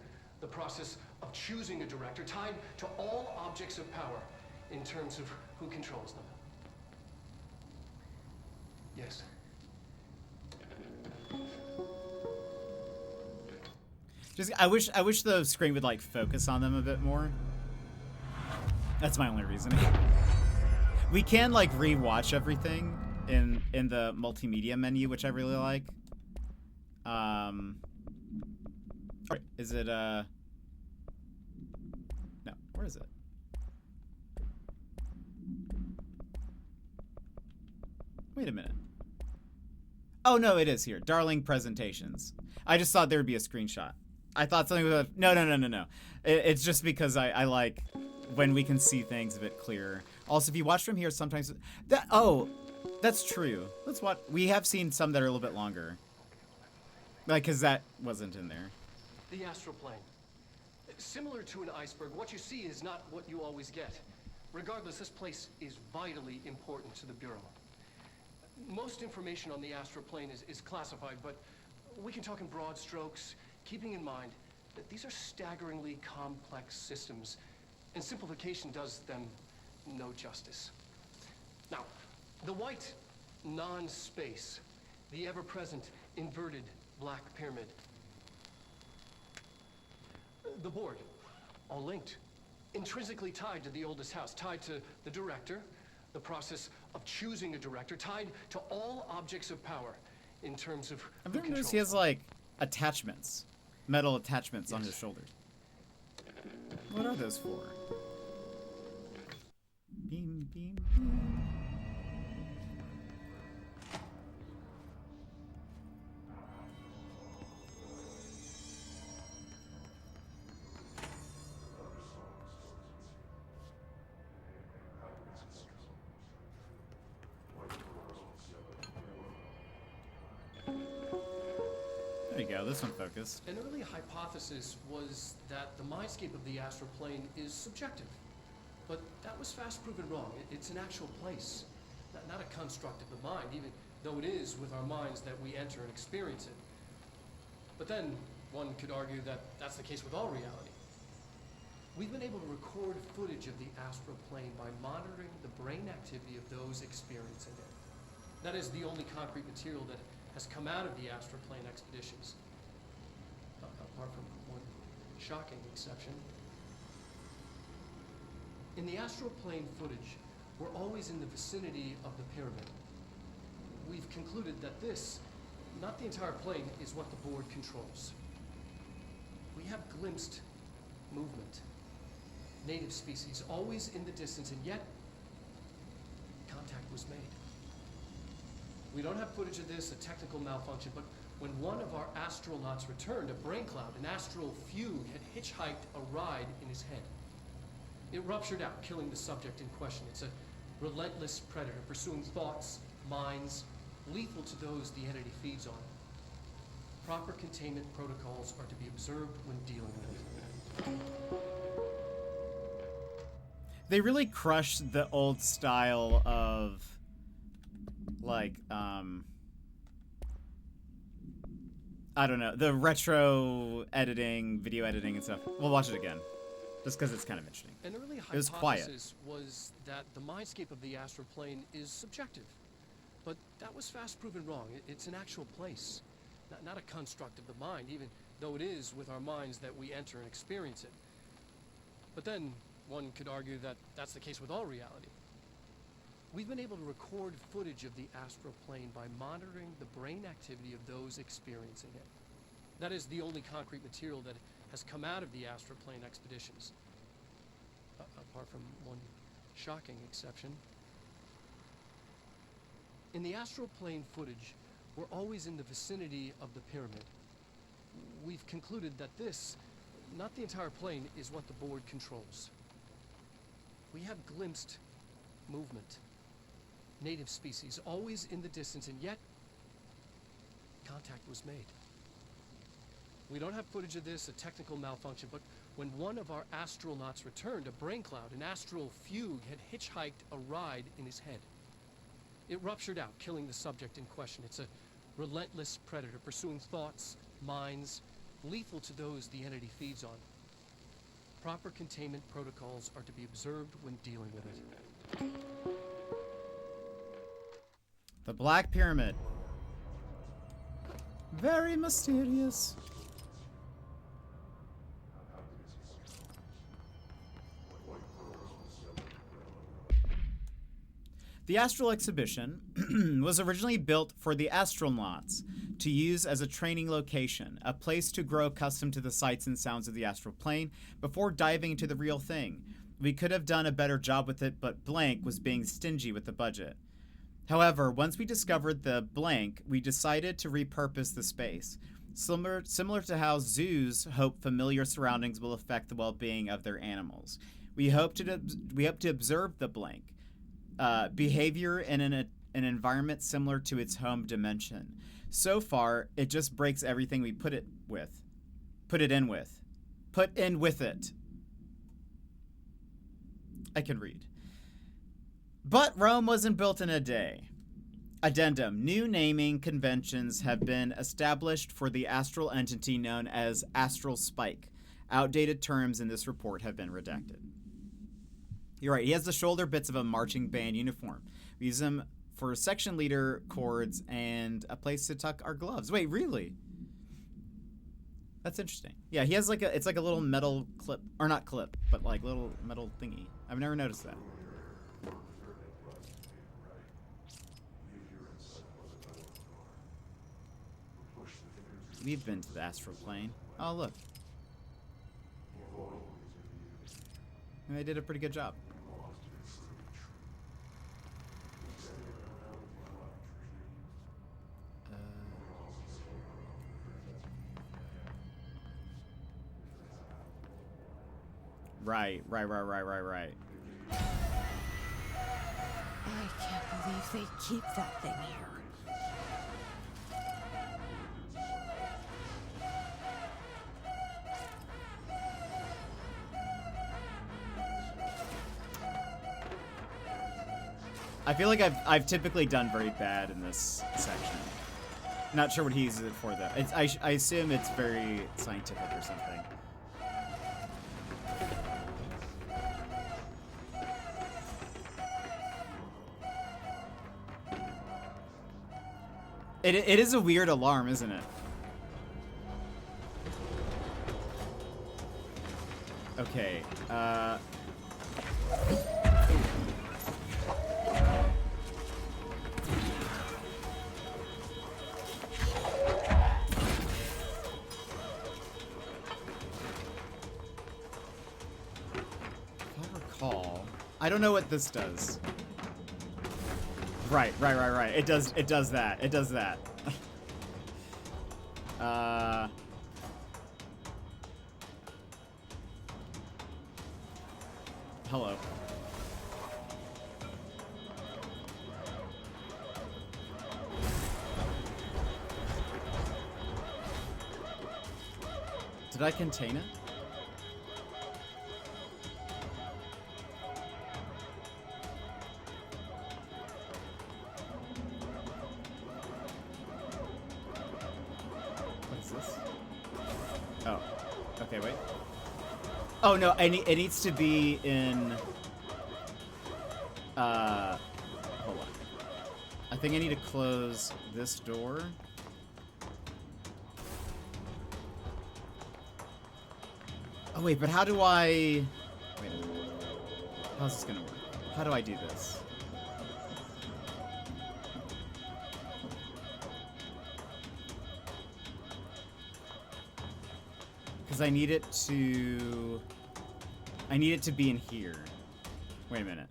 the process of choosing a director, tied to all objects of power in terms of who controls them. Yes. Just I wish the screen would like focus on them a bit more. That's my only reasoning. We can like re-watch everything in the multimedia menu, which I really like. Is it no, where is it? Wait a minute. Oh no, it is here. Darling presentations. I just thought there would be a screenshot. I thought something was no. It's just because I like when we can see things a bit clearer. Also, if you watch from here, sometimes that's true. Let's watch. We have seen some that are a little bit longer. Like, because that wasn't in there. The astral plane. Similar to an iceberg, what you see is not what you always get. Regardless, this place is vitally important to the Bureau. Most information on the astral plane is classified, but we can talk in broad strokes, keeping in mind that these are staggeringly complex systems, and simplification does them no justice. Now, the white non-space, the ever-present inverted black pyramid. The board, all linked, intrinsically tied to the oldest house, tied to the director, the process of choosing a director, tied to all objects of power in terms of I've never noticed he has like attachments, metal attachments on his shoulders. What are those for? Beam, beam, beam. There you go, this one focused. An early hypothesis was that the mindscape of the astral plane is subjective. But that was fast proven wrong. It's an actual place, not a construct of the mind, even though it is with our minds that we enter and experience it. But then one could argue that that's the case with all reality. We've been able to record footage of the astral plane by monitoring the brain activity of those experiencing it. That is the only concrete material that has come out of the astral plane expeditions, apart from one shocking exception. In the astral plane footage, we're always in the vicinity of the pyramid. We've concluded that this, not the entire plane, is what the board controls. We have glimpsed movement, native species, always in the distance, and yet contact was made. We don't have footage of this, a technical malfunction, but when one of our astronauts returned, a brain cloud, an astral fugue, had hitchhiked a ride in his head. It ruptured out, killing the subject in question. It's a relentless predator, pursuing thoughts, minds, lethal to those the entity feeds on. Proper containment protocols are to be observed when dealing with it. They really crushed the old style of, like, I don't know, the retro editing, video editing and stuff. We'll watch it again, just because it's kind of interesting. An early was hypothesis was that the mindscape of the astral plane is subjective, but that was fast proven wrong. It's an actual place, not a construct of the mind, even though it is with our minds that we enter and experience it. But then one could argue that that's the case with all reality. We've been able to record footage of the astral plane by monitoring the brain activity of those experiencing it. That is the only concrete material that has come out of the astral plane expeditions, apart from one shocking exception. In the astral plane footage, we're always in the vicinity of the pyramid. We've concluded that this, not the entire plane, is what the board controls. We have glimpsed movement, native species, always in the distance, and yet contact was made. We don't have footage of this, a technical malfunction, but when one of our astronauts returned, a brain cloud, an astral fugue, had hitchhiked a ride in his head. It ruptured out, killing the subject in question. It's a relentless predator, pursuing thoughts, minds, lethal to those the entity feeds on. Proper containment protocols are to be observed when dealing with it. The Black Pyramid. Very mysterious. The Astral Exhibition was originally built for the astronauts to use as a training location, a place to grow accustomed to the sights and sounds of the astral plane before diving into the real thing. We could have done a better job with it, but Blank was being stingy with the budget. However, once we discovered the Blank, we decided to repurpose the space, similar to how zoos hope familiar surroundings will affect the well-being of their animals. We hope to observe the Blank behavior in an environment similar to its home dimension. So far, it just breaks everything we put in with it. I can read. But Rome wasn't built in a day. Addendum. New naming conventions have been established for the astral entity known as Astral Spike. Outdated terms in this report have been redacted. You're right, he has the shoulder bits of a marching band uniform. We use them for section leader cords and a place to tuck our gloves. Wait, really? That's interesting. Yeah, he has it's like a little metal clip, or not clip, but like little metal thingy. I've never noticed that. We've been to the astral plane. Oh, look. They did a pretty good job. Right. I can't believe they keep that thing here. I feel like I've typically done very bad in this section. Not sure what he uses it for though. I assume it's very scientific or something. It is a weird alarm, isn't it? Okay, I don't know what this does. Right. It does that. It does that. Hello. Did I contain it? Okay, wait. Oh no, it needs to be in. Hold on. I think I need to close this door. Oh wait, but how do I? Wait a minute. How's this gonna work? How do I do this? Because I need it to be in here. Wait a minute.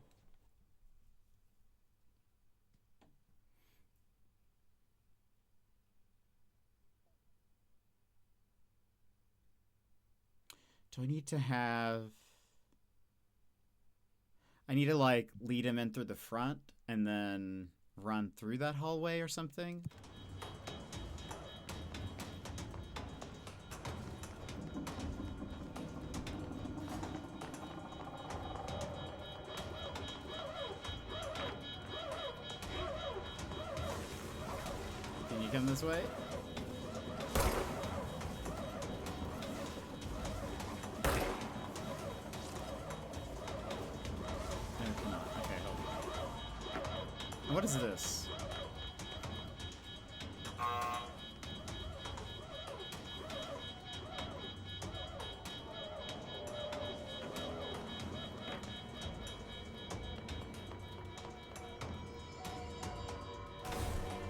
Do I need to have... I need to, like, lead him in through the front and then run through that hallway or something? Can you come this way? What is this?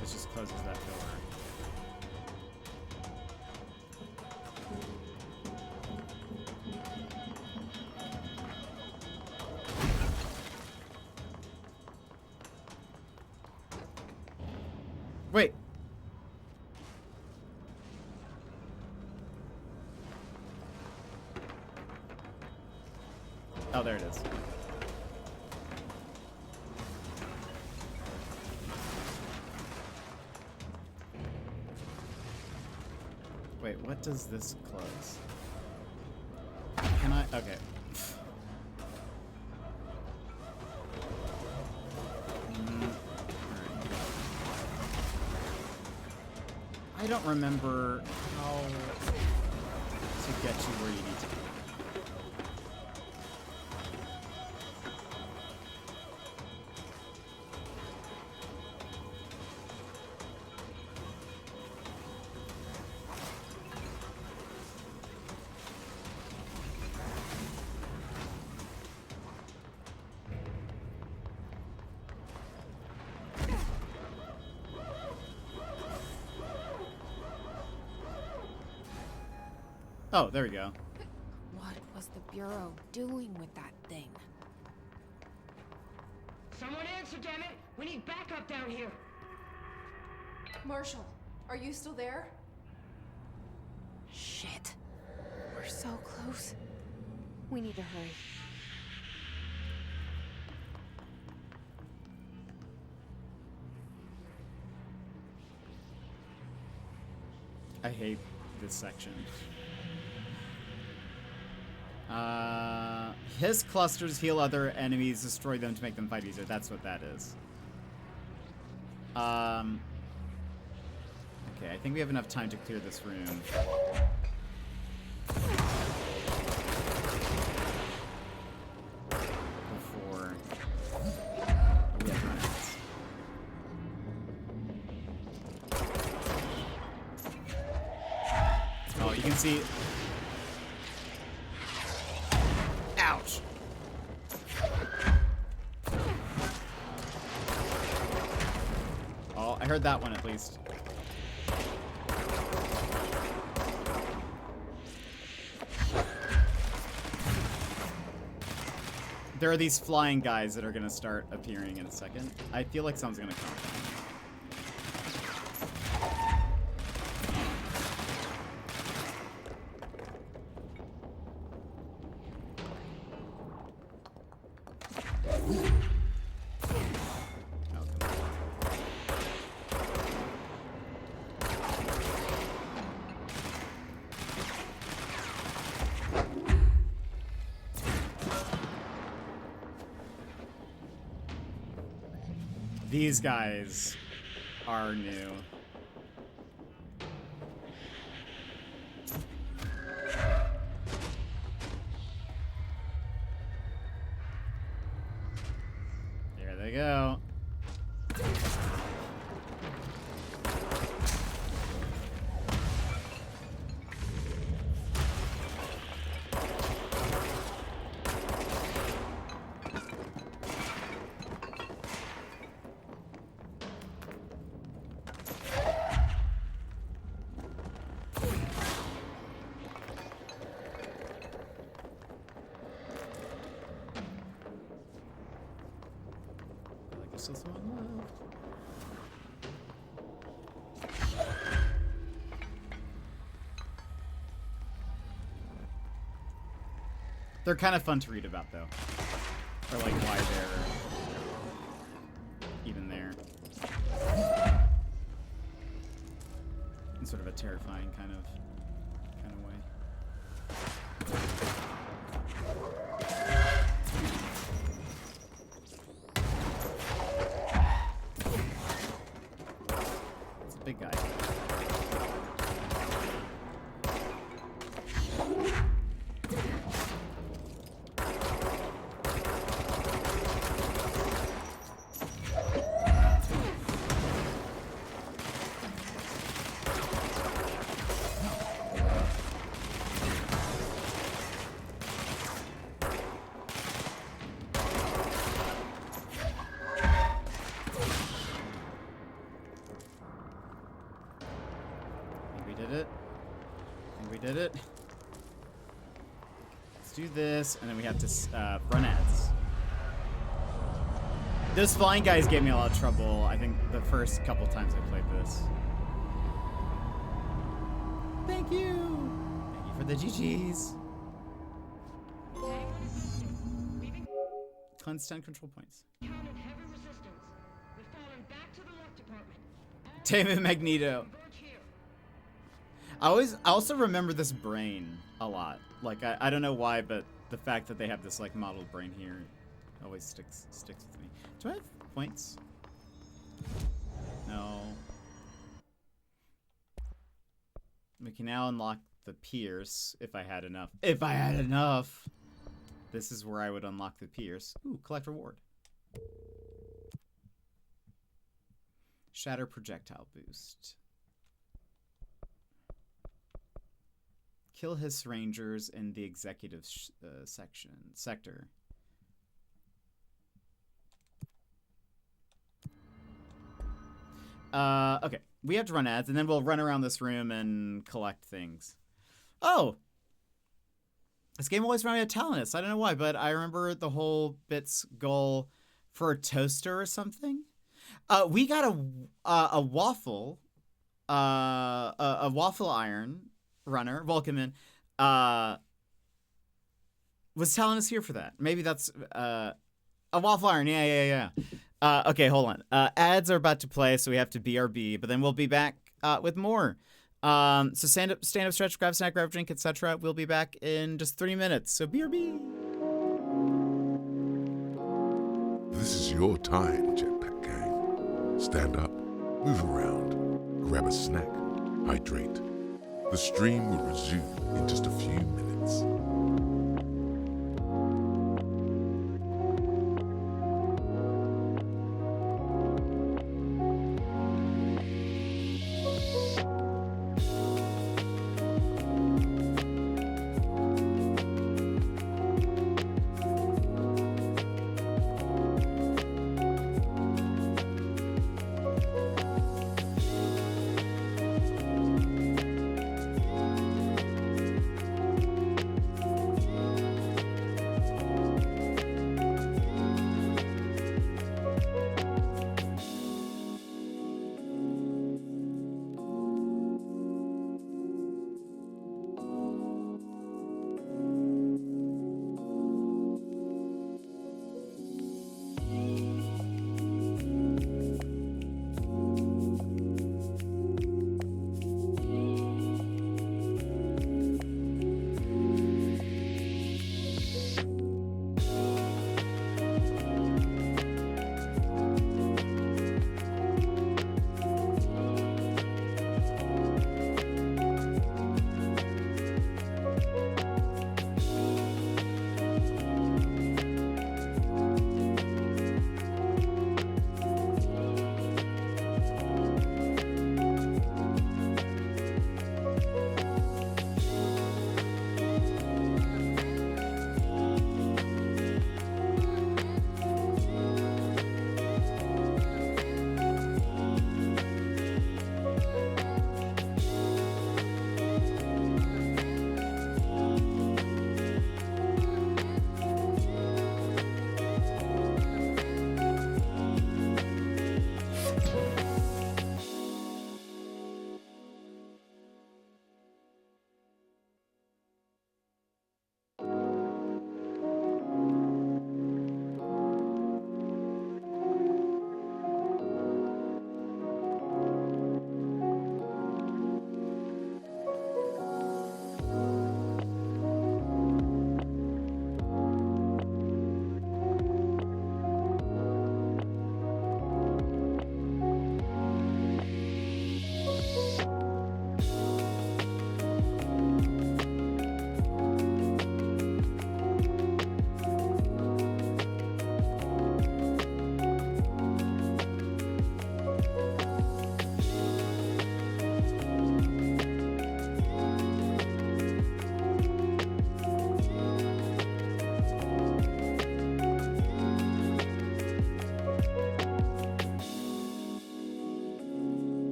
This just closes that door. Wait. Oh, there it is. Wait, what does this close? Can I? Okay. I don't remember how to get you where you need to be. Oh, there we go. What was the Bureau doing with that thing? Someone answer, damn it! We need backup down here! Marshall, are you still there? Shit. We're so close. We need to hurry. I hate this section. Hiss clusters heal other enemies, destroy them to make them fight easier. That's what that is. Okay, I think we have enough time to clear this room. Before... Oh, we have grenades. Oh, you can see... Ouch! Oh, I heard that one at least. There are these flying guys that are gonna start appearing in a second. I feel like someone's gonna come. These guys are new. There they go. Still someone left. They're kind of fun to read about, though. Or like why they're even there. In sort of a terrifying kind of way. Big guy. Did it. Let's do this, and then we have to run ads. Those flying guys gave me a lot of trouble, I think, the first couple times I played this. Thank you! Thank you for the GGs. Cleanse 10 control points. Tame Magneto. I also remember this brain a lot. Like, I don't know why, but the fact that they have this, like, modeled brain here always sticks with me. Do I have points? No. We can now unlock the Pierce, if I had enough. If I had enough! This is where I would unlock the Pierce. Ooh, collect reward. Shatter projectile boost. Kill his rangers in the executive sector. Okay, we have to run ads, and then we'll run around this room and collect things. Oh! This game always reminded me of Talonus. I don't know why, but I remember the whole bits goal for a toaster or something. We got a waffle, a waffle iron runner, Vulcanman. Was Talonus here for that? Maybe that's a waffle iron. Yeah. Okay, hold on. Ads are about to play, so we have to BRB, but then we'll be back with more. So stand up, stretch, grab a snack, grab a drink, etc. We'll be back in just 3 minutes. So BRB. your time, Jetpack Gang. Stand up, move around, grab a snack, hydrate. The stream will resume in just a few minutes.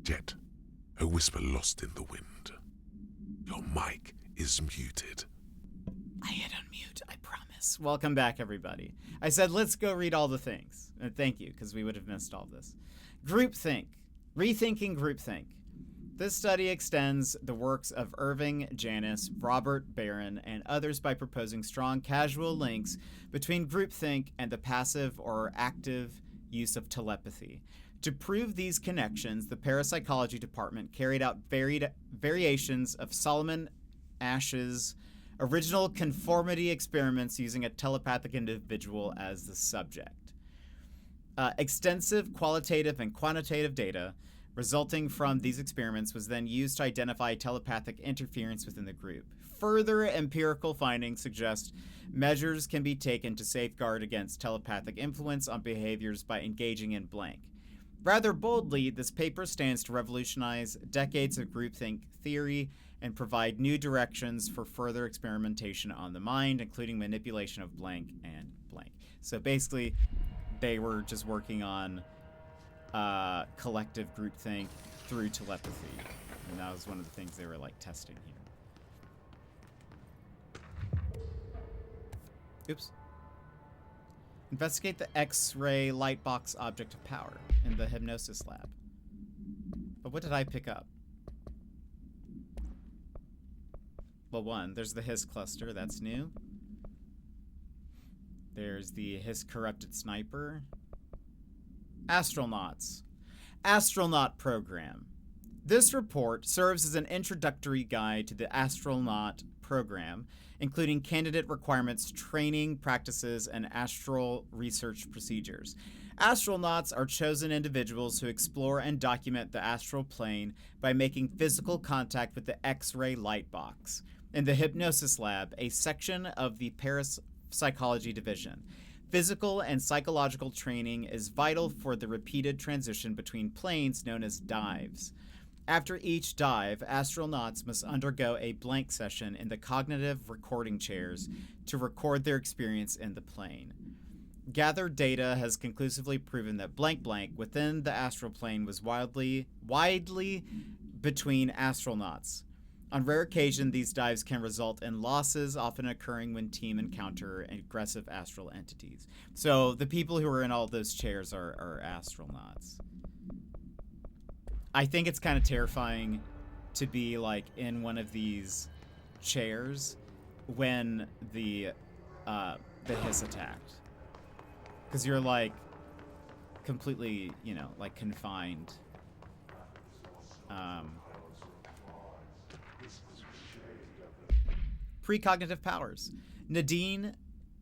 Jet, a whisper lost in the wind. Your mic is muted. I hit unmute, I promise. Welcome back, everybody. I said, let's go read all the things. And thank you, because we would have missed all this. Groupthink. Rethinking groupthink. This study extends the works of Irving Janis, Robert Barron, and others by proposing strong causal links between groupthink and the passive or active use of telepathy. To prove these connections, the parapsychology department carried out variations of Solomon Ash's original conformity experiments using a telepathic individual as the subject. Extensive qualitative and quantitative data resulting from these experiments was then used to identify telepathic interference within the group. Further empirical findings suggest measures can be taken to safeguard against telepathic influence on behaviors by engaging in blank. Rather boldly, this paper stands to revolutionize decades of groupthink theory and provide new directions for further experimentation on the mind, including manipulation of blank and blank. So basically, they were just working on collective groupthink through telepathy. And that was one of the things they were like testing here. Oops. Investigate the X-ray lightbox object of power in the hypnosis lab. But what did I pick up? Well, one, there's the Hiss cluster, that's new. There's the Hiss corrupted sniper. Astronauts. Astronaut program. This report serves as an introductory guide to the astronaut program, including candidate requirements, training practices, and astral research procedures. Astronauts are chosen individuals who explore and document the astral plane by making physical contact with the X-ray light box. In the hypnosis lab, a section of the parapsychology division. Physical and psychological training is vital for the repeated transition between planes known as dives. After each dive, astronauts must undergo a blank session in the cognitive recording chairs to record their experience in the plane. Gathered data has conclusively proven that blank blank within the astral plane was widely between astronauts. On rare occasion, these dives can result in losses, often occurring when team encounter aggressive astral entities. So the people who are in all those chairs are astronauts. I think it's kind of terrifying to be like in one of these chairs when the Hiss attacked, because you're like completely, you know, like confined. Precognitive powers. Nadine,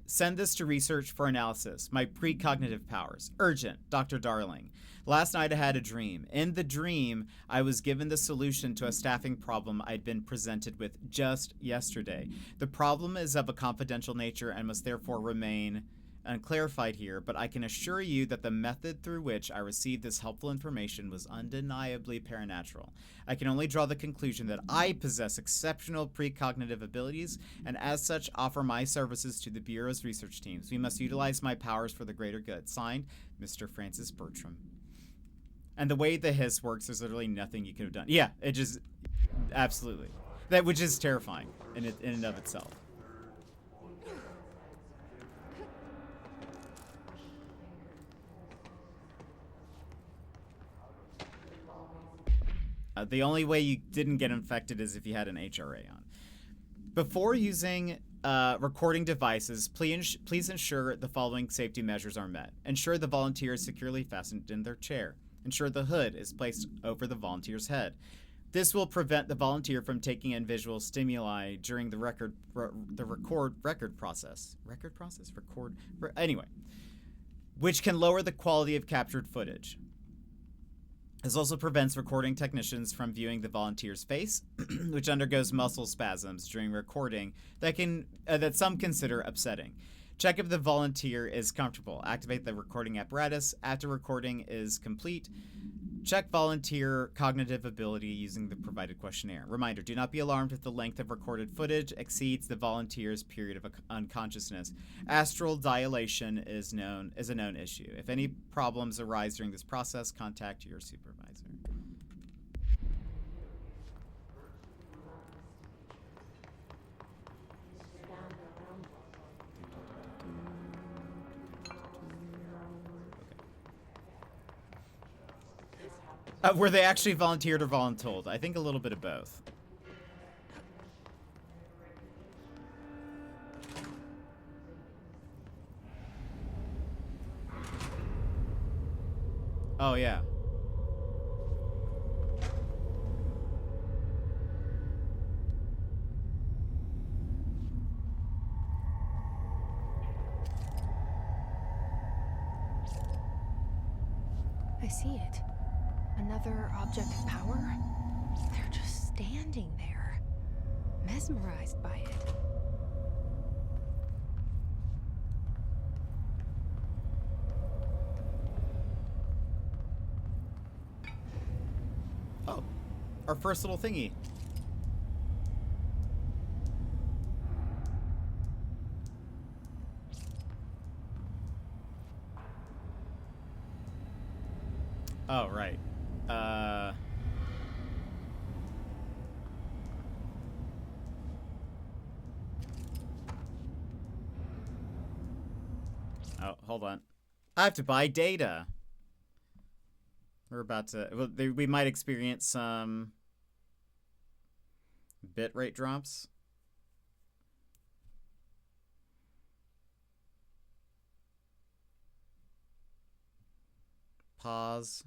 send this to research for analysis. My precognitive powers. Urgent, Dr. Darling. Last night I had a dream. In the dream, I was given the solution to a staffing problem I'd been presented with just yesterday. The problem is of a confidential nature and must therefore remain unclarified here, but I can assure you that the method through which I received this helpful information was undeniably paranatural. I can only draw the conclusion that I possess exceptional precognitive abilities, and as such offer my services to the Bureau's research teams. We must utilize my powers for the greater good. Signed, Mr. Francis Bertram. And the way the Hiss works, there's literally nothing you could have done. Yeah, it just, absolutely. That, which is terrifying in and of itself. The only way you didn't get infected is if you had an HRA on. Before using recording devices, please ensure the following safety measures are met. Ensure the volunteer is securely fastened in their chair. Ensure the hood is placed over the volunteer's head. This will prevent the volunteer from taking in visual stimuli during the record process. Anyway, which can lower the quality of captured footage. This also prevents recording technicians from viewing the volunteer's face, which undergoes muscle spasms during recording that some consider upsetting. Check if the volunteer is comfortable. Activate the recording apparatus after recording is complete. Check volunteer cognitive ability using the provided questionnaire. Reminder, do not be alarmed if the length of recorded footage exceeds the volunteer's period of unconsciousness. Astral dilation is a known issue. If any problems arise during this process, contact your supervisor. Were they actually volunteered or voluntold? I think a little bit of both. Oh, yeah. I see it. Another object of power? They're just standing there, mesmerized by it. Oh, our first little thingy. Oh, right. Oh, hold on. I have to buy data. We're about to... Well, we might experience some bitrate drops. Pause.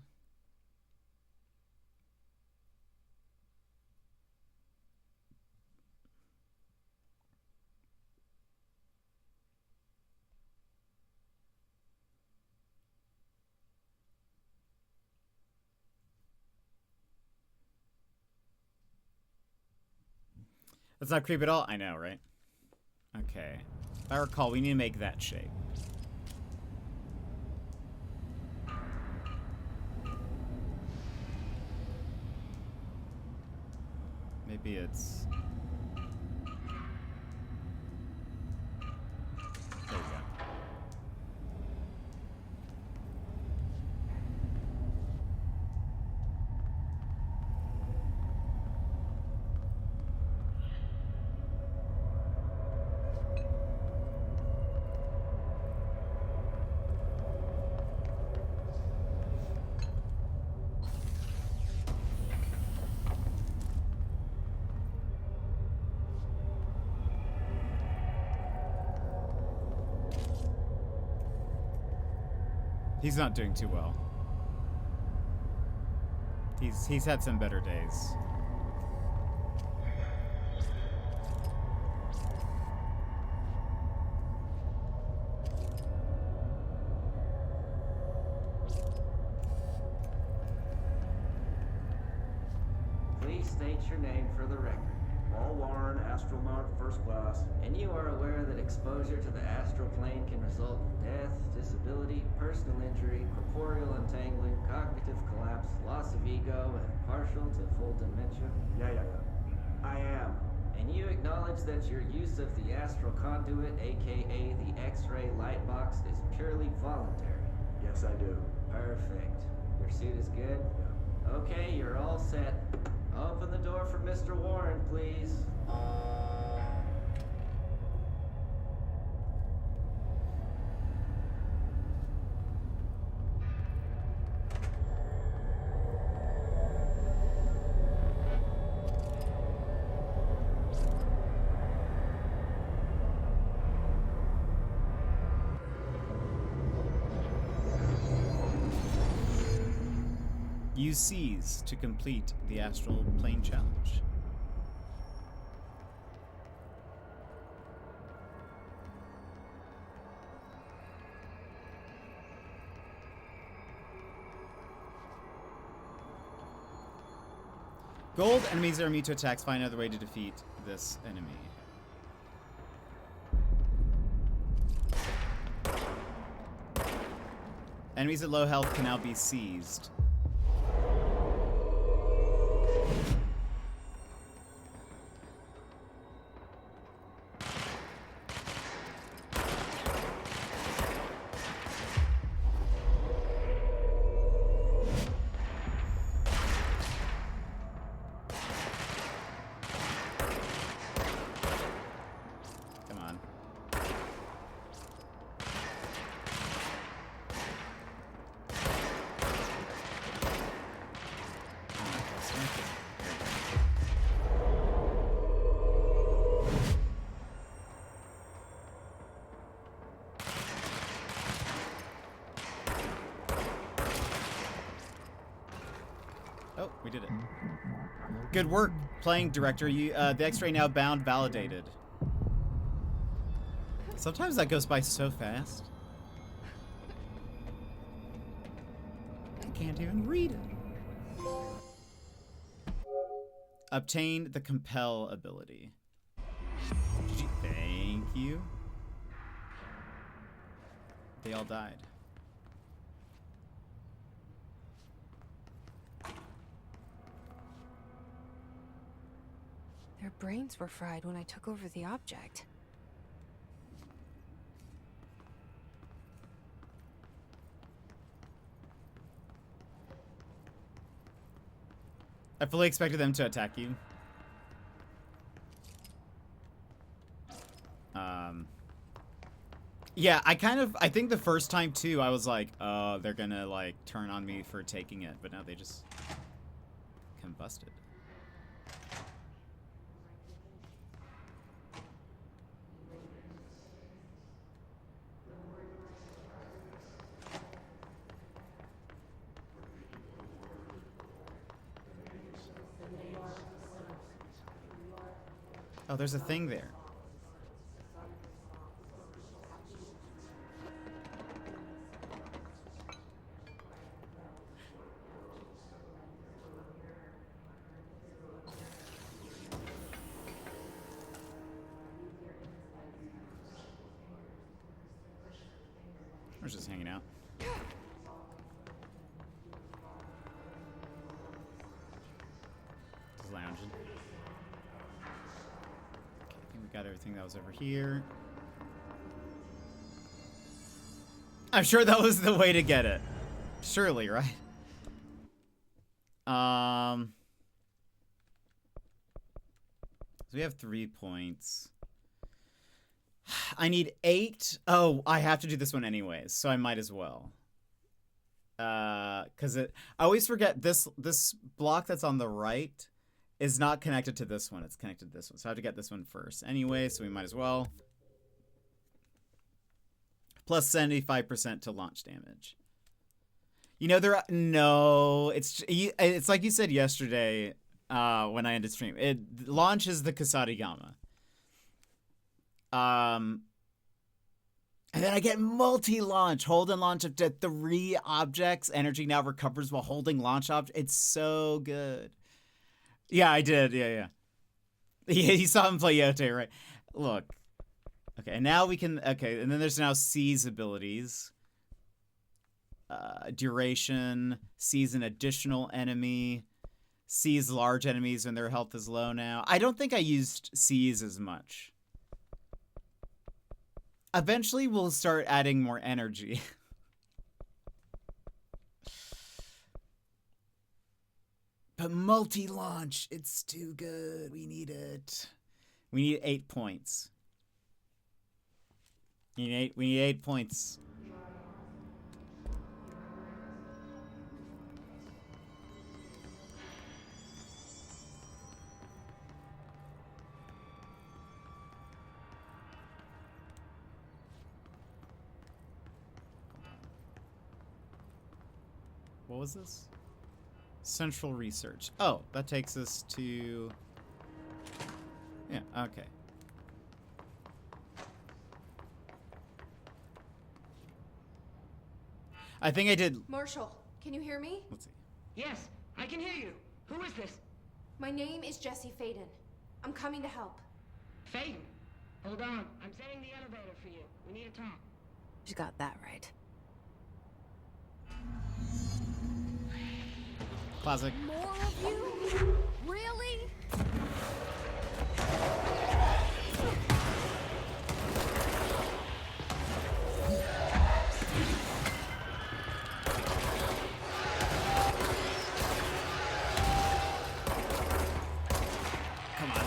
That's not creep at all. I know, right? Okay. If I recall, we need to make that shape. Maybe it's... There we go. He's not doing too well. He's had some better days. Please state your name for the record. Paul Warren, astronaut, first class. And you are aware that exposure to the astral plane can result in death, disability, personal injury, corporeal untangling, cognitive collapse, loss of ego, and partial to full dementia? Yeah. I am. And you acknowledge that your use of the astral conduit, aka the X-ray light box, is purely voluntary? Yes, I do. Perfect. Your suit is good? Yeah. Okay, you're all set. Open the door for Mr. Warren, please. Use C's to complete the astral plane challenge. Gold enemies are immune to attacks. Find another way to defeat this enemy. Enemies at low health can now be seized. did it. Good work, playing director. You, the X-ray now bound, validated. Sometimes that goes by so fast. I can't even read it. Obtain the compel ability. Thank you. They all died. Their brains were fried when I took over the object. I fully expected them to attack you. Yeah, I think the first time too, I was like, oh, they're gonna like turn on me for taking it, but now they just combusted. Oh, there's a thing there. We're just hanging out. Just lounging. I think we got everything that was over here. I'm sure that was the way to get it. Surely, right? So we have 3 points. I need 8. Oh, I have to do this one anyways, so I might as well. Cause I always forget this block that's on the right is not connected to this one. It's connected to this one. So I have to get this one first anyway, so we might as well. Plus 75% to launch damage. You know, it's like you said yesterday when I ended stream. It launches the Kasarigama. And then I get multi-launch. Hold and launch up to 3 objects. Energy now recovers while holding launch object. It's so good. Yeah, I did. Yeah. You saw him play Yote, right? Look. Okay, and now we can... Okay, and then there's now C's abilities. Duration. Sees an additional enemy. Sees large enemies when their health is low now. I don't think I used C's as much. Eventually, we'll start adding more energy. But multi-launch, it's too good. We need it. We need 8 points. We need 8 points. What was this? Central research. Oh, that takes us to... Yeah, okay. I think I did... Marshall, can you hear me? Let's see. Yes, I can hear you. Who is this? My name is Jesse Faden. I'm coming to help. Faden? Hold on. I'm setting the elevator for you. We need to talk. You got that right. Classic. More of you? Really? Come on.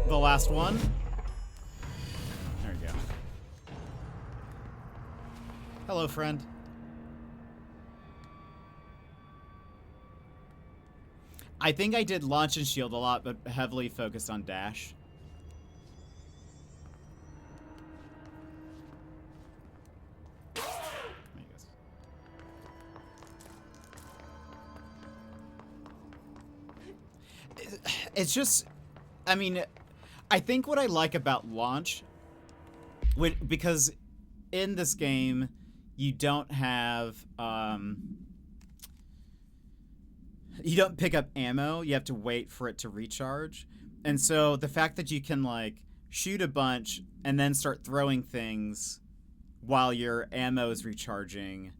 The last one. There we go. Hello, friend. I think I did launch and shield a lot, but heavily focused on dash. It's just, I mean, I think what I like about launch, because in this game, you don't have, you don't pick up ammo. You have to wait for it to recharge. And so the fact that you can, like, shoot a bunch and then start throwing things while your ammo is recharging,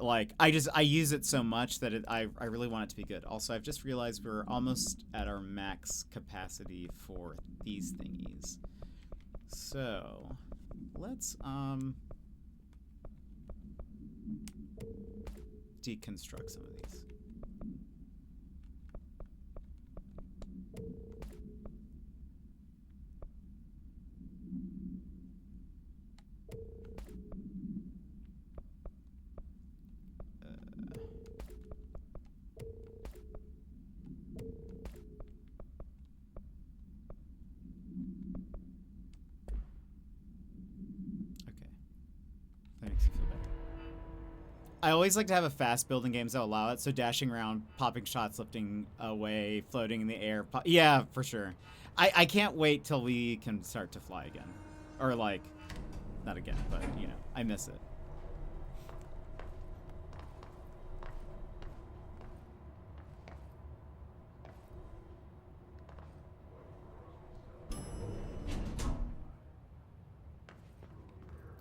like, I use it so much that I really want it to be good. Also, I've just realized we're almost at our max capacity for these thingies. So, let's, deconstruct some of these. That makes me feel better. I always like to have a fast building games that allow it, so dashing around, popping shots, lifting away, floating in the air. Yeah, for sure. I can't wait till we can start to fly again. Or, like, not again, but, you know, I miss it.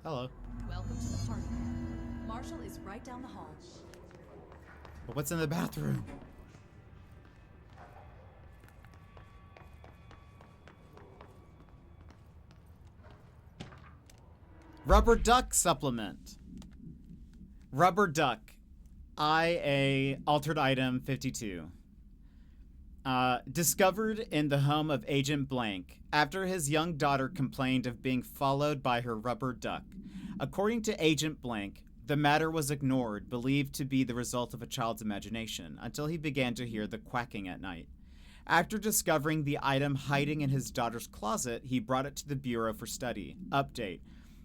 Hello. Welcome to the party. Marshall is right down the hall. But what's in the bathroom? Rubber duck supplement. Rubber duck. IA altered item 52. Discovered in the home of Agent Blank after his young daughter complained of being followed by her rubber duck. According to Agent Blank, the matter was ignored, believed to be the result of a child's imagination, until he began to hear the quacking at night. After discovering the item hiding in his daughter's closet, he brought it to the Bureau for study. Update.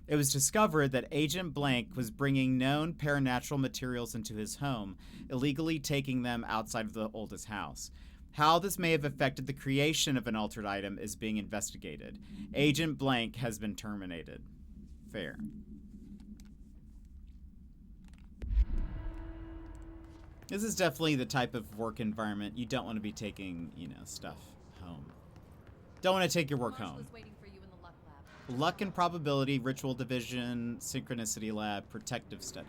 It was discovered that Agent Blank was bringing known paranatural materials into his home, illegally taking them outside of the oldest house. How this may have affected the creation of an altered item is being investigated. Agent Blank has been terminated. Fair. This is definitely the type of work environment you don't want to be taking, you know, stuff home. Don't want to take your work home. Luck and probability, ritual division, synchronicity lab, protective studies.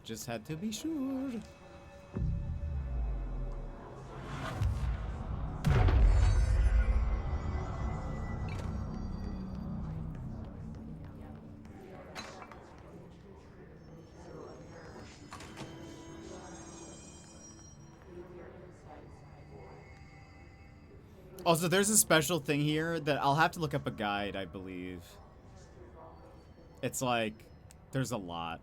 Just had to be sure. Also, there's a special thing here that I'll have to look up a guide, I believe. It's like, there's a lot.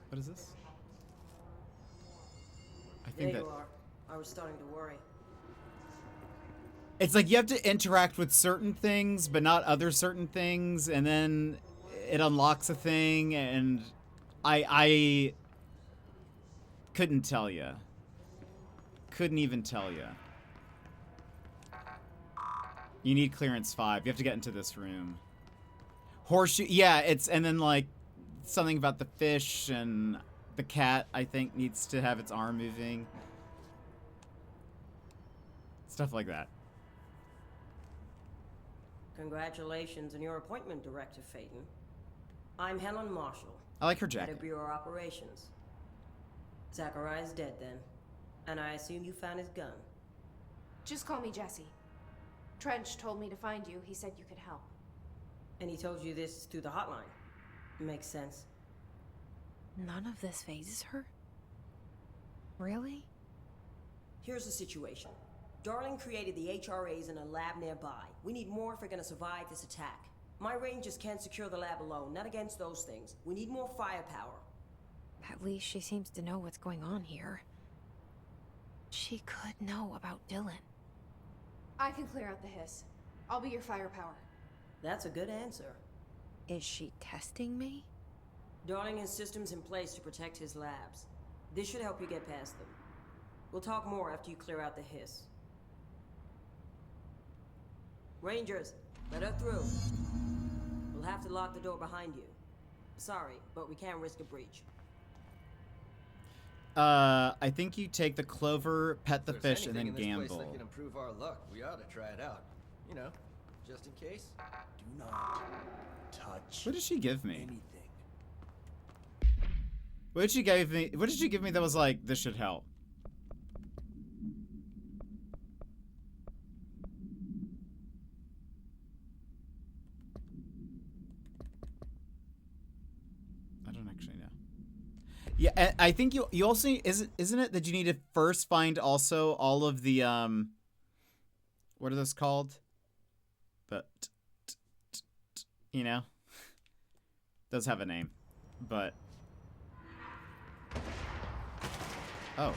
What is this? I think there you are. I was starting to worry. It's like you have to interact with certain things, but not other certain things, and then it unlocks a thing, and I couldn't tell you. Couldn't even tell you. You need clearance 5. You have to get into this room. Horseshoe, yeah, it's, and then like something about the fish and the cat, I think, needs to have its arm moving. Stuff like that. Congratulations on your appointment, Director Phaeton. I'm Helen Marshall. I like her Head jacket. of Bureau Operations. Zachariah's dead then, and I assume you found his gun. Just call me Jesse. Trench told me to find you. He said you could help. And he told you this through the hotline. Makes sense. None of this phases her? Really? Here's the situation. Darling created the HRAs in a lab nearby. We need more if we're gonna survive this attack. My rangers can't secure the lab alone, not against those things. We need more firepower. At least she seems to know what's going on here. She could know about Dylan. I can clear out the hiss. I'll be your firepower. That's a good answer. Is she testing me? Darling has systems in place to protect his labs. This should help you get past them. We'll talk more after you clear out the hiss. Rangers, let her through. We'll have to lock the door behind you. Sorry, but we can't risk a breach. I think you take the clover, pet the If there's fish, and anything then in this place gamble. that can improve our luck, we ought to try it out. You know, just in case. Do not touch. What did she give me? anything. What did she give me? What did she give me that was like, this should help? I don't actually know. Yeah, I think you also isn't it that you need to first find also all of the what are those called? But you know, those have a name, but oh,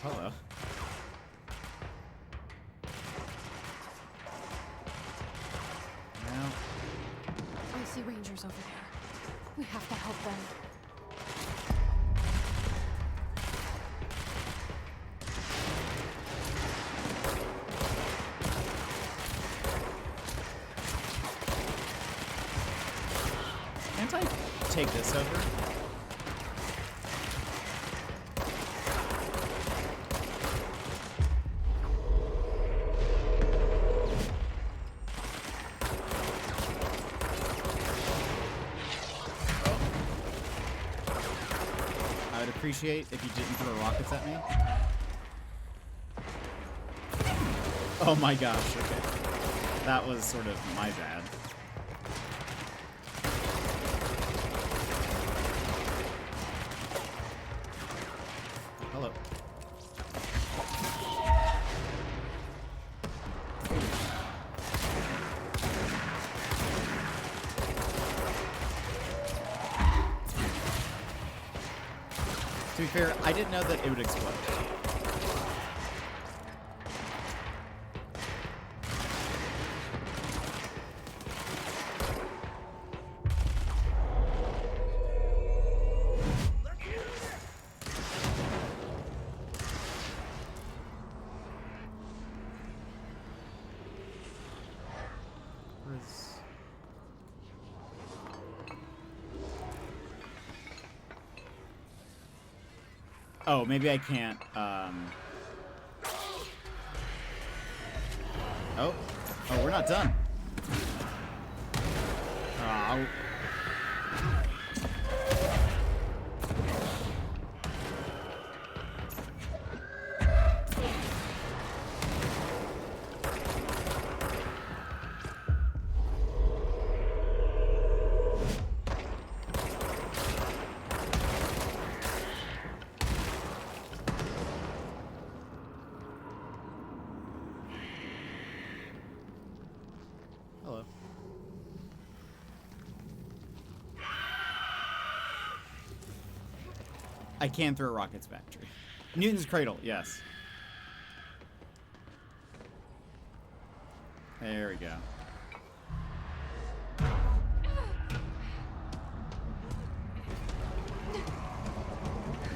hello. Now, I see rangers over there. We have to help them. can't I take this over? I would appreciate if you didn't throw rockets at me. Oh my gosh, okay. That was sort of my bad. Hello. To be fair, I didn't know that it would explode. Oh, maybe I can't, Oh, we're not done. Oh. Hello. I can throw rockets factory. Newton's cradle, yes. There we go.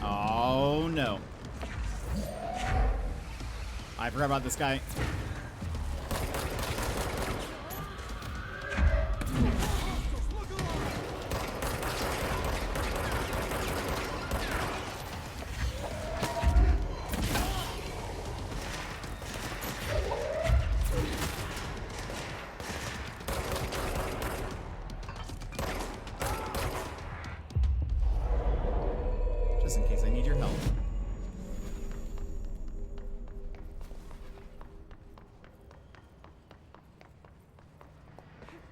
Oh no. I forgot about this guy. Just in case I need your help.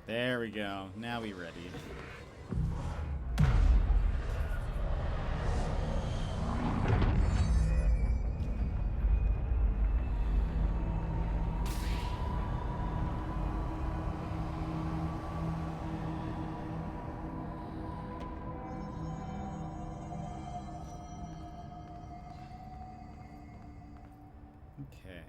There we go. Now we ready. Okay.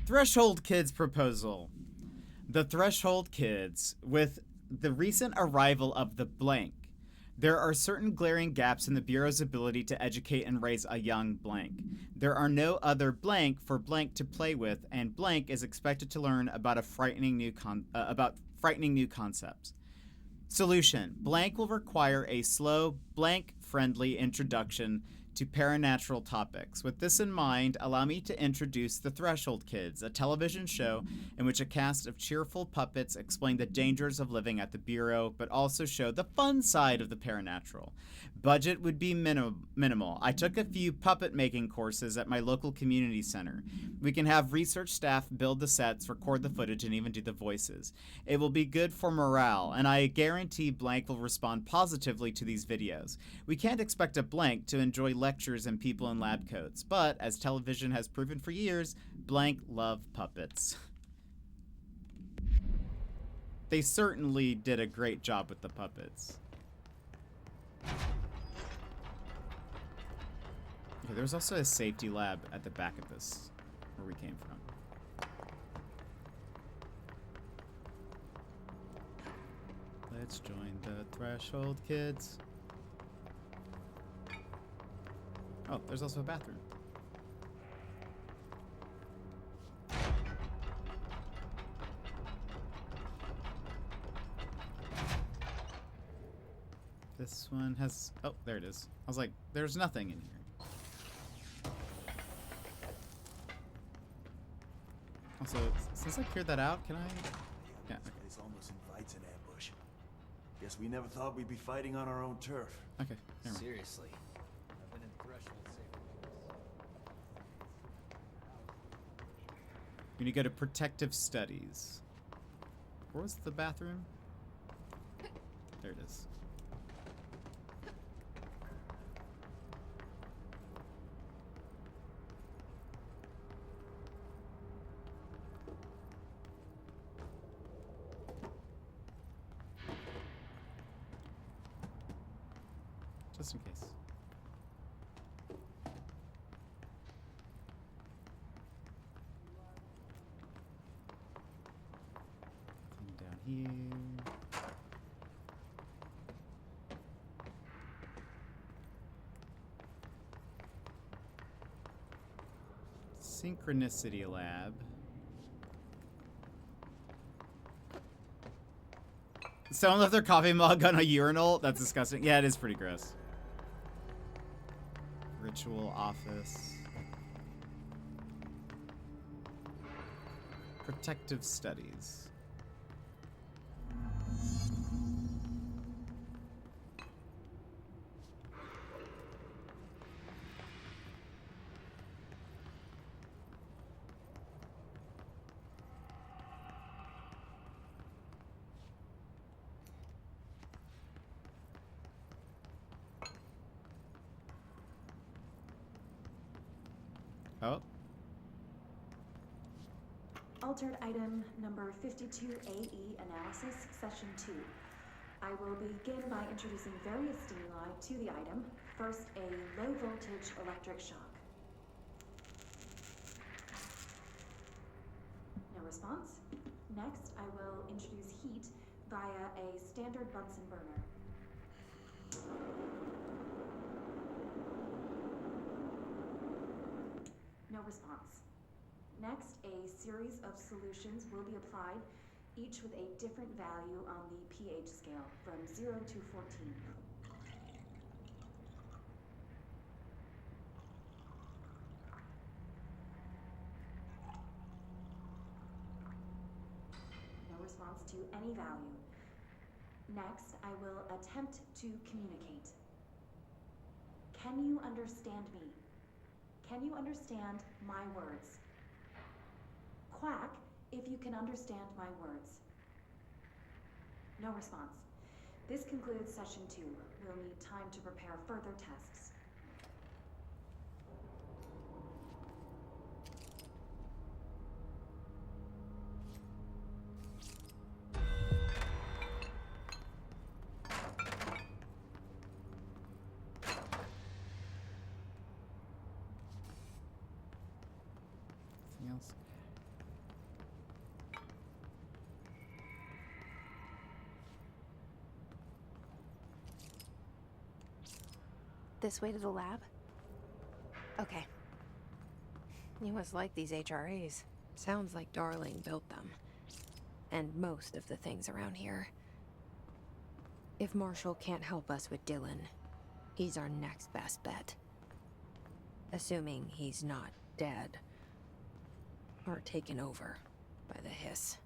Threshold Kids proposal. The Threshold Kids, with the recent arrival of the blank, there are certain glaring gaps in the Bureau's ability to educate and raise a young blank. There are no other blank for blank to play with, and blank is expected to learn about frightening new concepts. Solution: blank will require a slow, blank-friendly introduction to paranatural topics. With this in mind, allow me to introduce The Threshold Kids, a television show in which a cast of cheerful puppets explain the dangers of living at the Bureau, but also show the fun side of the paranatural. Budget would be minimal. I took a few puppet making courses at my local community center. We can have research staff build the sets, record the footage, and even do the voices. It will be good for morale, and I guarantee blank will respond positively to these videos. We can't expect a blank to enjoy lectures and people in lab coats, but as television has proven for years, blank love puppets. They certainly did a great job with the puppets. Okay, there's also a safety lab at the back of this, where we came from. Let's join the Threshold Kids. Oh, there's also a bathroom. This one has... Oh, there it is. I was like, there's nothing in here. Also, since I cleared that out, can I... Yeah. This place almost invites an ambush. Guess we never thought we'd be fighting on our own turf. Okay. Seriously. I've been in Threshold safe. When you go to Protective Studies. Where was the bathroom? There it is. Just in case. Nothing down here. Synchronicity Lab. Someone left their coffee mug on a urinal? That's disgusting. Yeah, it is pretty gross. Ritual office. Protective Studies. Oh. Altered item number 52AE analysis, session 2. I will begin by introducing various stimuli to the item. First, a low voltage electric shock. No response. Next, I will introduce heat via a standard Bunsen burner. No response. Next, a series of solutions will be applied, each with a different value on the pH scale, from 0 to 14. No response to any value. Next, I will attempt to communicate. Can you understand me? Can you understand my words? Quack if you can understand my words. No response. This concludes session 2. We'll need time to prepare further tests. else? This way to the lab? Okay. You must like these HRAs. Sounds like Darling built them. And most of the things around here. If Marshall can't help us with Dylan, he's our next best bet. Assuming he's not dead. Or taken over by the hiss.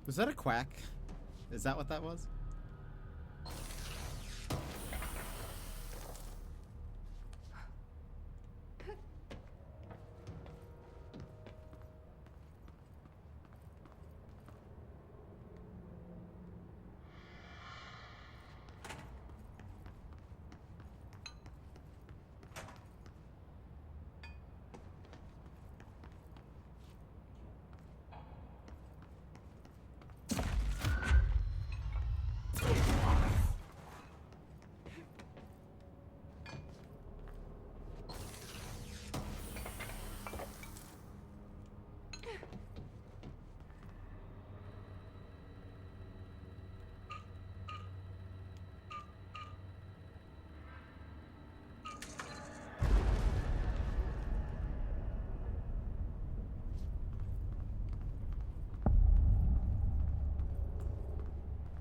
Was that a quack? Is that what that was?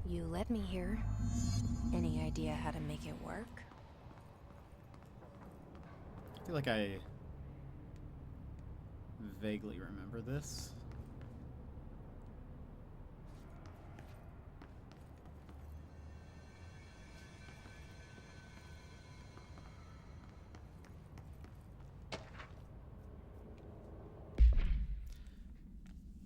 You let me here. Any idea how to make it work? I feel like I vaguely remember this.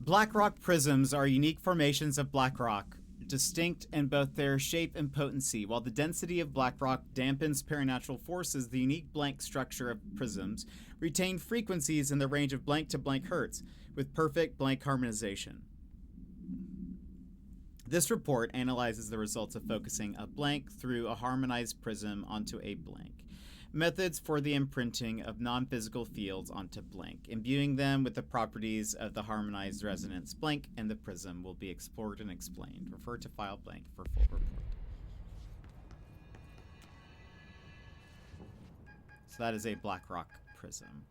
Black rock prisms are unique formations of black rock, distinct in both their shape and potency. While the density of black rock dampens paranatural forces, the unique blank structure of prisms retain frequencies in the range of blank to blank hertz, with perfect blank harmonization. This report analyzes the results of focusing a blank through a harmonized prism onto a blank. Methods for the imprinting of non-physical fields onto blank, imbuing them with the properties of the harmonized resonance blank and the prism will be explored and explained. Refer to file blank for full report. So that is a black rock prism.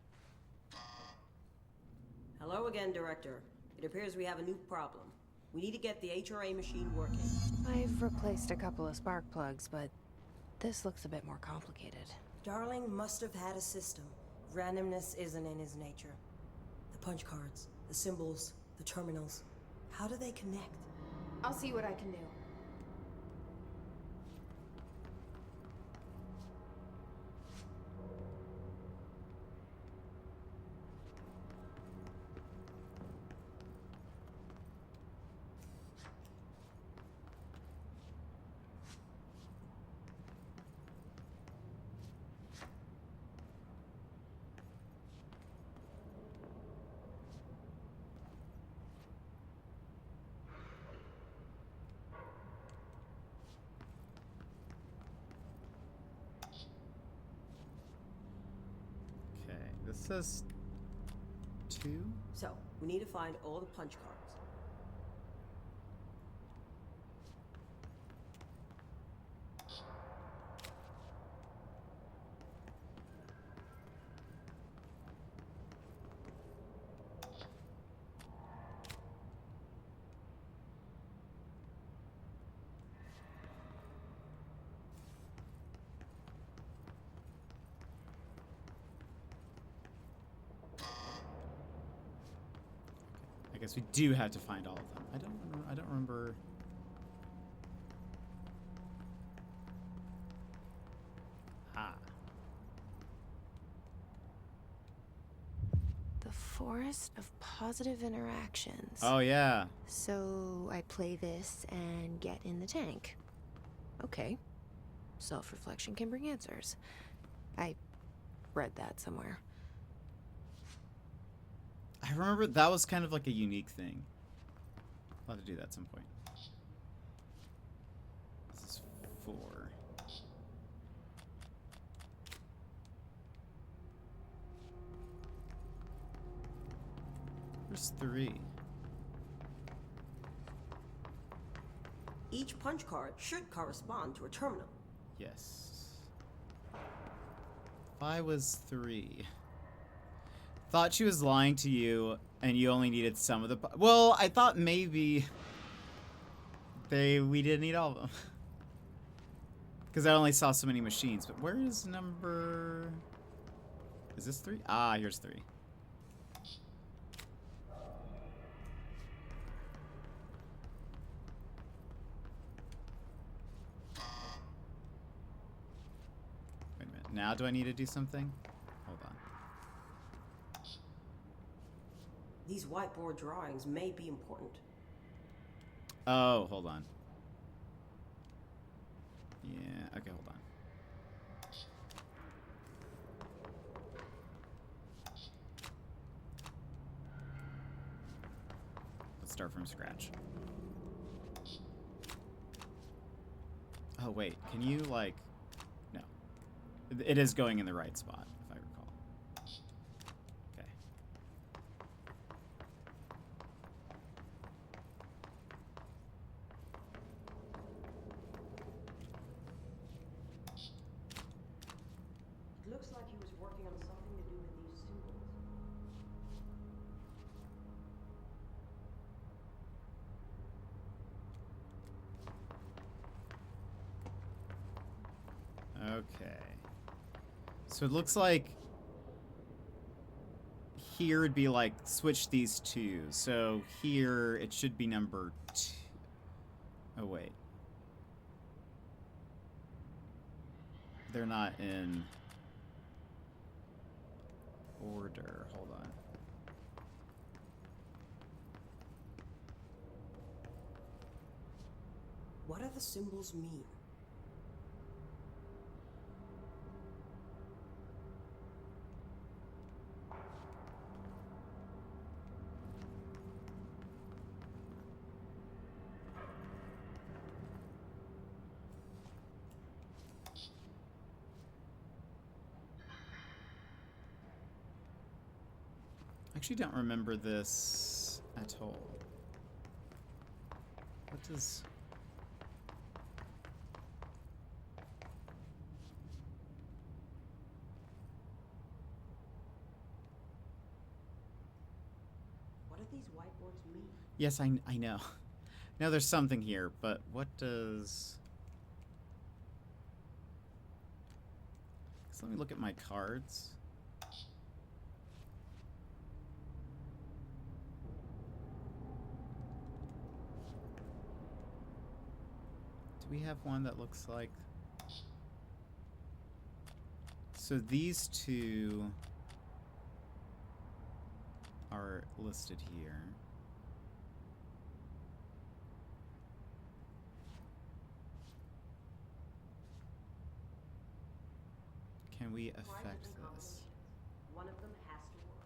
Hello again, Director. It appears we have a new problem. We need to get the HRA machine working. I've replaced a couple of spark plugs, but this looks a bit more complicated. Darling must have had a system. Randomness isn't in his nature. The punch cards, the symbols, the terminals. How do they connect? I'll see what I can do. This says 2? So, we need to find all the punch cards. guess we do have to find all of them. I don't remember. Ah. The forest of positive interactions. Oh yeah. So I play this and get in the tank. Okay. Self-reflection can bring answers. I read that somewhere. I remember that was kind of like a unique thing. I'll have to do that at some point. This is 4. Where's 3? Each punch card should correspond to a terminal. Yes. 5 was 3. Thought she was lying to you, and you only needed some of the. Well, I thought maybe we didn't need all of them, because I only saw so many machines. But where is number? Is this 3? Ah, here's 3. Wait a minute. Now do I need to do something? Hold on. These whiteboard drawings may be important. Oh, hold on. Yeah, okay, hold on. Let's start from scratch. Oh, wait, can you, like... No. It is going in the right spot, if I recall. Okay. It looks like he was working on something to do with these symbols. Okay. So it looks like here would be like switch these two. So here it should be number 2. Oh, wait. They're not in order. Hold on. What do the symbols mean? I actually don't remember this at all. What does... What do these whiteboards mean? Yes, I know. Now there's something here, but what does... So let me look at my cards. Do we have one that looks like... So these two are listed here. Can we affect this? One of them has to work.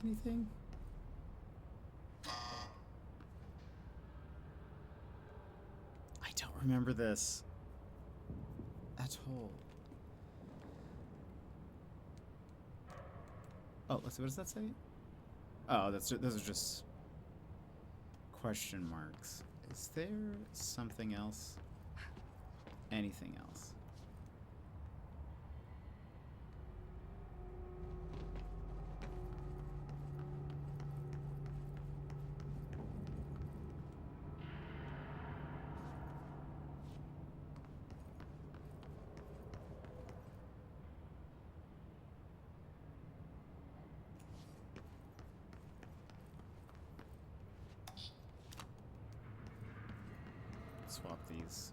anything? I don't remember this at all. Oh, let's see. What does that say? Oh, those are just question marks. Is there something else? Anything else? Swap these.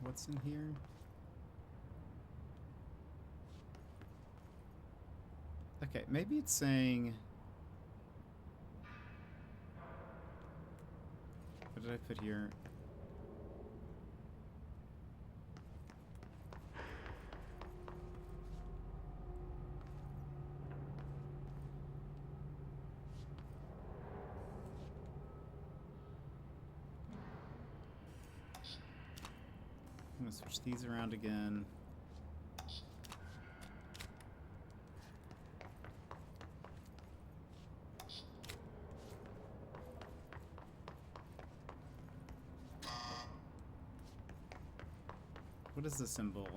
What's in here? Okay, maybe it's saying... What did I put here? I'm gonna switch these around again. What is the symbol?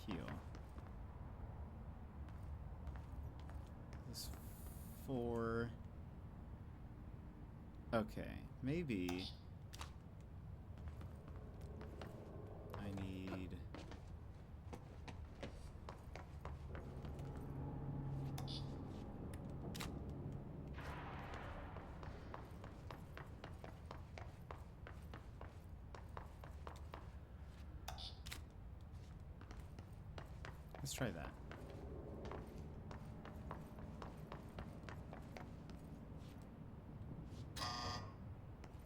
Heal. This 4. Okay, maybe I need... Let's try that.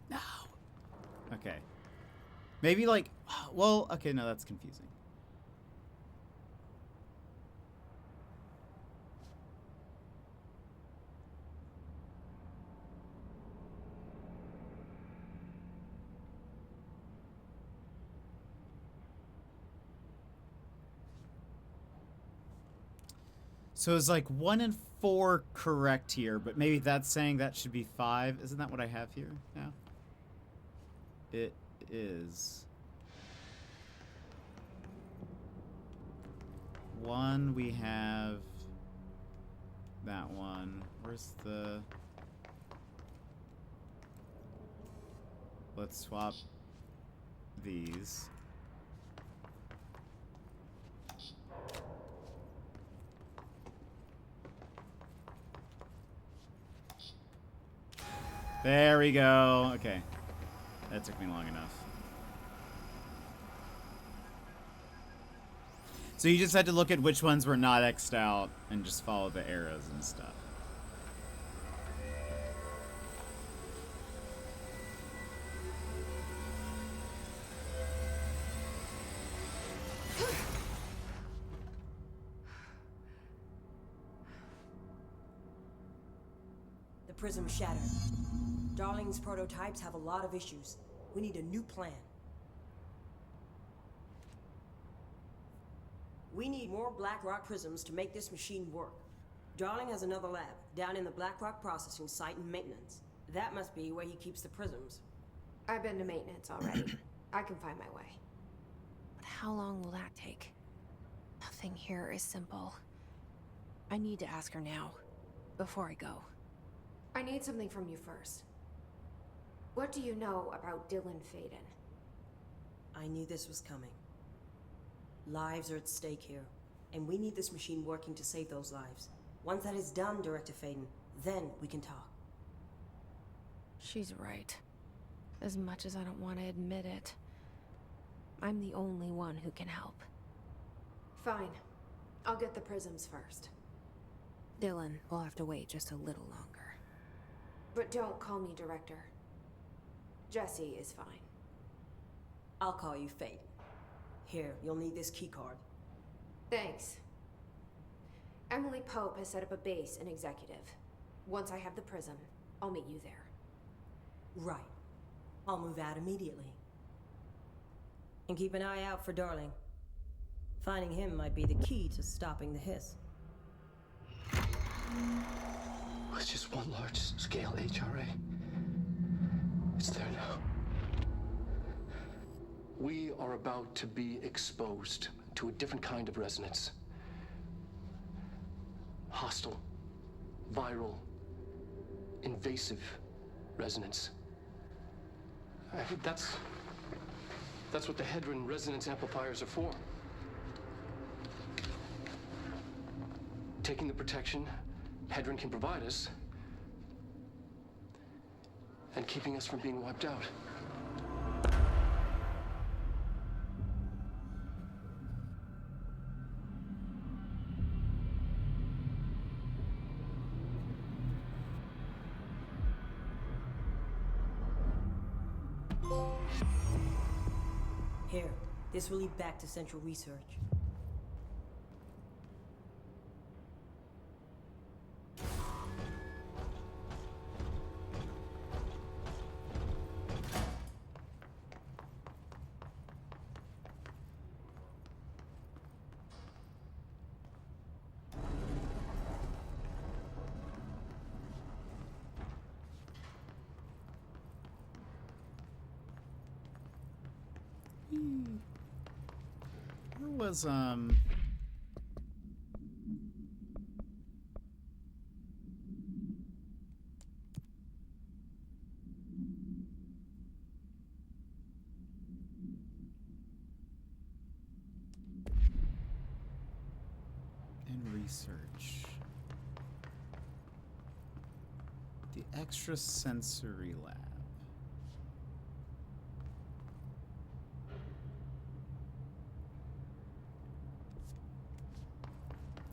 No. Okay. Maybe like, well, okay, no, that's confusing. So it's like 1 and 4 correct here, but maybe that's saying that should be 5. Isn't that what I have here now? It is. 1, we have that one. Where's the... Let's swap these. There we go. Okay. That took me long enough. So you just had to look at which ones were not X'd out and just follow the arrows and stuff. The prism shattered. Darling's prototypes have a lot of issues. We need a new plan. We need more Blackrock prisms to make this machine work. Darling has another lab, down in the Blackrock processing site and maintenance. That must be where he keeps the prisms. I've been to maintenance already. I can find my way. But how long will that take? Nothing here is simple. I need to ask her now, before I go. I need something from you first. What do you know about Dylan Faden? I knew this was coming. Lives are at stake here, and we need this machine working to save those lives. Once that is done, Director Faden, then we can talk. She's right. As much as I don't want to admit it, I'm the only one who can help. Fine. I'll get the prisms first. Dylan will have to wait just a little longer. But don't call me Director. Jesse is fine. I'll call you Faden. Here, you'll need this keycard. Thanks. Emily Pope has set up a base in Executive. Once I have the prism, I'll meet you there. Right. I'll move out immediately. And keep an eye out for Darling. Finding him might be the key to stopping the hiss. It's just one large-scale HRA. It's there now. We are about to be exposed to a different kind of resonance. Hostile, viral, invasive resonance. That's what the Hedron resonance amplifiers are for. Taking the protection Hedron can provide us and keeping us from being wiped out. Here, this will lead back to Central Research. Where was in research, the extrasensory lab.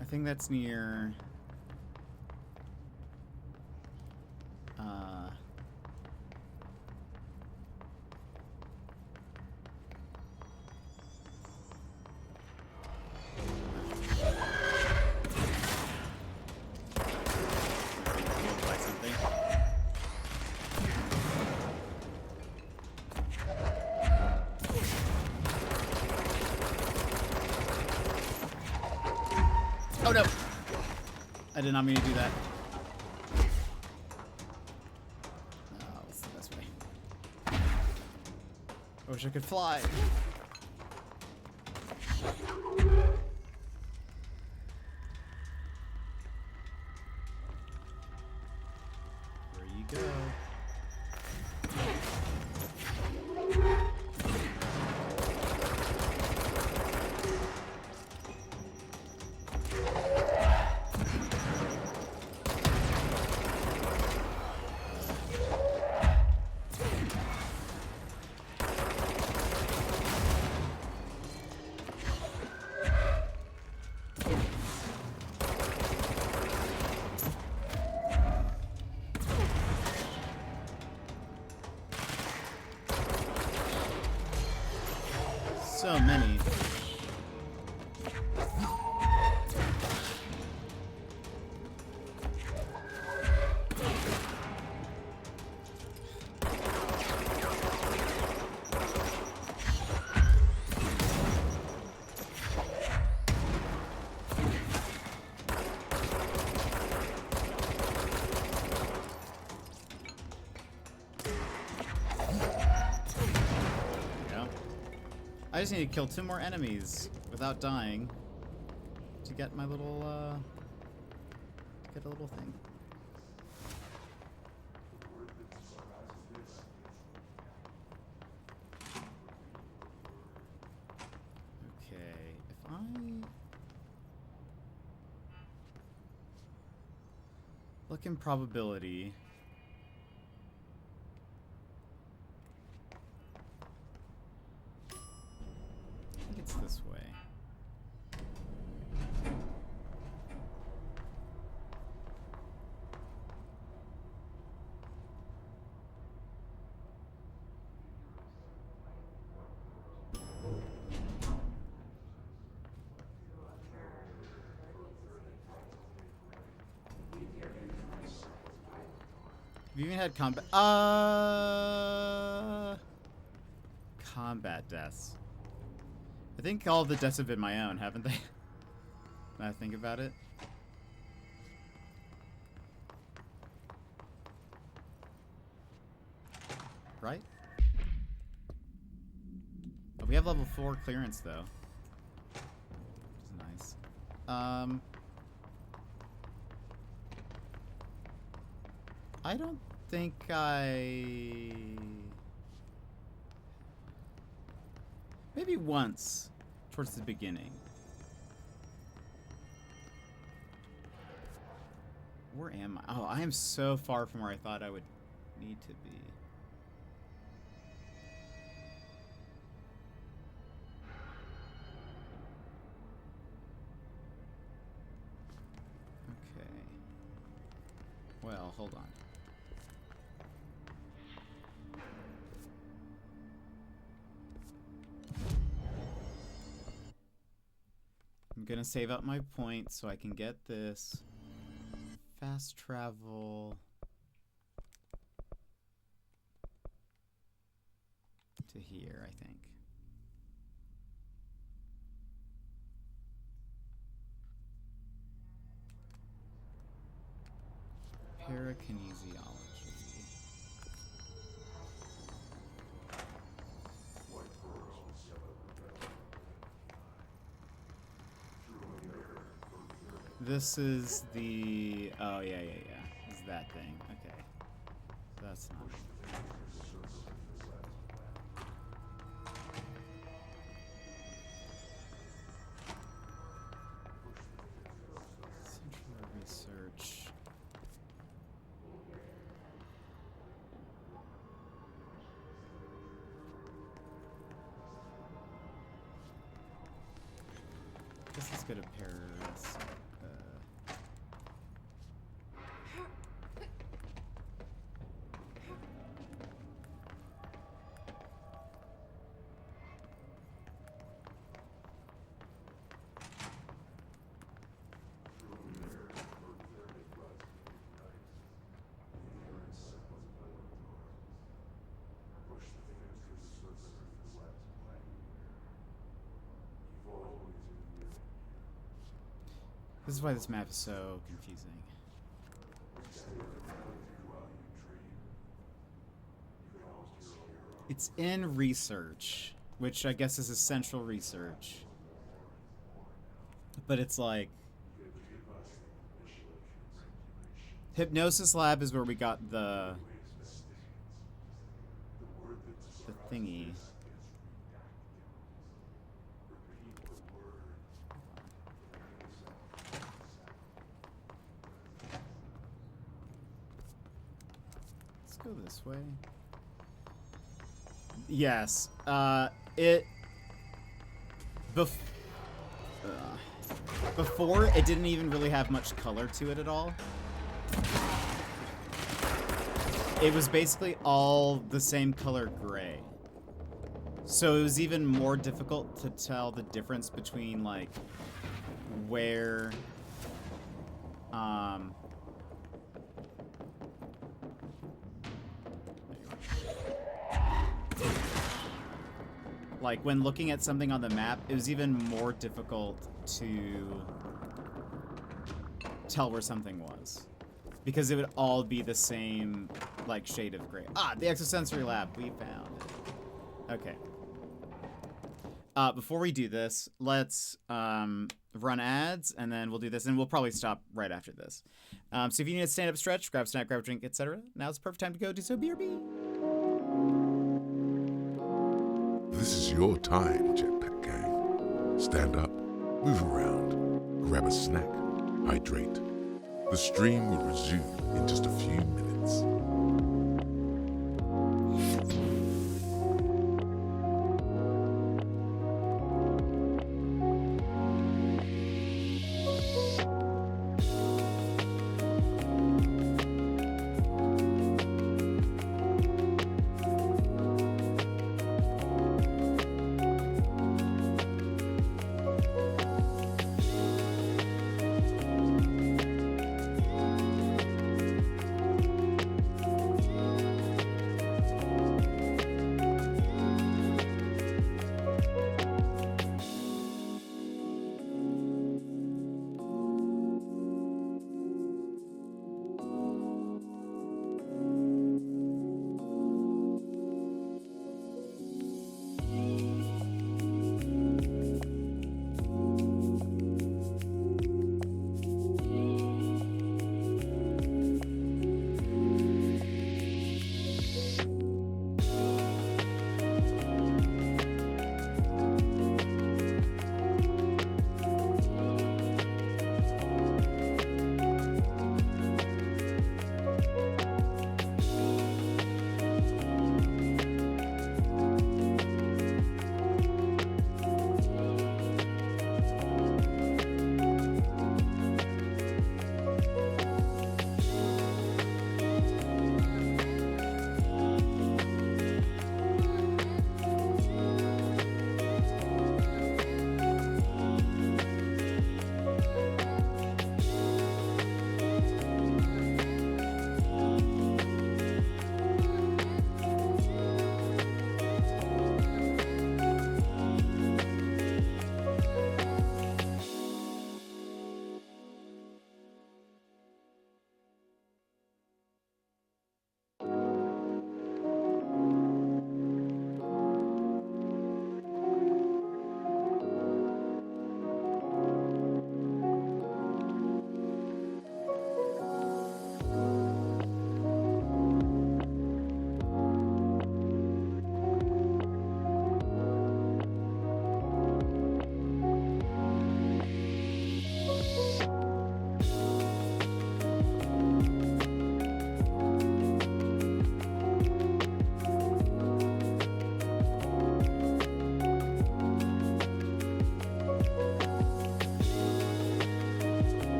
I think that's near Oh no! I did not mean to do that. No, that's the best way. I wish I could fly. There you go. So many. I just need to kill 2 more enemies without dying to get my little, to get a little thing. Okay, if I look in probability. I think it's this way. Have you even had combat? Combat deaths. I think all the deaths have been my own, haven't they? Now I think about it. Right? Oh, we have level 4 clearance though. Which is nice. I don't think maybe once towards the beginning. Where am I? Oh, I am so far from where I thought I would need to be. Okay. Well, hold on. I'm gonna save up my points so I can get this. Fast travel to here, I think. Parakinesiology. This is the... Oh, yeah. It's that thing. Okay. So that's not... Central research. Guess let's go to Paris. This is why this map is so confusing. It's in research, which I guess is essential research. But it's like... Hypnosis lab is where we got the thingy. Go this way. Yes. Before, it didn't even really have much color to it at all. It was basically all the same color gray. So it was even more difficult to tell the difference between, like, where, like, when looking at something on the map, it was even more difficult to tell where something was. Because it would all be the same, like, shade of gray. Ah, the exosensory lab. We found it. Okay. before we do this, let's run ads, and then we'll do this, and we'll probably stop right after this. So if you need a stand-up stretch, grab a snack, grab a drink, etc., now's the perfect time to go do so. BRB. This is your time, Jetpack Gang. Stand up, move around, grab a snack, hydrate. The stream will resume in just a few minutes.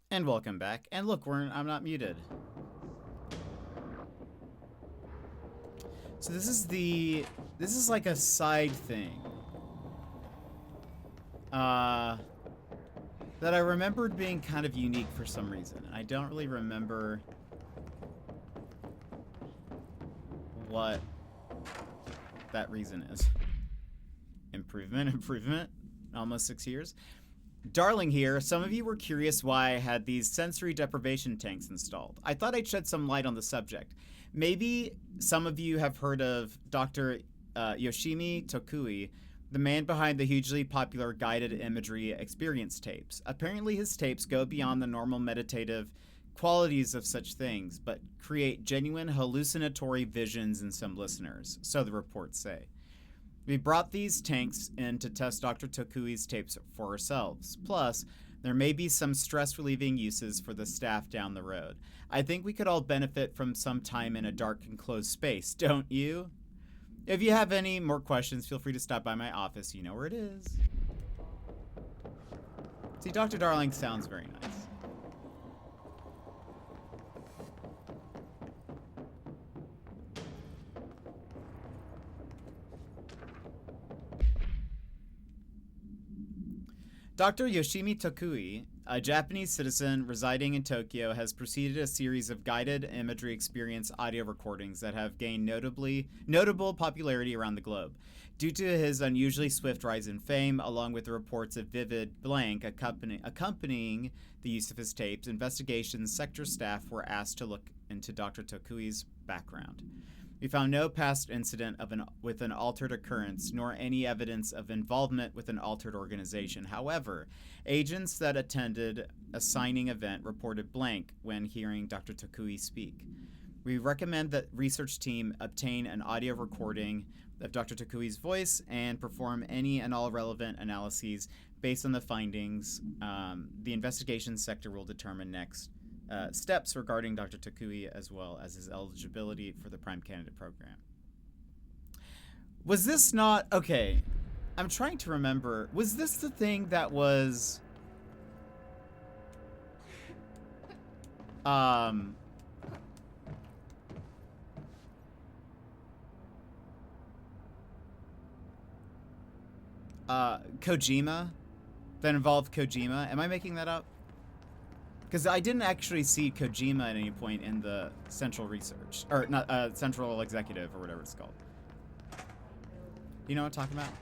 And welcome back. And look, I'm not muted. So this is like a side thing. That I remembered being kind of unique for some reason. I don't really remember what that reason is. Improvement. Almost 6 years. Darling here, some of you were curious why I had these sensory deprivation tanks installed. I thought I'd shed some light on the subject. Maybe some of you have heard of Dr. Yoshimi Tokui, the man behind the hugely popular guided imagery experience tapes. Apparently his tapes go beyond the normal meditative qualities of such things, but create genuine hallucinatory visions in some listeners, so the reports say. We brought these tanks in to test Dr. Tokui's tapes for ourselves. Plus, there may be some stress-relieving uses for the staff down the road. I think we could all benefit from some time in a dark and closed space, don't you? If you have any more questions, feel free to stop by my office. You know where it is. See, Dr. Darling sounds very nice. Dr. Yoshimi Tokui A Japanese citizen residing in Tokyo has preceded a series of guided imagery experience audio recordings that have gained notable popularity around the globe. Due to his unusually swift rise in fame, along with the reports of vivid blank accompanying the use of his tapes, investigations sector staff were asked to look into Dr. Tokui's background. We found no past incident with an altered occurrence, nor any evidence of involvement with an altered organization. However, agents that attended a signing event reported blank when hearing Dr. Tokui speak. We recommend that research team obtain an audio recording of Dr. Tokui's voice and perform any and all relevant analyses based on the findings. The investigation sector will determine next steps regarding Dr. Tokui as well as his eligibility for the Prime Candidate Program. Was this not... Okay, I'm trying to remember. Was this the thing that was... Kojima? That involved Kojima? Am I making that up? Because I didn't actually see Kojima at any point in the central research. Or, not, central executive, or whatever it's called. You know what I'm talking about?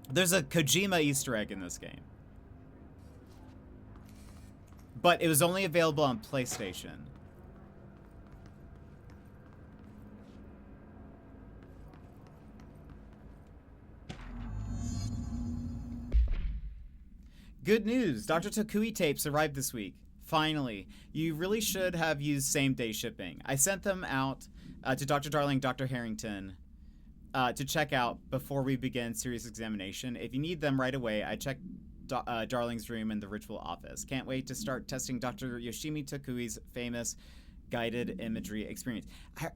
There's a Kojima Easter egg in this game. But it was only available on PlayStation. Good news! Dr. Tokui tapes arrived this week. Finally. You really should have used same-day shipping. I sent them out to Dr. Darling, Dr. Harrington to check out before we begin serious examination. If you need them right away, I checked Darling's room in the ritual office. Can't wait to start testing Dr. Yoshimi Tokui's famous guided imagery experience.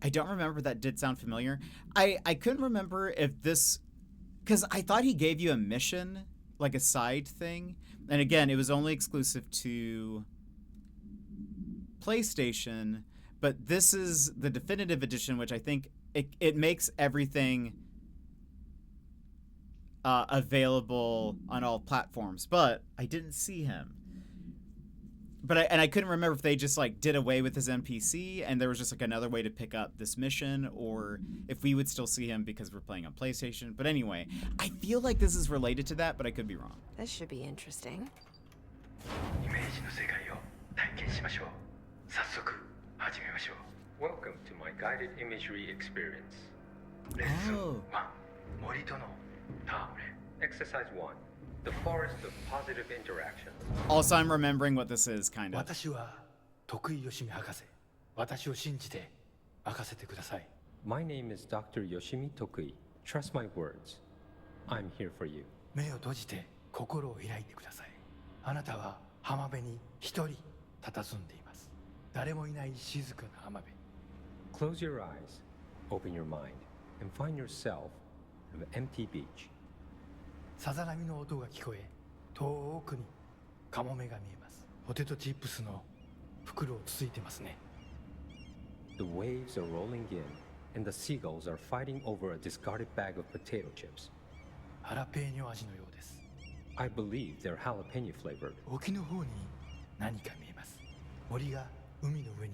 I don't remember, that did sound familiar. I couldn't remember if this... Because I thought he gave you a mission, like a side thing. And again, it was only exclusive to PlayStation, but this is the definitive edition, which I think it makes everything available on all platforms. But I didn't see him. But I couldn't remember if they just like did away with his NPC and there was just like another way to pick up this mission, or if we would still see him because we're playing on PlayStation. But anyway, I feel like this is related to that, but I could be wrong. This should be interesting. Welcome to my guided imagery experience. Oh. Exercise 1. The forest of positive interaction. Also, I'm remembering what this is, kind of. My name is Dr. Yoshimi Tokui. Trust my words. I'm here for you. Close your eyes, open your mind, and find yourself on an empty beach. さざ波の音が聞こえ、遠くにカモメが見えます。ポテトチップスの袋をつついてますね。The waves are rolling in, and the seagulls are fighting over a discarded bag of potato chips. ハラペーニョ味のようです。I believe they're jalapeno flavored. 沖の方に何か見えます。森が海の上に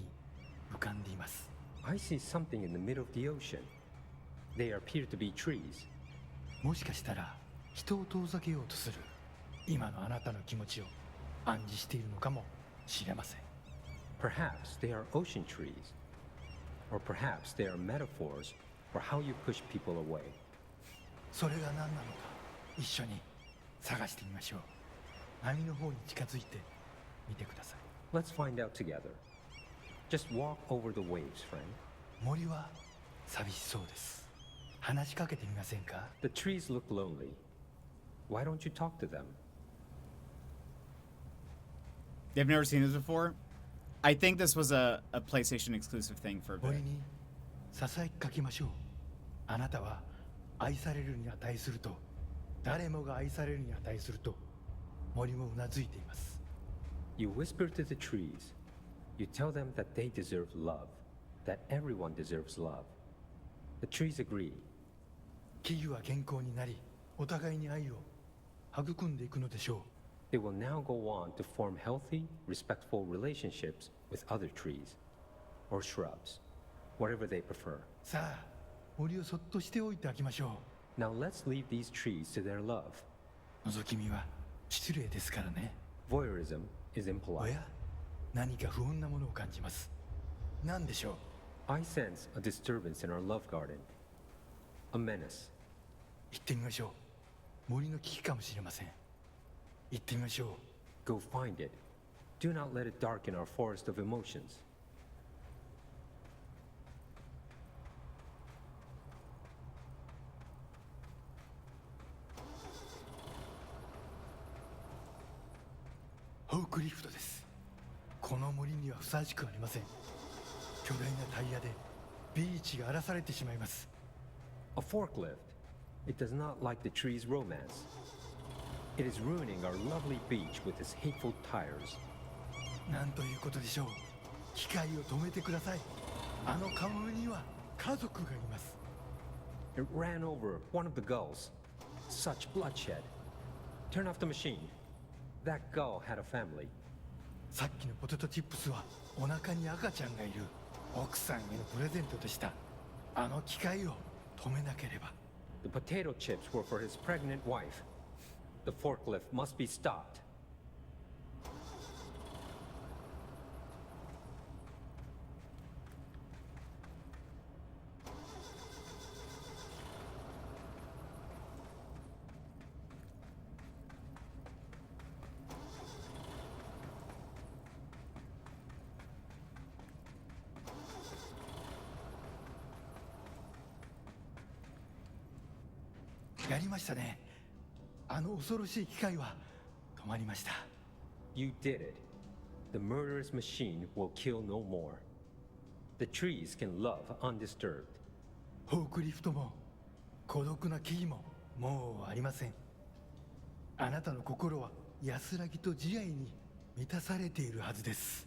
浮かんでいます。I see something in the middle of the ocean. They appear to be trees. もしかしたら人を遠ざけようとする今のあなたの気持ちを暗示しているのかもしれません。Perhaps they are ocean trees. Or perhaps they are metaphors for how you push people away. それが何なのか一緒に探してみましょう。波の方に近づいてみてください。Let's find out together. Just walk over the waves, friend. 森は寂しそうです。話しかけてみませんか？ The trees look lonely. Why don't you talk to them? They've never seen this before? I think this was a PlayStation exclusive thing for a bit. 森にささやきかけましょう。あなたは愛されるに値すると、誰もが愛されるに値すると、森もうなずいています。You whisper to the trees. You tell them that they deserve love, that everyone deserves love. The trees agree. 木々は健康になり、お互いに愛を育んでいくのでしょ They will now go on to form healthy, respectful relationships with other trees or shrubs, whatever they prefer. さあ、森をそっとしておいてあげましょ Now let's leave these trees to their love. う。覗き見は失礼ですからね。 Voyeurism is お impolite. や、何か不穏なものを感じます。何でしょう。 I sense a disturbance in our love garden. A menace. 行ってみましょう。森の危機かもしれません。行ってみましょう。 Go find it. Do not let it darken our forest of emotions. Hawkリフトです。この森にはふさわしくありません。巨大なタイヤでビーチが荒らされてしまいます。A forklift. It does not like the tree's romance. It is ruining our lovely beach with its hateful tires. なんということでしょう。機械を止めてください。あのカモメには家族がいます。 It ran over one of the gulls. Such bloodshed. Turn off the machine. That gull had a family. さっきのポテトチップスはお腹に赤ちゃんがいる奥さんへのプレゼントでした。あの機械を止めなければ。 The potato chips were for his pregnant wife. The forklift must be stopped. You やりましたね。あの恐ろしい機械は止まりました。 You did it. The murderous machine will kill no more. The trees can love undisturbed. フォークリフトも孤独な木々ももうありません。あなたの心は安らぎと慈愛に満たされているはずです。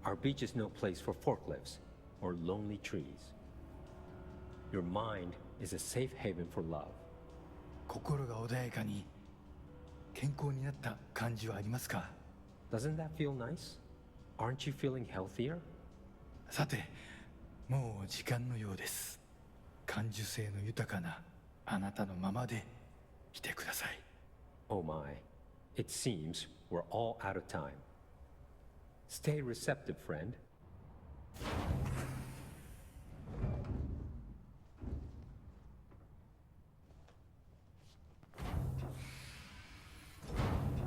Our beach is no place for forklifts or lonely trees. Your mind is a safe haven for love. 心が穏やかに健康になった感じはありますか？ Doesn't that feel nice? Aren't you feeling healthier? さて、もう時間のようです。感受性の豊かなあなたのままでいてください。 Oh my, it seems we're all out of time. Stay receptive, friend.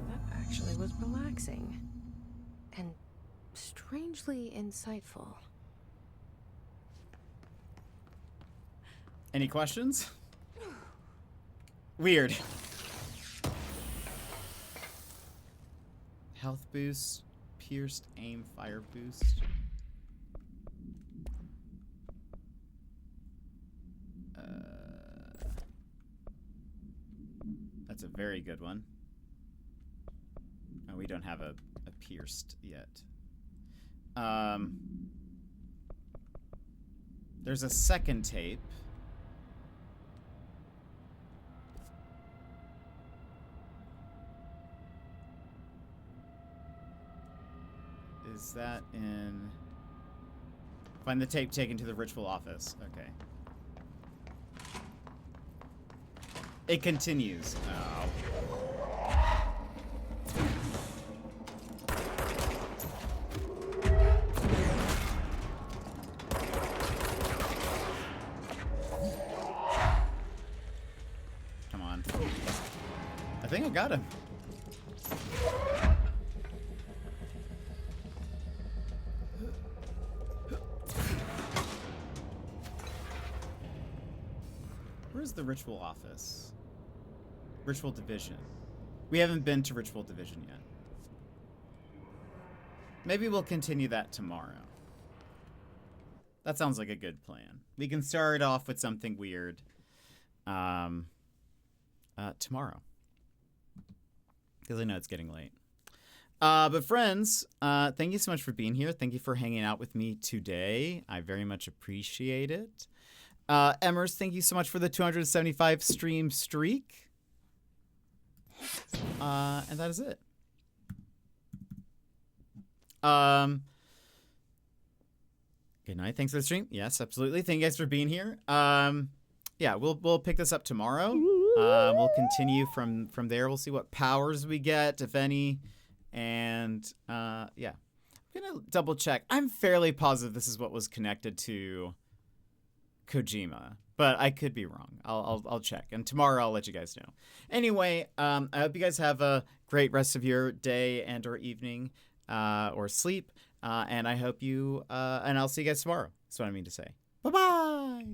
That actually was relaxing. And strangely insightful. Any questions? Weird. Health boost, pierced aim, fire boost. That's a very good one. Oh, we don't have a pierced yet. There's a second tape. Is that in... Find the tape taken to the ritual office. Okay. It continues. Oh. Come on. I think I got him. Where's the ritual office? Ritual division. We haven't been to ritual division yet. Maybe we'll continue that tomorrow. That sounds like a good plan. We can start off with something weird tomorrow. Because I know it's getting late. But friends, thank you so much for being here. Thank you for hanging out with me today. I very much appreciate it. Emmers, thank you so much for the 275 stream streak. And that is it. Good night. Thanks for the stream. Yes, absolutely. Thank you guys for being here. Yeah, we'll pick this up tomorrow. We'll continue from there. We'll see what powers we get, if any. And yeah. I'm gonna double check. I'm fairly positive this is what was connected to Kojima, but I could be wrong. I'll check, and tomorrow I'll let you guys know. Anyway, I hope you guys have a great rest of your day and or evening or sleep, and I hope you and I'll see you guys tomorrow. That's what I mean to say. Bye bye.